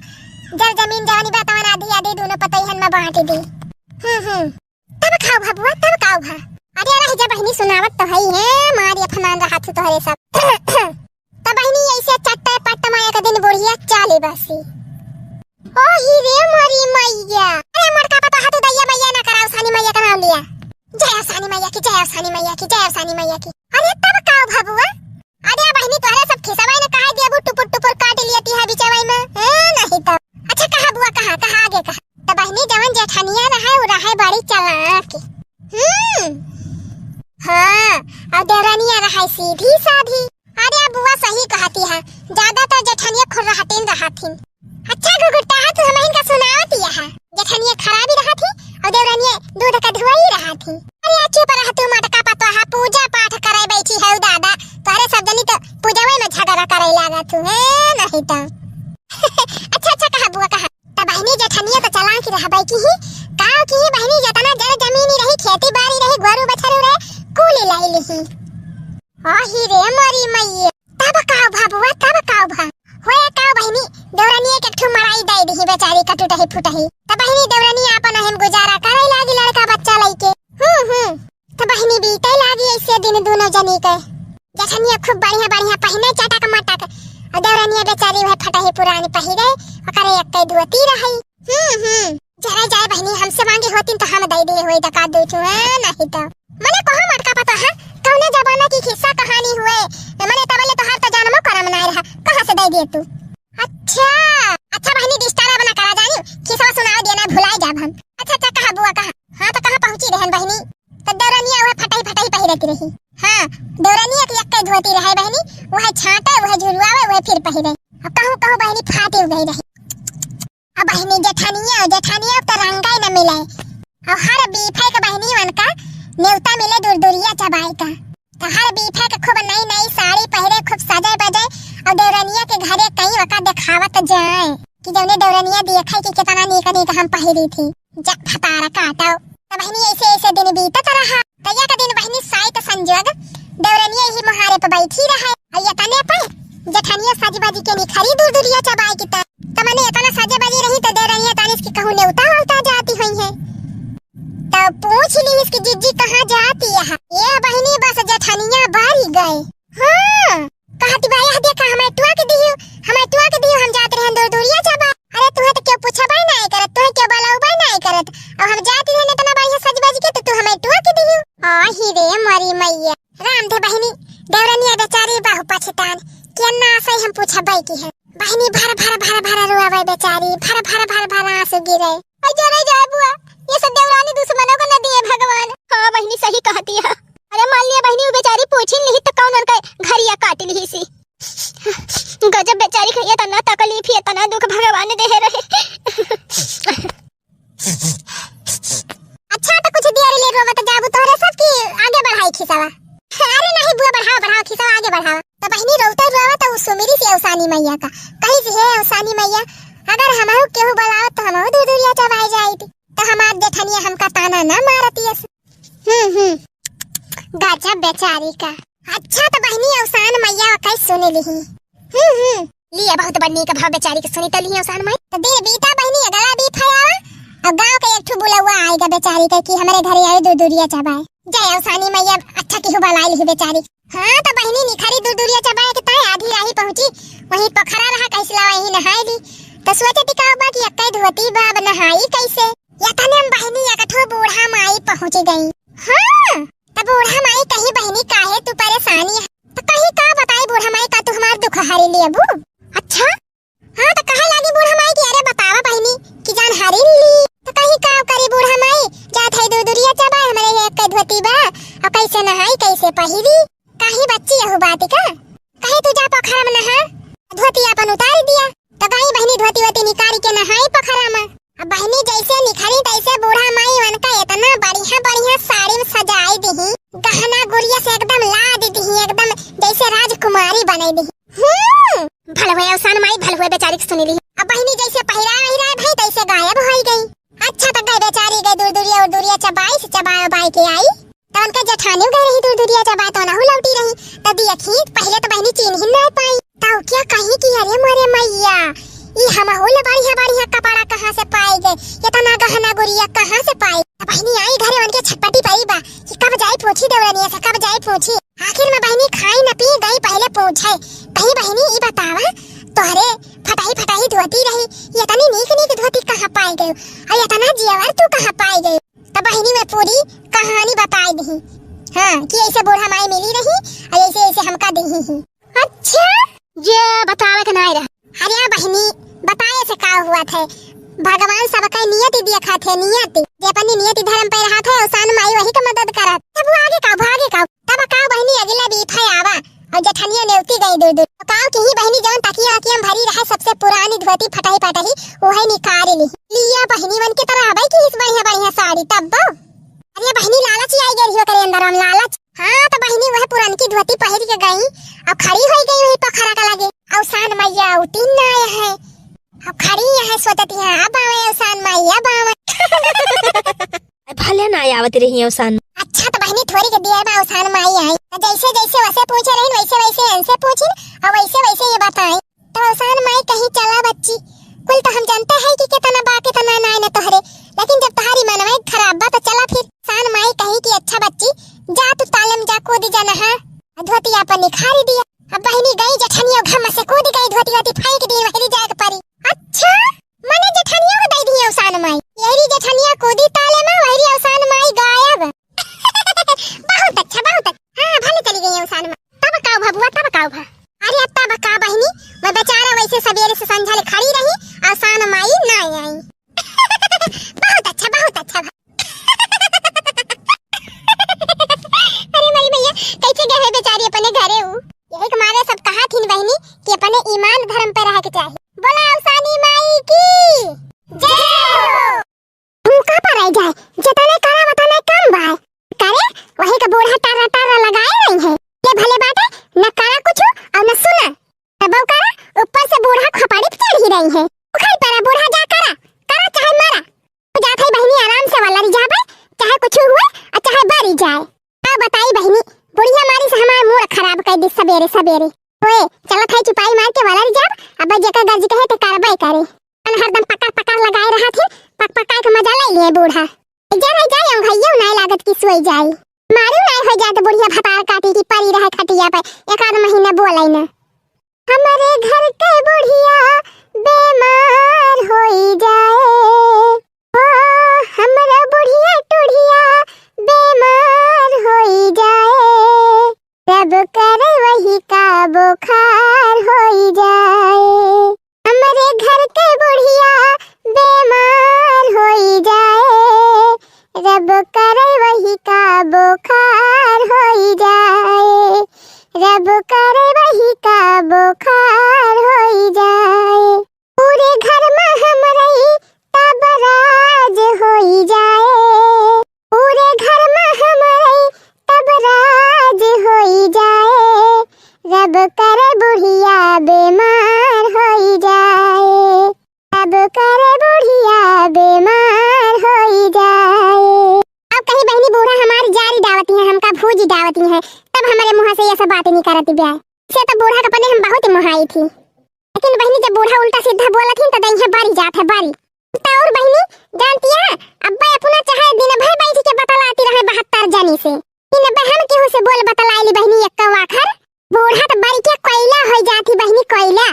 S4: जल जमीन जवानी बतावन आधी आधी दोनों पतईहन में बांट दी। तब खाओ भा बुआ तब खाओ भा। अरे रह जा बहनी सुनावत तो है मारी अपमान रहा थी तोहरे सब। तब बहनी ऐसे चट्टा पट्टा माया का दिन बुढ़िया चाले बसी। ओ ही रे मारी मैया। अरे मरका पता हाथ दैया मैया ना कराओ सानी मैया का नाम लिया। जय सानी मैया की जय सानी मैया की जय सानी मैया की। अरे तब खाओ भा बुआ। अरे बहनी तोहरे सब खिसवाई ने कहा दिया बु टुपुर टुपुर काट लिया ती है बिचवाई में नहीं तब। अच्छा कहा बुआ कहा आगे कहा। तो बहनी जवन जेठानिया रहा वो रहा बड़ी चालाक। हाँ और देवरानिया रहा सीधी साधी। अरे बुआ सही कहती है ज्यादातर जेठानिया खुद रहतीन रहतीन। अच्छा गुगुटा है तू हमें इनका सुनावती है। जेठानिया खराबी रहा थी और देवरानिया दूध का धुआई रहा थी। अरे चुप रह तू मटका पतो है पूजा पाठ करे बैठी है दादा तोरे सब जनी तो पूजावे में झगड़ा करे लागा तू है नहीं तो। अच्छा अच्छा कहा बुआ कहा। तो बहनी जेठानिया तो चला की रह बैठी ही काव की बहनी जतना जल जमीनी रही खेती बाड़ी रही गोरु बछरू रहे कुली लाई लिही। आही रे मारी मैया। तब काव भा बुआ तब काव भा होए काव बहनी देवरानिया के ठू मराई दई दी बेचारी का टूटही फुटही। त बहनी देवरानिया अपन हम गुजारा करे लागी लड़का बच्चा लइके। त बहनी बीते लागी ऐसे दिन दोनों जनी के। जेठनिया खूब बढ़िया बढ़िया पहने चटक मटक और देवरानिया बेचारी वह फटही पुरानी पहिरे ओकरे एकई धोती रही। जरा जाए बहनी हमसे मांगी होती तो हम दई दे होई दका दे छु नहीं तो। मने कहा मटका पता है कौने जमाना की किस्सा कहानी हुए मने तबले तो हर तो जन्मों करम ना रहा कहां से दई दे तू। अच्छा अच्छा बहनी डिस्टारा बना करा जानी किस्सा सुनाओ देना भुलाए जाब हम। अच्छा अच्छा कहा बुआ कहा। हां तो कहां पहुंची रहन बहनी। तो देवरानिया वह फटाई फटाई पहिरती रही। हां देवरानिया की एकई धोती रहे बहनी वह छाटे वह झुरवावे वह फिर पहिरे। अब कहूं कहूं बहनी फाटे गई रही। अब बहनी जेठानिया तो रंगाई न मिले और हर बीफे के बहनी मन का नेवता मिले दूरदूरिया चबाई का। तो हर बीफे के खूब नई नई साड़ी पहरे खूब सजे बजे और देवरानिया के घरे कई वक्त दिखावत जाए कि जौने देवरानिया देखे कि कितना नीक नीक हम पहिरी थी जब फतारा काटो। तो बहनी ऐसे ऐसे दिन बीतत रहा। तैया का दिन बहनी साइत संजोग देवरानिया ही मुहारे पे बैठी रहे और ये तने पर जेठानिया सजबाजी के निखरी दूरदूरिया चबाई की तो मने इतना सजबाजी रही तो देवरानिया तानिस की कहूं नेवता होता जाती हुई है। तो पूछ ली इसकी जिज्जी कहाँ जाती है। ये बहनी बस जेठानिया बारी गए। हाँ कहती भाई देखा हमें टुआ के दियो हम जाते रहे दूर दूरिया चबा। अरे तू तो क्यों पूछबा नहीं करत तू क्यों बलाउबा नहीं करत और हम जाती रहे इतना बढ़िया सजबाजी के तो तू हमें टुआ के दियो। आही रे मारी मैया राम थे बहनी देवरानिया बेचारी बाहु पछतान केना सही हम पूछबई की है। बहनी भर रोवे बेचारी भर आंसू गिरे। अजरे जाए बुआ ये सब देवरानी दुश्मनों को न दिए भगवान। हां बहनी सही कहती है। अरे मान लिया बहनी बेचारी पूछी नहीं तो कौन उनका घरिया काट ली सी। गजब बेचारी खैया तना तकलीफ है तना दुख भगवान दे रहे। अच्छा तो कुछ देर ले रोवा तो जाबू तोरे सब की आगे बढ़ाई खिसावा। अरे नहीं बुआ बढ़ाओ खिसावा आगे बढ़ाओ। तो बहनी रोता रोवा तो सुमिरी से अवसानी मैया का कहीं से है अवसानी मैया अगर हमारो केहू बुलाओ तो हमहु दूरिया चबाई जाईती तो हमार जेठानिया हमका ताना ना मारती है। गजब बेचारी का। अच्छा तो बहनी अवसान मैया कई सुन ली। लिया बहुत बन्नी का भाव बेचारी के सुनी तो ली अवसान मैया। तो दिन बीता बहनी अगला बीत आया और गांव के एक ठो बुलावा आएगा बेचारी का कि हमारे घरे आए दूरिया चबाए। जय अवसानी मैया अच्छा केहू बुलाई ली बेचारी। हाँ तो बहनी निखरी दूरिया चबाए के ताए आधी राही पहुंची वहीं पोखरा रहा कैसे वहीं नहाई ली। तो सोचे टिकावा कि अक्कई धोती बाब नहाई कैसे या तने हम बहनी एकठो बूढ़ा माई पहुंच गई। हाँ तब बूढ़ा माई कही बहनी काहे तू परेशानी बात का कहे तू जा पोखरा में नहा धोती अपन उतार दिया तो कहीं बहनी धोती वती निकाल के नहाई पोखरा में। अब बहनी जैसे निखरी तैसे बूढ़ा माई मन का इतना बढ़िया बढ़िया साड़ी में सजाई दी गहना गुड़िया से एकदम लाद दी एकदम जैसे राजकुमारी बनाई दी। भल हुए अवसान माई भल हुए बेचारी सुनी ली। अब बहनी जैसे पहिरा वहिरा भाई तैसे गायब हो गई। अच्छा तक गई बेचारी गई दूर दूरिया और दूरिया चबाई से चबाई बाई के आई तो उनका जेठानी गई रही दूर दूरिया चबाई तो ना लौटी रही तब देखी पहले तो बहनी चीन ही नहीं पाई तो क्या कहीं कि अरे मारे मैया ये हम होल बढ़िया बढ़िया कपड़ा कहाँ से पाए गए इतना गहना गुड़िया कहाँ से पाई। बहनी आई घरे उनके छटपटी पड़ी बा कि कब जाई पूछी देवरानी से कब जाई पूछी। आखिर में बहनी खाई न पी गई पहले पूछे कहीं बहनी ये बतावा तोहरे फटाई फटाई धोती रही ये इतनी नीक नीक धोती कहाँ पाई गई और इतना जेवर तू कहाँ पाई गई। तब बहनी में पूरी कहानी बताई दी हाँ कि ऐसे बूढ़ा माई मिली रही और ऐसे ऐसे हमका दी ही। अच्छा ये बतावे के नहीं रहा। अरे बहनी बताए से का हुआ थे भगवान सबका नियति देखा थे नियति जे अपनी नियति धर्म पे रहा था उसान माई वही का मदद करत तब आगे का तब का बहनी अगला बीत है आवा और जेठनिया नेवती गई दूर दूर तो की ही बहनी जवन तकिया वकिया भरी रहा सबसे पुरानी धोती फटाई पटाई वही निकाल ली लिया बहनी मन की तरह भाई की इस बढ़िया बढ़िया साड़ी तब अरे बहनी लालच आई गई करे अंदर हम लालच। हाँ तो बहनी वह पुरानी की धोती पहन के गई अब खड़ी हो गई वही पोखरा का लगे अवसान मैया उठीन ना आया है अब खड़ी है सोचती है अब आवे अवसान मैया बावे
S1: भले ना आवत रही अवसान।
S4: अच्छा तो बहनी थोड़ी के देर में अवसान माई आई जैसे जैसे वैसे पूछे रही वैसे वैसे इनसे पूछी और वैसे वैसे ये बताई तो अवसान माई कहीं चला बच्ची कुल तो हम जानते हैं कि कितना बा कितना ना न तोहरे लेकिन जब तुम्हारी मनवाई खराब बा तो चला फिर सान माई कहीं कि अच्छा बच्ची जा तू तालम जा कूद जा नहा धोती अपन निखारी दिया। अब बहनी गई जेठनिया घम से कूद गई धोती वती फेंक दी वही जाके परी। अच्छा मने जेठनिया को दे दी अवसान माई यही जेठनिया कूदी ताले में वही अवसान माई गायब। बहुत अच्छा हाँ भले चली गई अवसान माई तब का भबुआ तब का भा अरे तब का बहनी मैं बेचारा वैसे सवेरे से संझा ले खड़ी रही अवसान माई ना आई। बहुत अच्छा अरे मेरी भैया कैसे गए बेचारी अपने घरे हूँ यही हमारे सब कहा थी बहनी कि अपने ईमान धर्म पे रह के चाहिए। बोला अवसानी माई की जय। तू कहाँ पर रह जाए जितने करा बताने कम भाई करे वही का बूढ़ा तारा तारा लगाए नहीं है ये भले बात है न करा कुछ और न सुना तब करा ऊपर से बूढ़ा खपाड़ी पे चढ़ ही रही है उखाई पर बूढ़ा जा करा चाहे मरा तो जात है बहनी आराम से वाला रिजाबे चाहे कुछ हुए और चाहे बारी जाए। अब बताई बहनी बुढ़िया मारी से हमारा मूड खराब कर दी सवेरे सवेरे ओए चलो खाई चुपाई मार के वाला रिजाब अब जेका गर्ज कहे तो कार्रवाई करे अन हरदम पकड़ लगाए रहा थे पका के मजा ले लिए बूढ़ा जरा जाए हम भैया नहीं लागत की सोई जाए मारू नहीं हो जाए तो बुढ़िया भतार काटी की परी रहे खटिया पे एक आध महीना बोलाई ना हमारे घर के बुढ़िया बेमार होई जाए ओ हमरा बुढ़िया टुढ़िया बेमार होई जाए रब करे वही का बुखार होई जाए हमारे घर के बुढ़िया बेमार होई जाए रब करे वही का बुखार होई जाए रब करे वही का बुखार होई जाए पूरे घर में हमरे तबराज होई जाए पूरे घर में हमरे तबराज होई जाए रब करे बुढ़िया बीमार होई जाए रब करे बुढ़िया बीमार होई जाए। अब कहीं बहनी बूढ़ा हमारी जारी दावती है हमका भूजी दावती है तब हमारे मुँह से ये सब बातें नहीं करती ब्याह से तो बूढ़ा का पने हम बहुत मुहाई थी लेकिन बहनी जब बूढ़ा उल्टा सीधा बोला थी तो दही बारी जात है बारी तो और बहनी जानती है अब्बा अपना चाहे दिन भर बैठ के बतलाती रहे 72 जानी से इन बहन केहू से बोल बतलाईली बहनी एक वाखर बूढ़ा तो बड़ी के कोयला हो जाती बहनी कोयला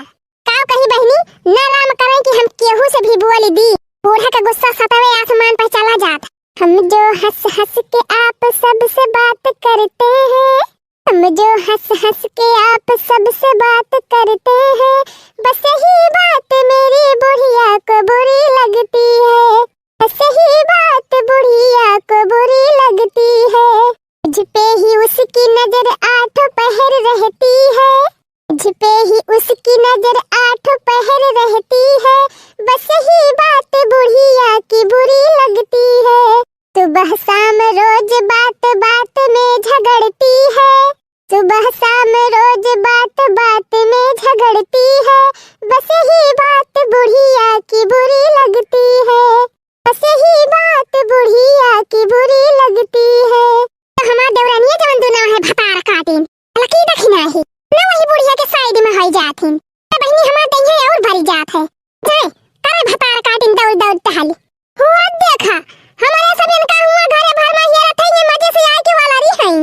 S4: का कही बहनी ना राम करे कि हम केहू से भी बोल दी बूढ़ा का गुस्सा सतावे आसमान पर चला जाता हम जो हंस हंस के आप सबसे बात करते हैं हम जो हंस हंस के आप सबसे बात करते हैं बस यही बात मेरी बुढ़िया को बुरी लगती है बस यही बात बुढ़िया को बुरी लगती है मुझ पे ही उसकी नजर आठों पहर रहती है, मुझ पे ही उसकी नजर आठों पहर रहती है, बस ही बात बुढ़िया की बुरी लगती है, सुबह शाम रोज बात बात में झगड़ती है, सुबह शाम रोज बात बात में झगड़ती है, बस ही बात बुढ़िया की बुरी लगती है, बस ही बात बुढ़िया की बुरी लगती है। हमार देवरानिया जवन दुना है भतार काटिन लकी दखिना ही ना वही बुढ़िया के साइड में होई जाथिन, ए बहनी हमार तइहे और भरी जात है, जाए करे भतार काटिन दौड़ दौड़ टहली हुआ देखा हमारे सब इनका हुआ घरे भर में ये रथई मजे से आए के वाला री हई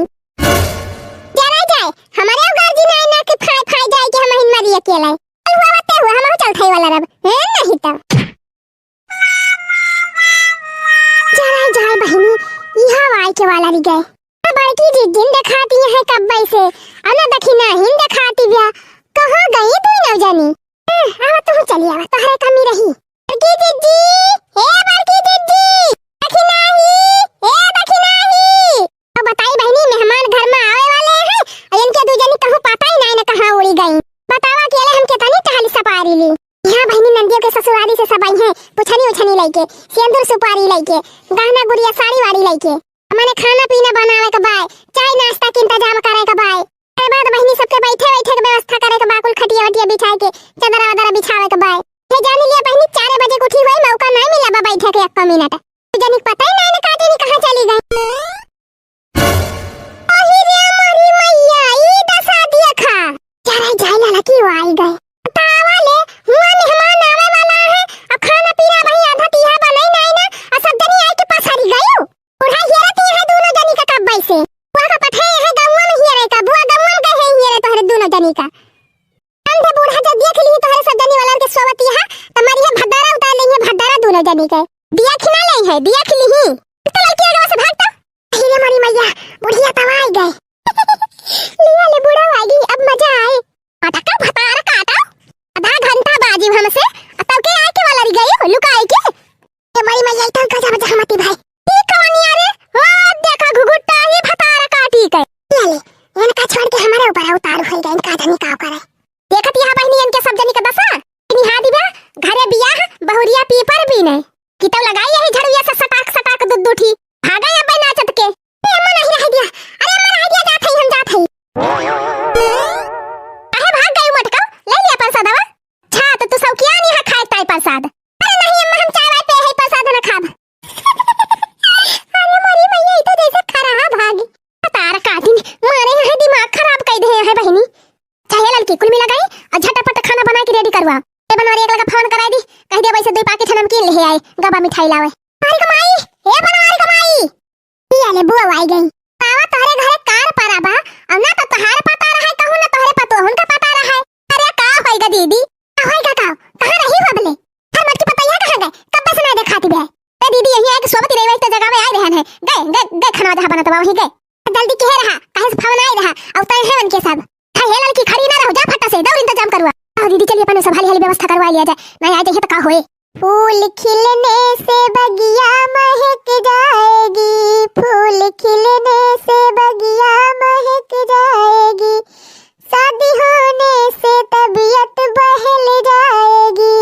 S4: जरा जाए हमारे गार्जी ना ना के फाय फाय जाए के हम हिन मरी अकेला हुआ बते हुआ हम चल थई वाला रब है नहीं तो जरा जाए बहनी यहां आए के वाला री गए बड़की जी जिन दिखाती है कब्बई से अना दखिना हिन दिखाती बिया कहां गई तू न जानी आवा तू चली आवा तोहरे कमी रही बड़की जी हे बड़की जी दखिना ही तो बताई बहनी मेहमान घर में आवे वाले हैं और इनके दो जनी कहूं पता ही नहीं न कहां उड़ी गई बतावा अकेले हम के तनी टहली सपारी ली यहां बहनी नंदियों के ससुराली से सब आई हैं पुछनी उछनी लेके सिंदूर सुपारी लेके गहना गुड़िया साड़ी वाड़ी लेके हमने खाना पीना बनावे के बाय चाय नाश्ता के इंतजाम करे के बाय ए बाद बहनी सबके बैठे बैठे के व्यवस्था करे के बाकुल खटिया वटिया बिछाए के चादर वादर बिछावे के बाय हे जानी लिया बहनी 4 बजे उठी हुई मौका नहीं मिला बा बैठे के 1 मिनट जानी पता ही नहीं न काटे नी कहां चली गई ओही रे हमारी मैया ई दशा देखा जरा जाइला लकी आई गए तावा ले हुआ मेहमान आवे वाला है अब खाना पीना वही आधा तिहा बनाई नहीं ना और सब जनी आई के पास हरी गयो बुढ़ा हेरती है दोनों जनी का कब्बई से बुआ का पठे है गांव में हेरे का बुआ गांव में गए हैं हेरे तोहरे दोनों जनी का अंधे बूढ़ा जब देख ली तोहरे सब जनी वाला के सोवती है तुम्हारी है भद्दारा उतार लेंगे भद्दारा दोनों जनी के दिया खिला ले है दिया खिली ही तो लड़की आगे से भागता हीरे हमारी मैया बुढ़िया तवाई गए लिया ले बूढ़ा आ गई अब मजा आए पटका भतार काटा आधा घंटा बाजी हमसे तब के आए के वाला री गई लुकाए के ये हमारी मैया इतना गजा बजा हमती भाई देखा घुघुट्टा ये भतारा काटी के ले इनका छोड़ के हमारे ऊपर उतार हो गए इनका जनी का करे देखत यहां बहनी इनके सब जनी के दशा निहा दिबा घरे बियाह बहुरिया पीपर भी नहीं कितौ लगाई यही झड़ुया से सटाक दूध दूठी भागा या बना चट के मन नहीं रह दिया अरे मन रह दिया जात है हम जात है अरे भाग गई मटका ले लिया प्रसादवा छा तो तू सब किया नहीं खाए ताई प्रसाद अरे नहीं अम्मा हम चाय पे है प्रसाद ना खाब भागी तार काटिन मारे है दिमाग खराब कर दे है बहनी चाहे लड़की कुल मिला गई और झटपट खाना बना के रेडी करवा ए बनवारी एक लगा फोन करा दी कह दे वैसे 2 पैकेट नमकीन ले आए गबा मिठाई लावे मारी कमाई ए बनवारी कमाई पिया ले बुआ आई गई पावा तोहरे घरे कार पाराबा और ना तो तहार पता रहा कहू ना तोहरे पतो हुनका पता रहा अरे का होएगा दीदी होएगा का कहां रही बबले हर मत की पता है कहां गए कब से ना दिखाती बे ए दीदी यही आके सोबत रही वही तो जगह में आए रहन है गए खाना जहां बना तो वही गए जल्दी कह रहा कहे से फोन आई रहा और तय है उनके सब हां ये लड़की खड़ी ना रहो जा फटा से दौड़ इंतजाम करवा आओ दीदी चलिए अपन सब हाली व्यवस्था करवा लिया जाए नहीं आए तो का होए फूल खिलने से बगिया महक जाएगी फूल खिलने से बगिया महक जाएगी शादी होने से तबीयत बहल जाएगी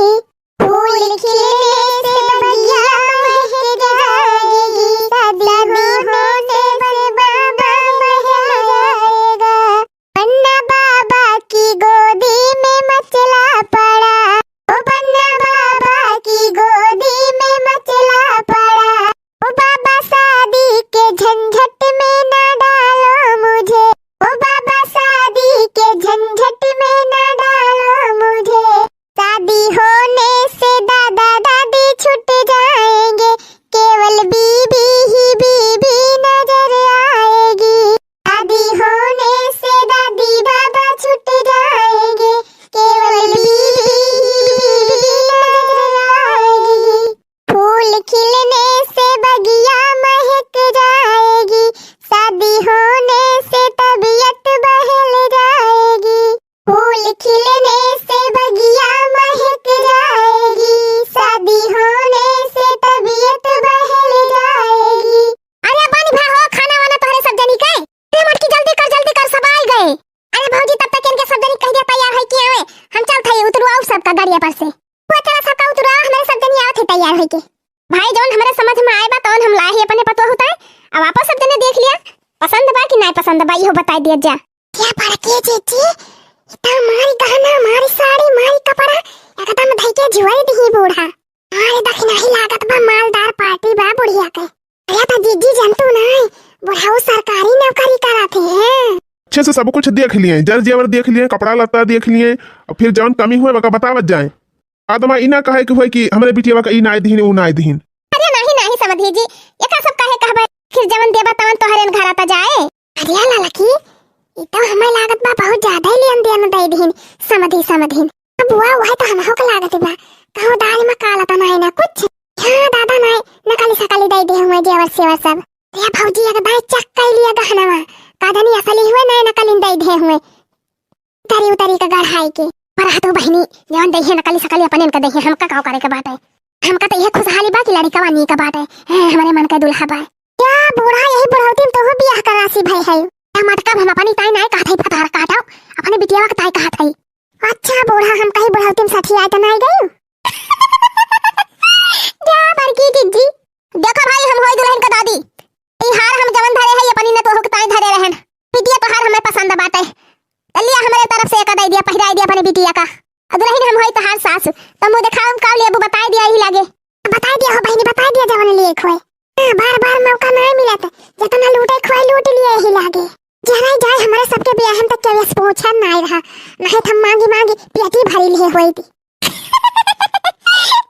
S4: फूल खिलने से बगिया महक जाएगी शादी होने से बाबा महल जाएगा पन्ना बाबा की गोदी में मचला पड़ा ओ पन्ना बाबा की गोदी में मचला पड़ा ओ बाबा शादी के झंझट में न डालो मुझे ओ बाबा शादी लड़की आवे हम चल थई उतरवाओ सबका गाड़िया पर से वो चला सबका उतरवाओ हमारे सब जन आवत है तैयार होई के भाई जौन हमारे समझ में आए बा तौन हम लाही अपने पतो होता है अब वापस सब जने देख लिया पसंद बा कि नहीं पसंद बा इहो बता दिया जा क्या पर के जीजी इतना मारी गहना मारी साड़ी मारी कपड़ा एकदम धई के जुआई दही बूढ़ा अरे दखना ही लागत बा मालदार पार्टी बा बुढ़िया के अरे तो जीजी जानतू नहीं बुढ़ाऊ सरकारी नौकरी कराते हैं
S3: अच्छे से सब कुछ देख लिए जर जेवर देख लिए कपड़ा लत्ता देख लिए और फिर जौन कमी हुए बका बतावत जाए आदमा इना कहे कि होय कि हमरे बिटिया का ई नाय दहीन उ नाय दहीन
S4: अरे नहीं समझी जी एका सब काहे कहबे फिर जवन देबा तवन तोहरे घर आता जाए अरे ला लकी ई तो हमें लागत बा बहुत ज्यादा ही लेन देन दई दहीन समधी अब वो तो हमहो के लागत बा कहो दाल में काला तो नहीं ना कुछ हां दादा नहीं नकली सकली दई दे हुए जेवर सेवर सब रे भौजी एक दाई चक कर लिया गहनावा कादनी असली हुए नहीं नकली दई दे हुए उतरी का गढ़ाई के पर हाथो बहनी जवन दई है नकली सकली अपने इनका दई हमका का करे के बात है हमका तो ये खुशहाली बा कि लड़का वानी का बात है हमारे मन का दुल्हा बा क्या बूढ़ा यही बुढ़ौती तो बियाह करासी भाई है मटका हम अपनी ताई नहीं कहत है फतार काटाओ अपने बिटिया का ताई कहत है अच्छा बूढ़ा हम कहीं बुढ़ौती में सठी आए तो नहीं गई जा बड़की जीजी देखो भाई हम होई दुल्हन का दादी ई हार हम जवन धरे है अपनी ने तो हो ताई धरे रहन बिटिया तो हार हमें पसंद बात है लिया हमारे तरफ से एक दई दिया पहिराई दिया अपने बिटिया का दुल्हन हम होई तो हार सास तो मुंह दिखाओ का लेबू बता दिया ही लागे बता दिया हो बहनी बता दिया जवन लिए खोए बार मौका नहीं मिलत जितना लूटे खोए लूट लिए ही लागे जरा जाए हमारे सबके ब्याह तक के वेस पहुंचा नहीं रहा नहीं हम मांगी पेटी भरी लिए हुई थी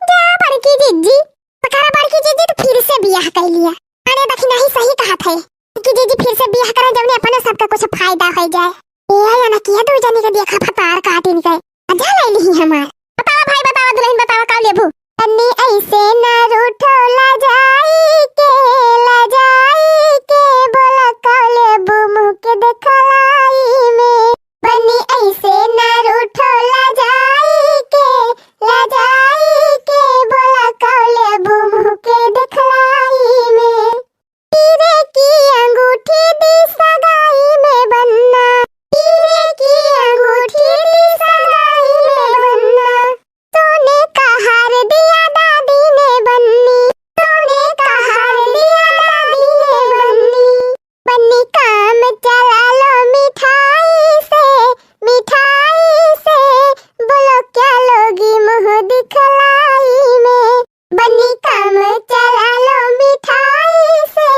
S4: जा बड़की जीजी पकारा बड़की जीजी तो फिर से ब्याह कर लिया अरे देखी नहीं सही कहा थे कि जीजी फिर से ब्याह करे जब अपने सबका कुछ फायदा हो जाए ये या ना किया दो जनी के देखा फतार काटिन के जा ले ली हमार बतावा भाई बतावा दुल्हन बतावा का लेबू अन्नी ऐसे ना रूठो ला जाई के बोला काले बुमु के देखलाई में बनी ऐसे ना रूठो ला जाई के बोला काले बुमु के देखलाई में हीरे की अंगूठी दी सगाई में बनना हीरे की अंगूठी दी सगाई में बनना सोने का हार दिया दादी ने बन्नी सोने का हार दिया दादी ने बन्नी काम चला लो मिठाई से बोलो क्या लोगी मुंह दिखलाई में बन्नी काम चला लो मिठाई से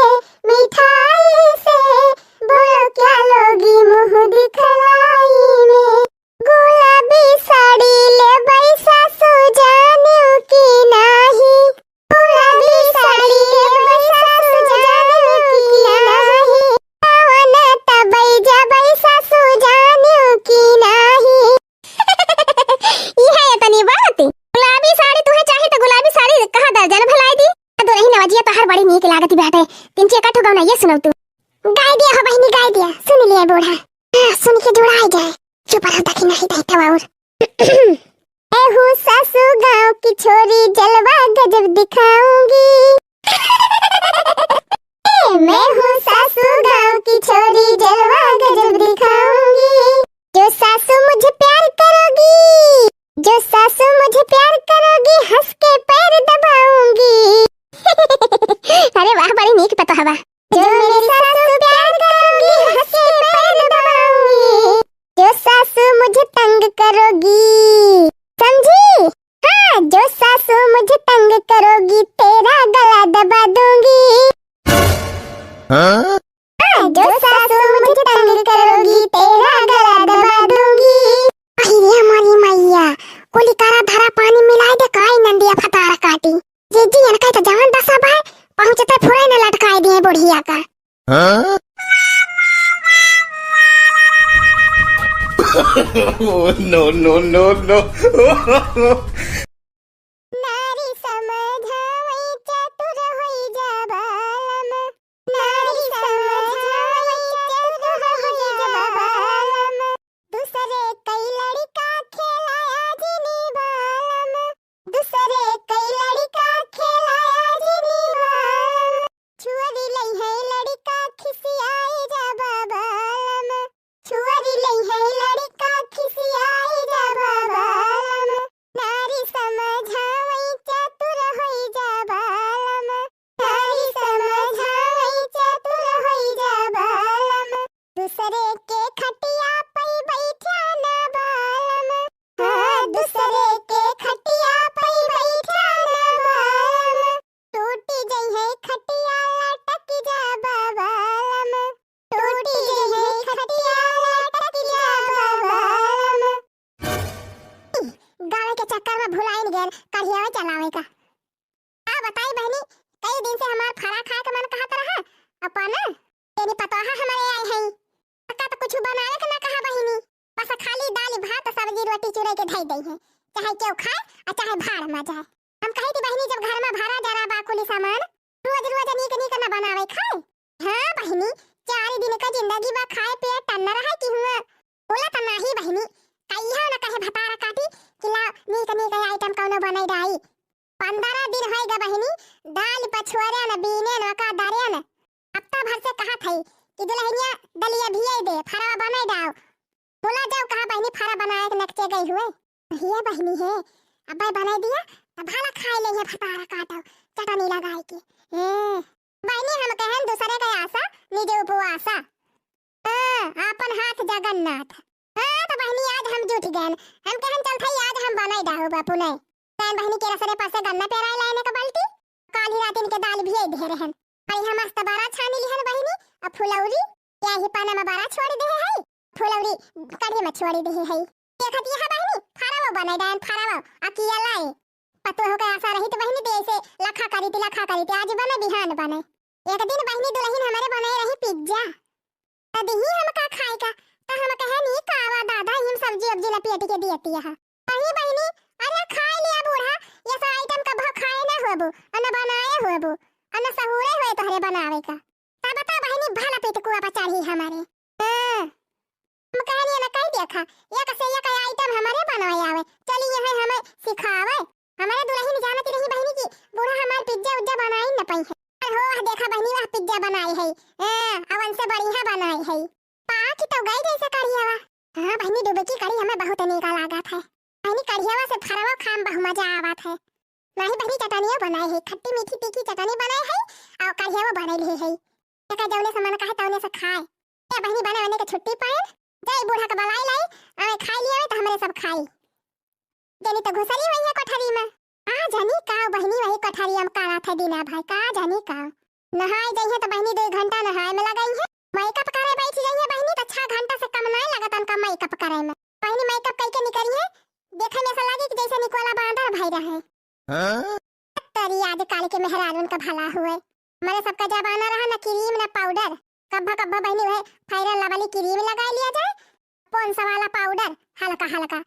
S4: बोलो क्या लोगी मुंह दिखलाई में गुलाबी साड़ी ले बैसा सुजानियों की नाही गुलाबी साड़ी ले बैसा सुजानियों की नाही आवाना तबई जा बैसा सुजानियों की नाही ये है तनी बात गुलाबी साड़ी तुम्हें चाहे तो गुलाबी साड़ी कहां दर्जन भलाई दी तो रही नवजिया तो हर बड़ी नीक लागत बैठे तीन चेका ठो गाना ये सुनो तू गाय दिया हो बहनी गाय दिया सुन लिया बूढ़ा सुन के जुड़ाई जाए चुप रहो ताकि नहीं देता और मैं हूँ सासू गांव की छोरी जलवा गजब दिखाऊंगी मैं हूँ सासू गांव की छोरी जलवा गजब दिखाऊंगी जो सासू मुझे प्यार करोगी हंस के पैर दबाऊंगी अरे वाह बड़ी नीक पता हवा जो मेरी सासू प्यार करोगी हंस के पैर दबाऊंगी जो सासू मुझे तंग करोगी समझी हाँ जो सासू मुझे तंग करोगी तेरा गला दबा दूंगी हाँ जो सासू मुझे तंग करोगी तेरा गला दबा दूंगी अरे हमारी मैया कोली कारा धारा पानी मिलाए दे काई नंदिया फतारा काटी जीजी अनका तो जवान दसा भाई पहुंचते फुरे न लटकाए दिए बुढ़िया का
S2: no.
S4: नारी समझावई चतुर होई जबालम नारी समझावई चतुर होई जबालम दूसरे कई लड़का खेलाया जिनी बालम दूसरे कई लड़का खेलाया जिनी बालम छुअरी लई है लड़का खिसियाई जबालम छुअरी लई है लड़का खिसियाई चक्कर में भुलाइन गेल कढ़िया चलावे का। आ बताई बहनी, कई दिन से हमार फरा खाए के मन कहत रहा अपन तेनी पतोहा हमारे आई है का तो कुछ बनावे के ना कहा बहनी, बस खाली दाल भात सब्जी रोटी चुरे के धई दई है, चाहे केउ खाए और चाहे भाड़ में जाए। हम कही थी बहनी जब घर में भरा जरा बाकुली सामान रोज रोज नीक नीक ना बनावे खाए। हां बहनी 4 दिन का जिंदगी बा खाए पे टन रहा कि हुआ बोला त नाही बहनी, कहिया ना कहे भतारा काटी किला नीक नीक आइटम कौनो बनाई दाई। 15 दिन होएगा बहनी दाल पछुआरे न बीने न का दारे न हफ्ता भर से कहा थई कि दुल्हनिया दलिया भिए दे फरा बनाई दाओ। बोला जाओ कहा बहनी फरा बनाए के नकचे गई हुए ये बहनी है अब बनाई दिया तब भाला खाए ले ये फटारा काटो चटनी लगाई के। बहनी हम कहन दूसरे का आशा निजे उपवासा अपन हाथ जगन्नाथ। तो बहनी आज हम जुट गए, हम कहन चल थई आज हम बनाई दाओ बापू ने तैन बहनी के रसरे पासे गन्ना पेराई लाने का बाल्टी काली रात इनके दाल भी दे रहन आई हम मस्त बारा छानी लिहन बहनी। अब फुलौरी या ही पाना में बारा छोड़ दे है फुलौरी कढ़ी में छोड़ दे है देखत यह बहनी फरावो बनाई दान फरावो अकिया लाई पतो हो के आशा रही तो बहनी दे से लखा करी थी आज बने बिहान बने। एक दिन बहनी दुल्हन हमारे बनाई रही पिज्जा अदही हम का खाए का तो हम कहे नी कावा दादा हम सब्जी अब्जी लपेट के देती है कहीं बहनी अरे खाए लिया बूढ़ा ये सब आइटम कब खाए ना होबो अन बनाए होबो अन सहुरे होए तोहरे बनावे का ता बता बहनी भला पेट कुआ पर चढ़ी हमारे। हम कहनी ना कह देखा एक से एक आइटम हमारे बनाए आवे चली यहां हमें सिखावे हमारे दुल्हन जानती नहीं बहनी की बूढ़ा हमार पिज्जा उज्जा बनाई न पई है हो देखा बहनी वह पिज्जा बनाई है अवन से बढ़िया बनाई है पाकी तो गई जैसे कढ़ियावा। हां बहनी डुबकी कढ़ी हमें बहुत नीक लागत है बहनी कढ़ियावा से फरवा खाम बहुत मजा आवत है। नहीं बहनी चटनियो बनाई है खट्टी मीठी तीखी चटनी बनाई है और कढ़ियावा बनाई है एक जौने से मन कहे तौने से खाए ए बहनी बनाने के छुट्टी पाए जय बूढ़ा का बलाई लाई अरे खाई लिया तो हमरे सब खाई जनी तो घुसली हुई है कोठरी में आ जानी का बहनी वही कोठरी हम काला था दीना भाई का जानी का नहाई गई है तो बहनी 2 घंटा नहाए में लगाई है मेकअप करे बैठी गई है बहनी तो 6 घंटा से कम नहीं लगता उनका मेकअप करे में बहनी मेकअप करके निकली है देखे में ऐसा लगे कि जैसे निकोला बांदर भाई रहे हां तरी आज काल के मेहरान उनका भला हुए मेरे सबका जमाना रहा ना क्रीम ना पाउडर कब्बा बहनी है फेयर लवली क्रीम लगा लिया जाए कौन सा वाला पाउडर हल्का हल्का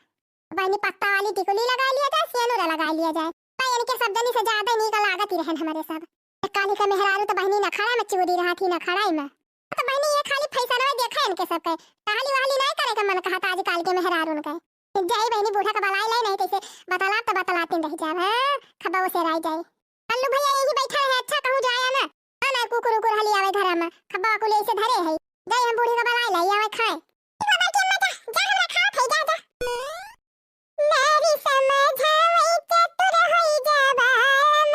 S4: बहनी पत्ता वाली टिकुली लगा लिया जाए सियानूर लगा लिया जाए यानी कि सब जनी से ज्यादा नीक लागत ही रहन हमारे सब काली का मेहरारू तो बहनी ना खड़ा में चूड़ी रहा थी ना खड़ाई में तो बहनी ये खाली फैसला देखा इनके सब के काली वाली नहीं करे का मन कहता आज काल के मेहरारू उनका जाई बहनी बूढ़ा का बलाई नहीं कैसे बतलाते रह जाए खबा से रह जाए अल्लू भैया यही बैठा है अच्छा कहूं जाया ना ना कुकुर कुकुर हली आवे घर में खबा को ले से धरे है जाई हम बूढ़ी का बलाई लाई आवे खाए जा हमरा खा थे जा मेरी समझ आई चतुर होई जबान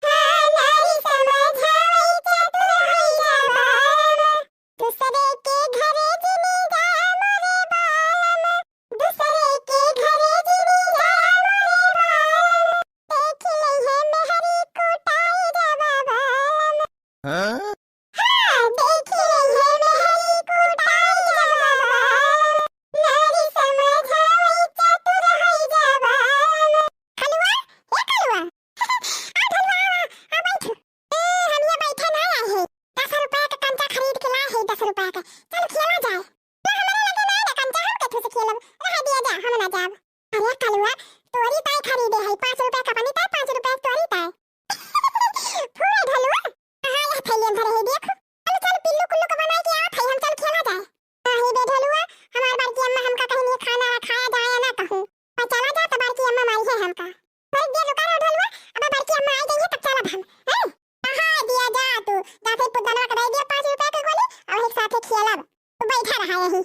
S4: हां मेरी समझ आई चतुर होई जबान दूसरे के घरे जिनी जा मोरे बालन दूसरे के घरे जिनी जा मोरे बालन देख ले है मेहरी कुटाई जबान हां देख ले है मेहरी कुटाई जबान मेरी समझ आई चतुर होई जबान खलवा ये खलवा आ खलवा आ बैठ हम ये बैठे ना आए हैं 10 रुपए का कंचा खरीद के लाए हैं 10 रुपए का चल खेला जाए ना हमारे लगे ना ना कंचा हम कैसे से खेलब रह दिया जा हम ना जाब अरे खलवा तोरी ताई खरीदे है 5 रुपए का बनी ताई 5 रुपए तोरी ताई पूरा ढलवा हां ये थैलियन भरे है देखो चल चल पिल्लू कुल्लू का बनाई के आ हम चल खेला जाए हां ये ढलवा हमार बार की अम्मा हमका कहीं खाना खाया जाए ना कहूं पर चला जा तो बार की अम्मा माई है हमका पर दे रुका ढलवा अब बार की अम्मा आई गई है तब चला हम हैं हां दिया जा तू जा फिर पुदनवा का दे दिया 5 रुपए का गोली और एक साथ खेलब तू बैठा रहा यही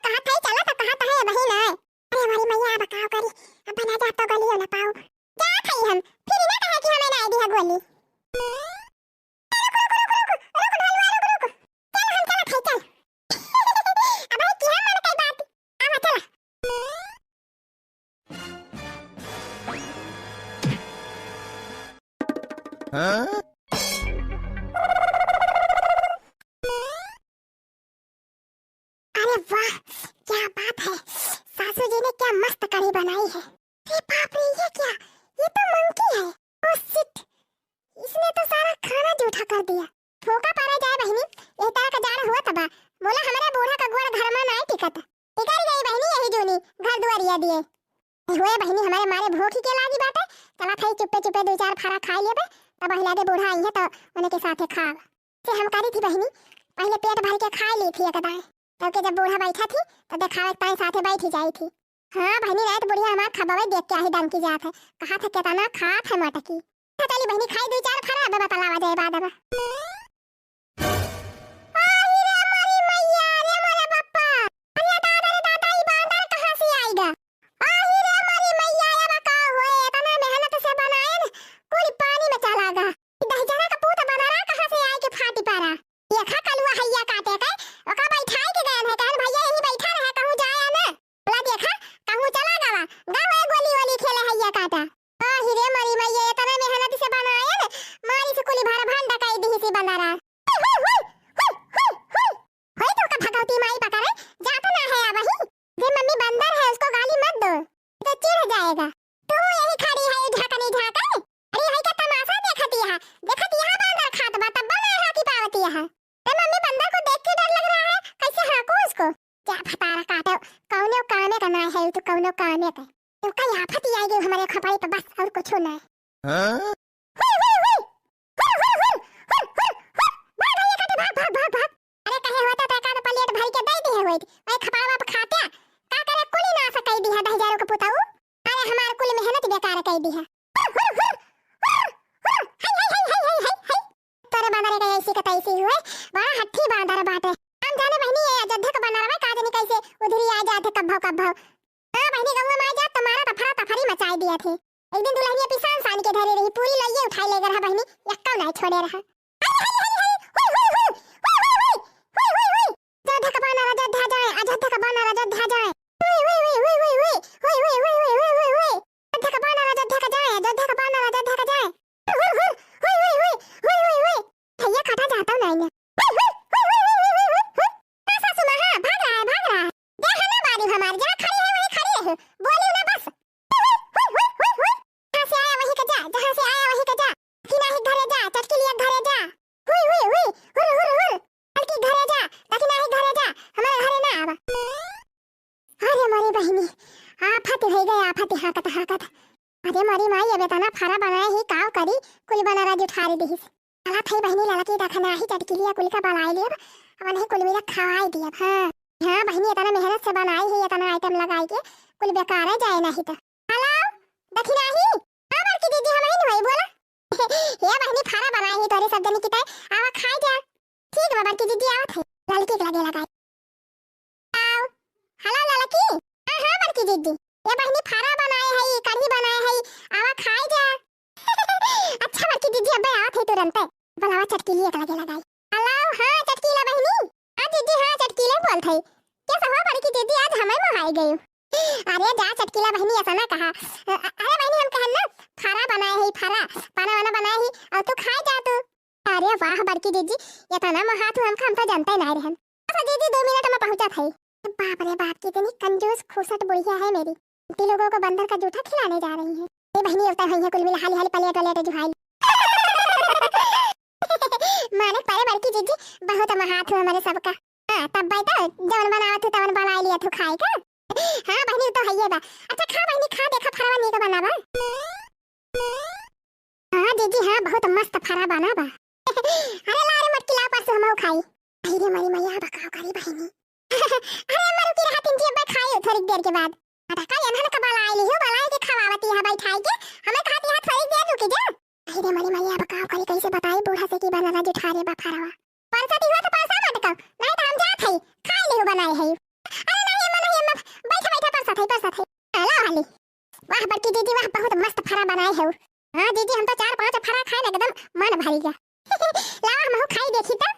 S4: कहां थे चला तो कहां है वही ना अरे हमारी मैया बताओ करी अब बना जा तो गोली ना पाओ जा खाई हम फिर ना कहा कि हमें ना आई दिया गोली अरे वाह क्या बात है सासू जी ने क्या मस्त कढ़ी बनाई है घर दुआरिया दिए हुए बहनी हमारे मारे भूख ही के लागी बाटे चला थई चुप्पे चुप्पे दो चार फारा खा लिए बे तब हिला दे बूढ़ा आई है तो उन्हें के साथे खा से हम करी थी बहनी पहले पेट भर के खा ली थी एकदाएं तब के जब बूढ़ा बैठा थी तो दिखावे ताई साथे बैठी जाई थी हां बहनी रात बुढ़िया हमार खबावे देख के आही डन की जात है कहा था केतना खात है मटकी चली बहनी खाई दो चार फारा अब बतालावा जाए बाद अब कौनो कामे के तो का आफत ही आएगी हमारे खपाई पे बस और कुछ ना है अरे कहे होता था का प्लेट भर के दे दिए होई भाई खपावा पे खाते का करे कुली ना सकै दी है 10000 का पुताऊ अरे हमार कुल मेहनत बेकार कर दी है तोरे बांदर का ऐसी का तैसी हुए बड़ा हट्ठी बांदर बाटे हम जाने बहनी अयोध्या का बना रहा काजनी कैसे उधर ही आ जाते कब बहनी गंगा मां जा तुम्हारा तफरा तफरी मचाई दिया थे एक दिन दुल्हनिया पिसान सान के धरे रही पूरी लइए उठाई ले रहा बहनी यक्का नहीं छोड़े रहा जद्धा का बना जद्धा जाए अजद्धा का बना जद्धा जाए जद्धा का बना जद्धा का जाए जद्धा का बना जद्धा का जाए भैया काटा जाता नहीं ना सासू मां भाग रहा है देखा ना बारी हमार जा खड़ी है वहीं खड़ी है बोली ना बस जहां से आया वहीं का जा कि नहीं घरे जा चटकी लिया घरे जा हुई अलकी घरे जा ताकि नहीं घरे जा हमारे घरे ना आवा अरे मारी बहनी आफत हो गई आफत हाकत अरे मारी माई अबे तना फारा बनाए ही काव करी कुल बना राज उठारी दी चला थई बहनी लड़की दखना ही चटकी लिया कुल का बनाई लिया अब नहीं कुल मेरा खवाई दिया हां बहनी इतना मेहनत से बनाई है इतना आइटम लगाई के कुल बेकार जाए नहीं तो हेलो दखना ही आवर की दीदी हम ही नहीं बोला ये बहनी फारा बनाई है तोरे सब जनी की तय आवा खाई जा ठीक बाबा की दीदी आवत है लड़की के लगे लगाई आओ हेलो लड़की हां बड़की दीदी ये बहनी फारा बनाए है कढ़ी बनाए है आवा खाई जा अच्छा बड़की दीदी अब आवत है तुरंत बनावा चटकी लिए के लगे लगाई हेलो हां चटकी ला बहनी हां दीदी हां चटकी ले बोल थई कैसा हुआ बड़की दीदी आज हमें मोहाई गई अरे जा चटकीला बहनी ऐसा ना कहा अरे बहनी हम कहन ना फारा बनाए है फारा पाना वाना बनाए है और तू खाए जा तू अरे वाह बड़की दीदी ये तना मोहा तू हम तो जानते नहीं रहन अच्छा दीदी 2 मिनट में पहुंचा थई बाप रे बाप कितनी कंजूस खूसट बुढ़िया है मेरी ती लोगों को बंदर का जूठा खिलाने जा रही है ये बहनी होता है कुल मिला हाली प्लेट जुहाई माने पारे बड़की दीदी बहुत महात हो हमारे सबका तब बैठा जवन बनावा तू तवन बना लिया तू खाए का हां बहनी तो है ये बा अच्छा खा बहनी खा देखा फरवा नहीं का बनावा हां दीदी हां बहुत मस्त फरा बना बा अरे लारे मटकी ला पास हम खाई अरे मरी मैया बकाओ करी बहनी अरे मरु की रात इंजी अब खाई थोड़ी देर के बाद अटा का यहां का बलाई लियो बलाई के खवावती है बैठाई के हमें खाती है थोड़ी देर रुक जा अरे मरी मैया बकाओ करी कैसे बताई बूढ़ा से की बनाना जो ठा रे बा फरवा परसा दिवा तो पासा मत का नहीं तो हम जात है खाई ले बनाए है अरे नहीं बैठा परसा थई हेलो हाली वाह बड़की दीदी वाह बहुत मस्त फरा बनाए है हां दीदी हम तो 4-5 फरा खाए ना एकदम मन भरी गया लावा हम खाई देखी तो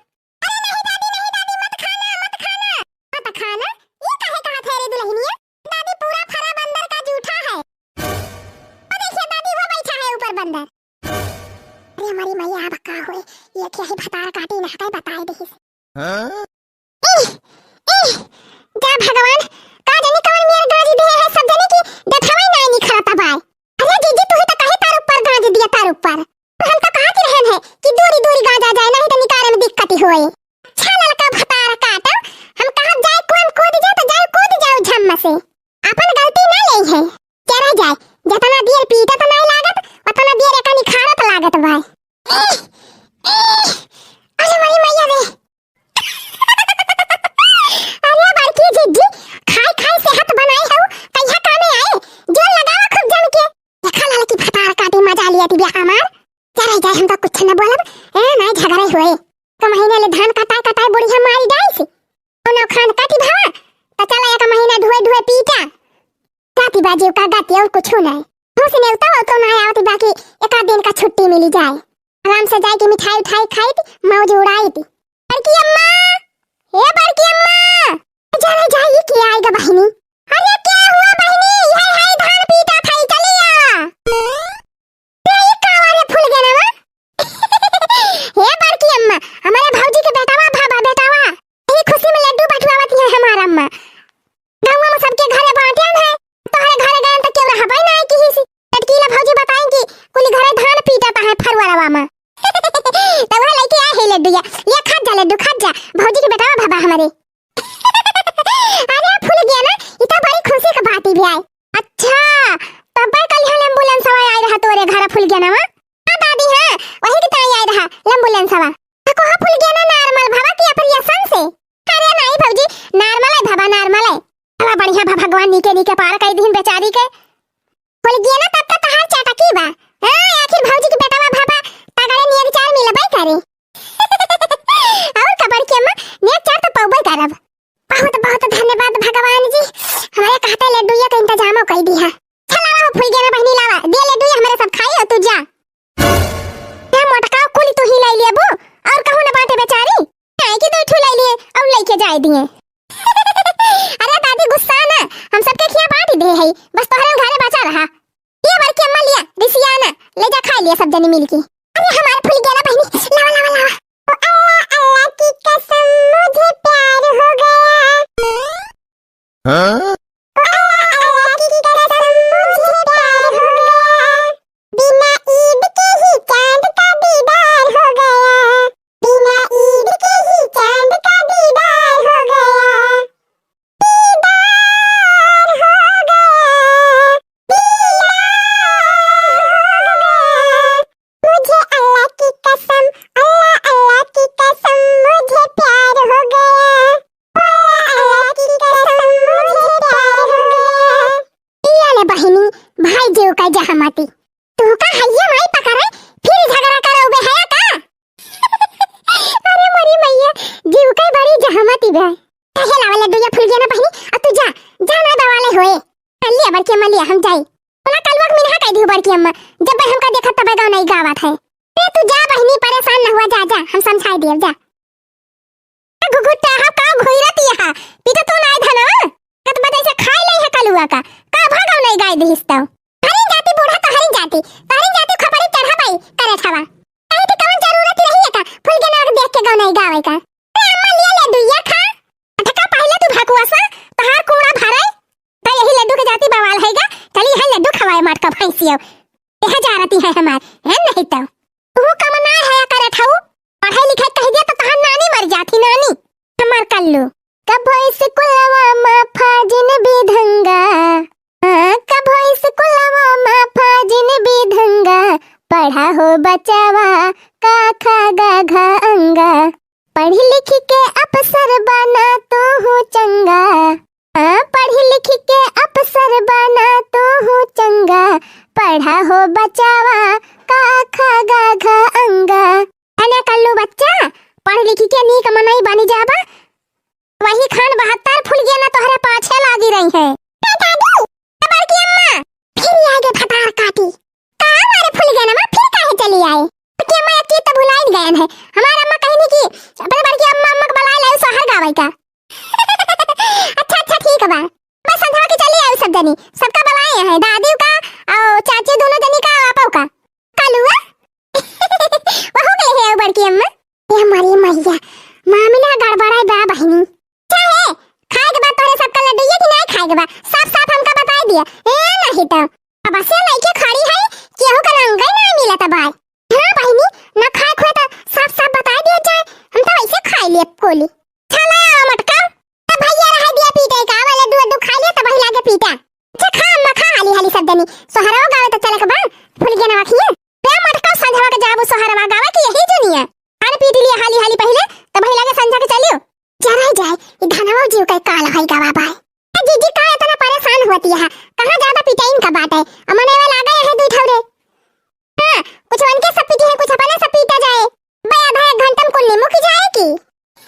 S4: अरे नहीं दादी मत खाना ये काहे कहा थे रे दुल्हनिया दादी पूरा फरा बंदर का जूठा है ओ देखिए दादी वो बैठा है ऊपर बंदर अरे हमारी मैया बका हुए ये क्या है भतार काटी ना कहीं बताए देखी हां जा भगवान का जाने कौन मेरे गाजी दे है सब जाने की देखवाई नहीं निखरता भाई अरे दीदी तू ही तो कहे तार ऊपर गाज दिया तार ऊपर तो हम तो कहा कि रहन है कि दूरी गाजा जाए नहीं तो निकाले में दिक्कत ही होए अच्छा लड़का भतार काटा हम कहां जाए कौन कूद बाजीव का गाती और कुछ नहीं हो से नेवता हो तो ना आवती बाकी एक आध दिन का छुट्टी मिली जाए आराम से जाए कि मिठाई उठाई खाई थी मौज उड़ाई थी बड़की अम्मा हे बड़की अम्मा जाने जाइए क्या आएगा बहनी अरे क्या हुआ बहनी हाय हाय धान पीटा था चली आ ये कावारे फूल गया ना हे बड़की अम्मा हमारे भौजी के बेटावा भाभा बेटावा ये खुशी में लड्डू बटवावती है हमारा अम्मा गांव में सबके घरे बांटन है तोहरे घरे गए तो क्यों रहा भाई ना की ही लड़कीला भौजी बताएंगी कुली घरे धान पीटाता है फरवारवा में तो वह लेके आए है लड्डू ये खा जा भौजी के बेटावा भाभा हमारे अरे फूल गया ना इतना बड़ी खुशी का बात ही भी आई अच्छा तब पर कल यहाँ एम्बुलेंस हवा आई रहा तोरे घर फूल गया ना हां दादी हां वही की तरह आई रहा एम्बुलेंस हवा को फूल गया ना नॉर्मल भावा की ऑपरेशन से अरे नहीं भौजी नॉर्मल है भाभा नॉर्मल है बड़ा बढ़िया भा भगवान नीके नीके पार कर दिन बेचारी के फूल गया ना तब तक तहार चाटकी बा हां आखिर भौजी के बेटावा भाभा तगड़े नियर चार मिलबई करे और कबर के अम्मा नियर चार तो पौबई करब बहुत बहुत धन्यवाद भगवान जी हमारे कहते लड्डू का इंतजाम कर दिया चला रहा फूल गया ना बहनी लावा दे लड्डू हमारे सब खाई हो तू जा ये मोटका कुली तू ही ले लिए बू और कहूं ना बांटे बेचारी काहे की तू ठू ले लिए और लेके जाए दिए अरे दादी गुस्सा ना हम सबके खिया बांट दे है बस तोहरे घरे बचा रहा ये बार के अम्मा लिया रिसिया ना ले जा खा लिया सब जने मिलके अरे हमारे फूल गया ना बहनी लावा लावा लावा अल्लाह की कसम मुझे प्यार हो गया
S2: Huh?
S4: बिना ईद के ही चांद का दीदार हो गया बिना ईद के ही चांद का दीदार हो गया दीदार हो गया मुझे अल्लाह की कसम अल्लाह की कसम मुझे प्यार हो गया बहनी भाई जीव का जहमती तू का हैया माई पकड़े फिर झगड़ा करे उबे है का अरे मरी मैया जीव का बड़ी जहमती बे कहे लावा लड्डू या फूल गया ना बहनी अब तू जा ना दवाले होए कल लिया बड़की अम्मा लिया हम जाई बोला कल वक्त मिनहा कह दी बड़की अम्मा जब हमका देखत तब गांव नहीं गावत है तू जा बहनी परेशान न हुआ जा हम समझाई दिए जा गुगुटा हा का घोइरती है पीते तू नाय धना कत बदे से खाई ले है कलुआ का भागाव नहीं गाय दिहिस्ता हरी जाती बूढ़ा तो हरी जाती खपरी चढ़ा पाई करे छवा कहीं की कौन जरूरत रही है का फूल के नाक देख के गाव नहीं गावे का अम्मा लिया लड्डू या खा ठका पहले तू भाकुआसा तहार कोड़ा भरे तो यही लड्डू के जाती बवाल हैगा चली है लड्डू खवाए मार का भैंसियो यह जारती है हमार है नहीं तो तू कमना है करे ठाऊ पढ़ाई लिखाई कह दिया तो तहार नानी मर जाती नानी हमार कल्लू कब इस कुलवा मा फाजिन बिधंगा कब इस कुलवा मा फाजिन बिधंगा पढ़ा हो बचावा का खा गा घा अंगा पढ़ लिख के अफसर बना तो हो चंगा पढ़ लिख के अफसर बना तो हो चंगा पढ़ा हो बचावा का खा गा घा अंगा अने कल्लू बच्चा पढ़ लिख के नीक मनाई बनी जाबा वही खान 72 फूल गया ना तोहरे पाछे लागी रही है दादी बड़की अम्मा फिर आगे फटार काटी का हमारे फूल गया ना मां फिर काहे चली आए बड़की अम्मा एक चीज तो भुलाई गए हैं हमारा अम्मा कहनी की अपने बड़की अम्मा को बुला ले शहर गावे का अच्छा ठीक है बस संध्या के चली आए सब जनी सबका बुलाए हैं दादी का और चाची दोनों जनी का आपो का कालुआ वहु के ले बड़की अम्मा ये हमारी मैया मामला गड़बड़ा बा बहनी चाहे खाए के बाद तोरे सबका लड्डू ये कि नहीं खाए के बाद साफ हमका बता दिया ए नहीं तो अब से लइके खड़ी है केहू का रंग ही नहीं मिला तब हां बहनी ना खाए खोए तो साफ बता दिया जाए हम तो ऐसे खा लिए कोली चला मटका तब भैया रह दिया पीटे का वाला लड्डू खा लिया तब ही लागे पीटा अच्छा खा अम्मा खा हाली सब जनी सोहरावा गावे तो चले के बा फूल के ना रखिए बे मटका संझवा के जाबू सोहरावा गावे की यही दुनिया आने पीट लिया हाली पहले तब ही लागे संझा के चलियो जरा जाए ये धनवा जीव का काल है गवा बाय जीजी का इतना परेशान होती है कहां ज्यादा पिटाइन का बात है अमने वाला आ गया है दू ठौरे हां कुछ उनके सब पीटे है कुछ अपने सब पीटा जाए बे आधा एक घंटा में कुल्ली मुक जाए की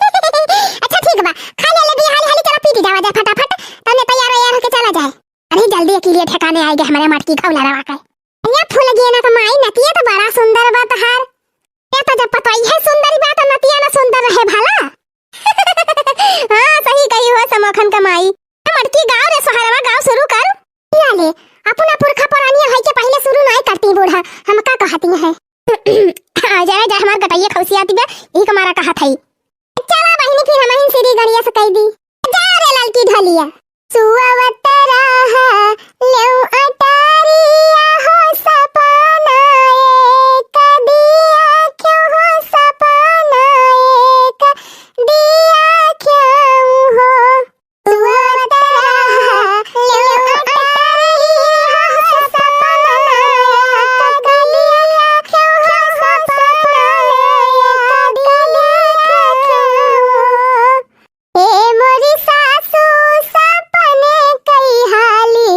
S4: अच्छा ठीक बा खा ले ले हाली चला पीट जावा जाए फटाफट तने तैयार होके चला जाए अरे जल्दी अकेले ये ठिकाने आएगे हमारे मटकी खौला रवा के। ये फूल गेना का माई नतिया तो बड़ा सुंदर बात हार। ये तो जब पतई है सुंदरी बात नतिया ना सुंदर रहे भला। हाँ सही कही हो समोखन का माई। मटकी गाँव रे सोहरवा गाँव शुरू कर। ले अपना पुरखा पुरानिया है के पहले शुरू नहीं करती बूढ़ा हम का कहती है। आ जाए जा हमार गटैया खौसी आती बे ई कमारा कहा थई। चला बहिनी फिर हम श्री गणिया से कह दी जा रे ललकी ढलिया सुअवत रहा लेउ अटारिया हो सपना एक दिया क्यों हो सपना एक दिया क्यों हो सुअवत रहा लेउ अटारिया हो सपना एक दिया क्यों हो सपना एक दिया क्यों हो। ए मोरी सासू सपने कई हाली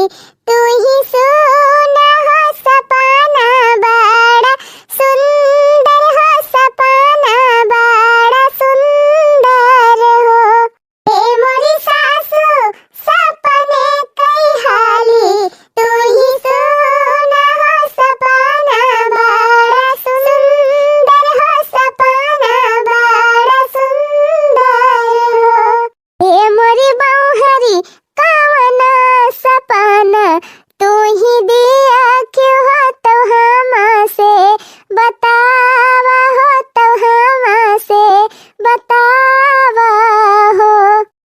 S4: तू ही सुना हो सपना बड़ा सुंदर हो सपना बड़ा सुंदर हो। ए मोरी सासू सपने कई हाली तू ही सुना हो सपना बड़ा सुंदर हो सपना बड़ा सुंदर हो। ए मोरी बौहरी कवना सपना तू ही दिया क्यों हो तो हमसे बतावा हो तो हमसे बतावा हो।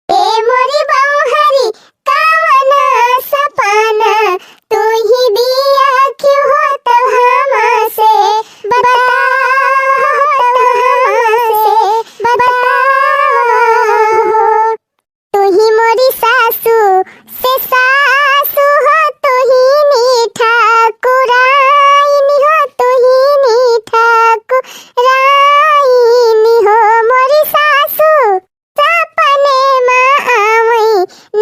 S4: ए मोरी बौहरी कवना सपना तू ही दिया क्यों हो तो हमसे बतावा हो तो हमसे बतावा हो। तू ही मोरी सासू से सासू हो तू ही मीठा कुराइनी हो तू ही मीठा कुराइनी हो। मोरी सासू सपने में आवई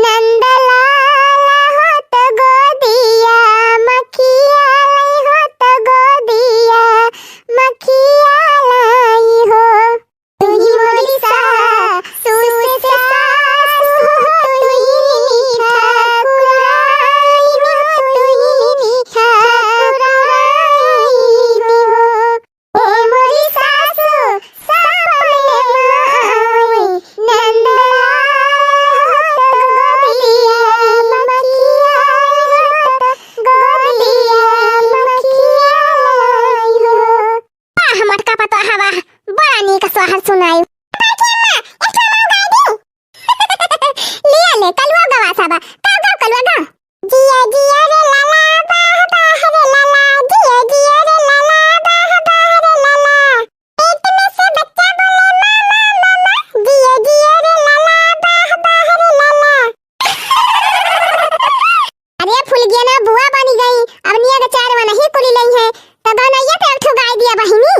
S4: नंदलाला हो तो गोदिया मखिया लाई हो तो गोदिया मखिया लाई हो। तू ही मोरी सासू से सासू हो तू ही मीठा कुराइनी हो तू ही मीठा कुराइनी हो। ए मोरी सासू सपने में आवई नंदलाला हो तो गोदिया मखिया लाई हो तो गोदिया मखिया लाई हो। हमर का पता हवा बड़ा नीक सोहर सुनाई। लिया ले कलवा गवा साबा गाओ गाओ कलवा गाओ। जिया जिया रे लाला बाह बाह रे लाला जिया जिया रे लाला बाह बाह रे लाला पेट में से बच्चा बोले मामा मामा जिया जिया रे लाला बाह बाह रे लाला। अरे फूल गया ना बुआ बनी गई अब निया का चार वा नहीं कुली लई है तब बनैया पे ठो गाय दिया बहिनी।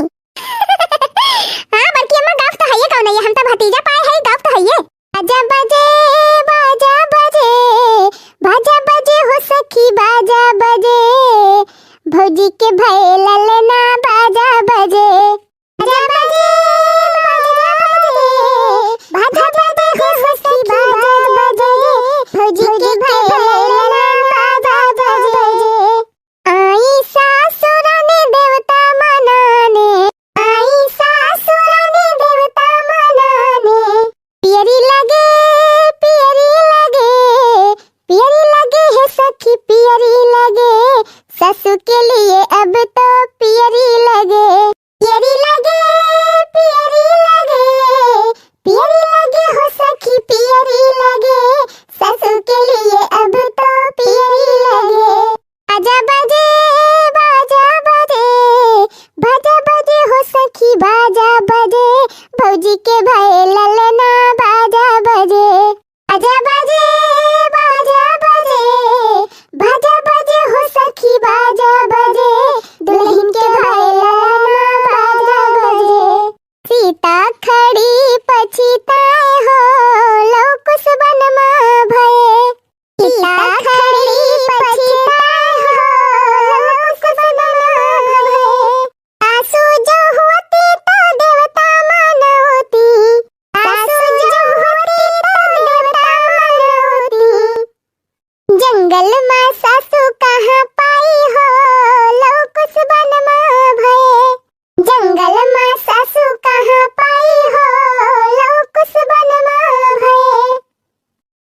S4: हां बल्कि अम्मा गाव तो है कौन है हम तो भतीजा पाए है गाव तो है। बाजा बजे बाजा बजे बाजा बजे हो सखी बाजा बजे भौजी के भैल ललना बाजा बजे बाजा बजे बाजा बजे हो सखी बाजा बजे भौजी के भैल ललना बाजा बजे। आई सासुराने देवता मनाने आई सासुराने देवता मनाने पियरी लगे है सखी पियरी लगे ससु के लिए अब तो पियरी लगे पियरी लगे पियरी लगे पियरी लगे हो जंगल में सासू कहाँ पाई हो लौकुस बन में भये जंगल में सासू कहाँ पाई हो लौकुस बन में भये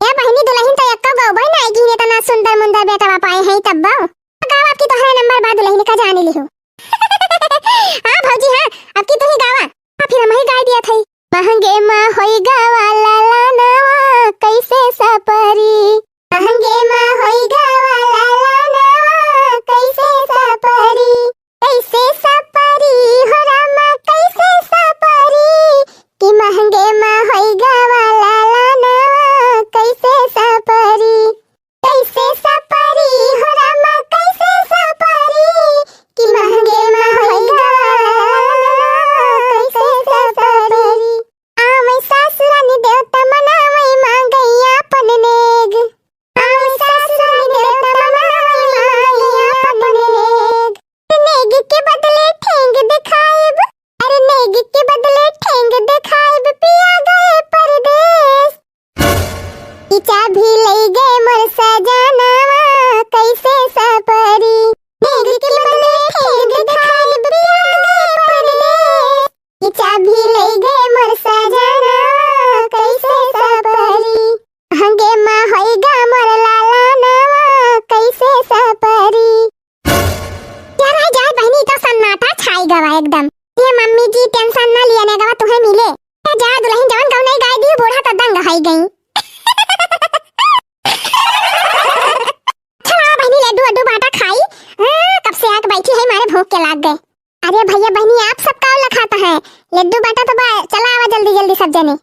S4: या बहनी दुल्हन तो यक्का गाँव भाई ना आएगी ने तना सुंदर मुंदर बेटा पाए हैं तब गाँव आपकी तो है नंबर बाद दुल्हन का जाने ली हो हाँ भौजी हाँ आपकी तो ही गावा फिर हम ही गाय दिया थी महंगे माँ होई गावा लाला नावा कैसे सपरी महंगे माँ होई गावा लाला नावा कैसे सपरी हो रामा कैसे सपरी कि महंगे माँ होई गावा लाला नावा कैसे सपरी हो रामा कैसे सपरी कि महंगे माँ होई गावा कैसे सपरी आमै सासुरानी देवता मनावै मांगैया अपन नेग आमै सासुरानी देवता मनावै मांगैया अपन नेग नेग के बदले ठेंग दिखाएब अरे नेग के बदले ठेंग दिखाएब पिया गए परदेश की चाबी लई गए मोर सजनावा कैसे सपरी नेग के बदले ठेंग दिखाएब पिया गए परदेश की चाबी लई गए मोर सजनावा कैसे सपरी हंगे माँ होइगा मोर लाला नावा कैसे सपरी यार है जाए बहनी तो सन्नाटा छाई गवा एकदम ये मम्मी जी टेंशन ना लिया ने गवा तुम्हें मिले जा दुल्हन जवन गाँव नहीं गाय दी बूढ़ा तो दंग हाई गई चला बहनी लड्डू अड्डू बाटा खाई कब से आके बैठी है मारे भूख के लाग गए अरे भैया बहनी आप सब का खाता है लड्डू बाटा तो चला आवा जल्दी जल्दी सब जने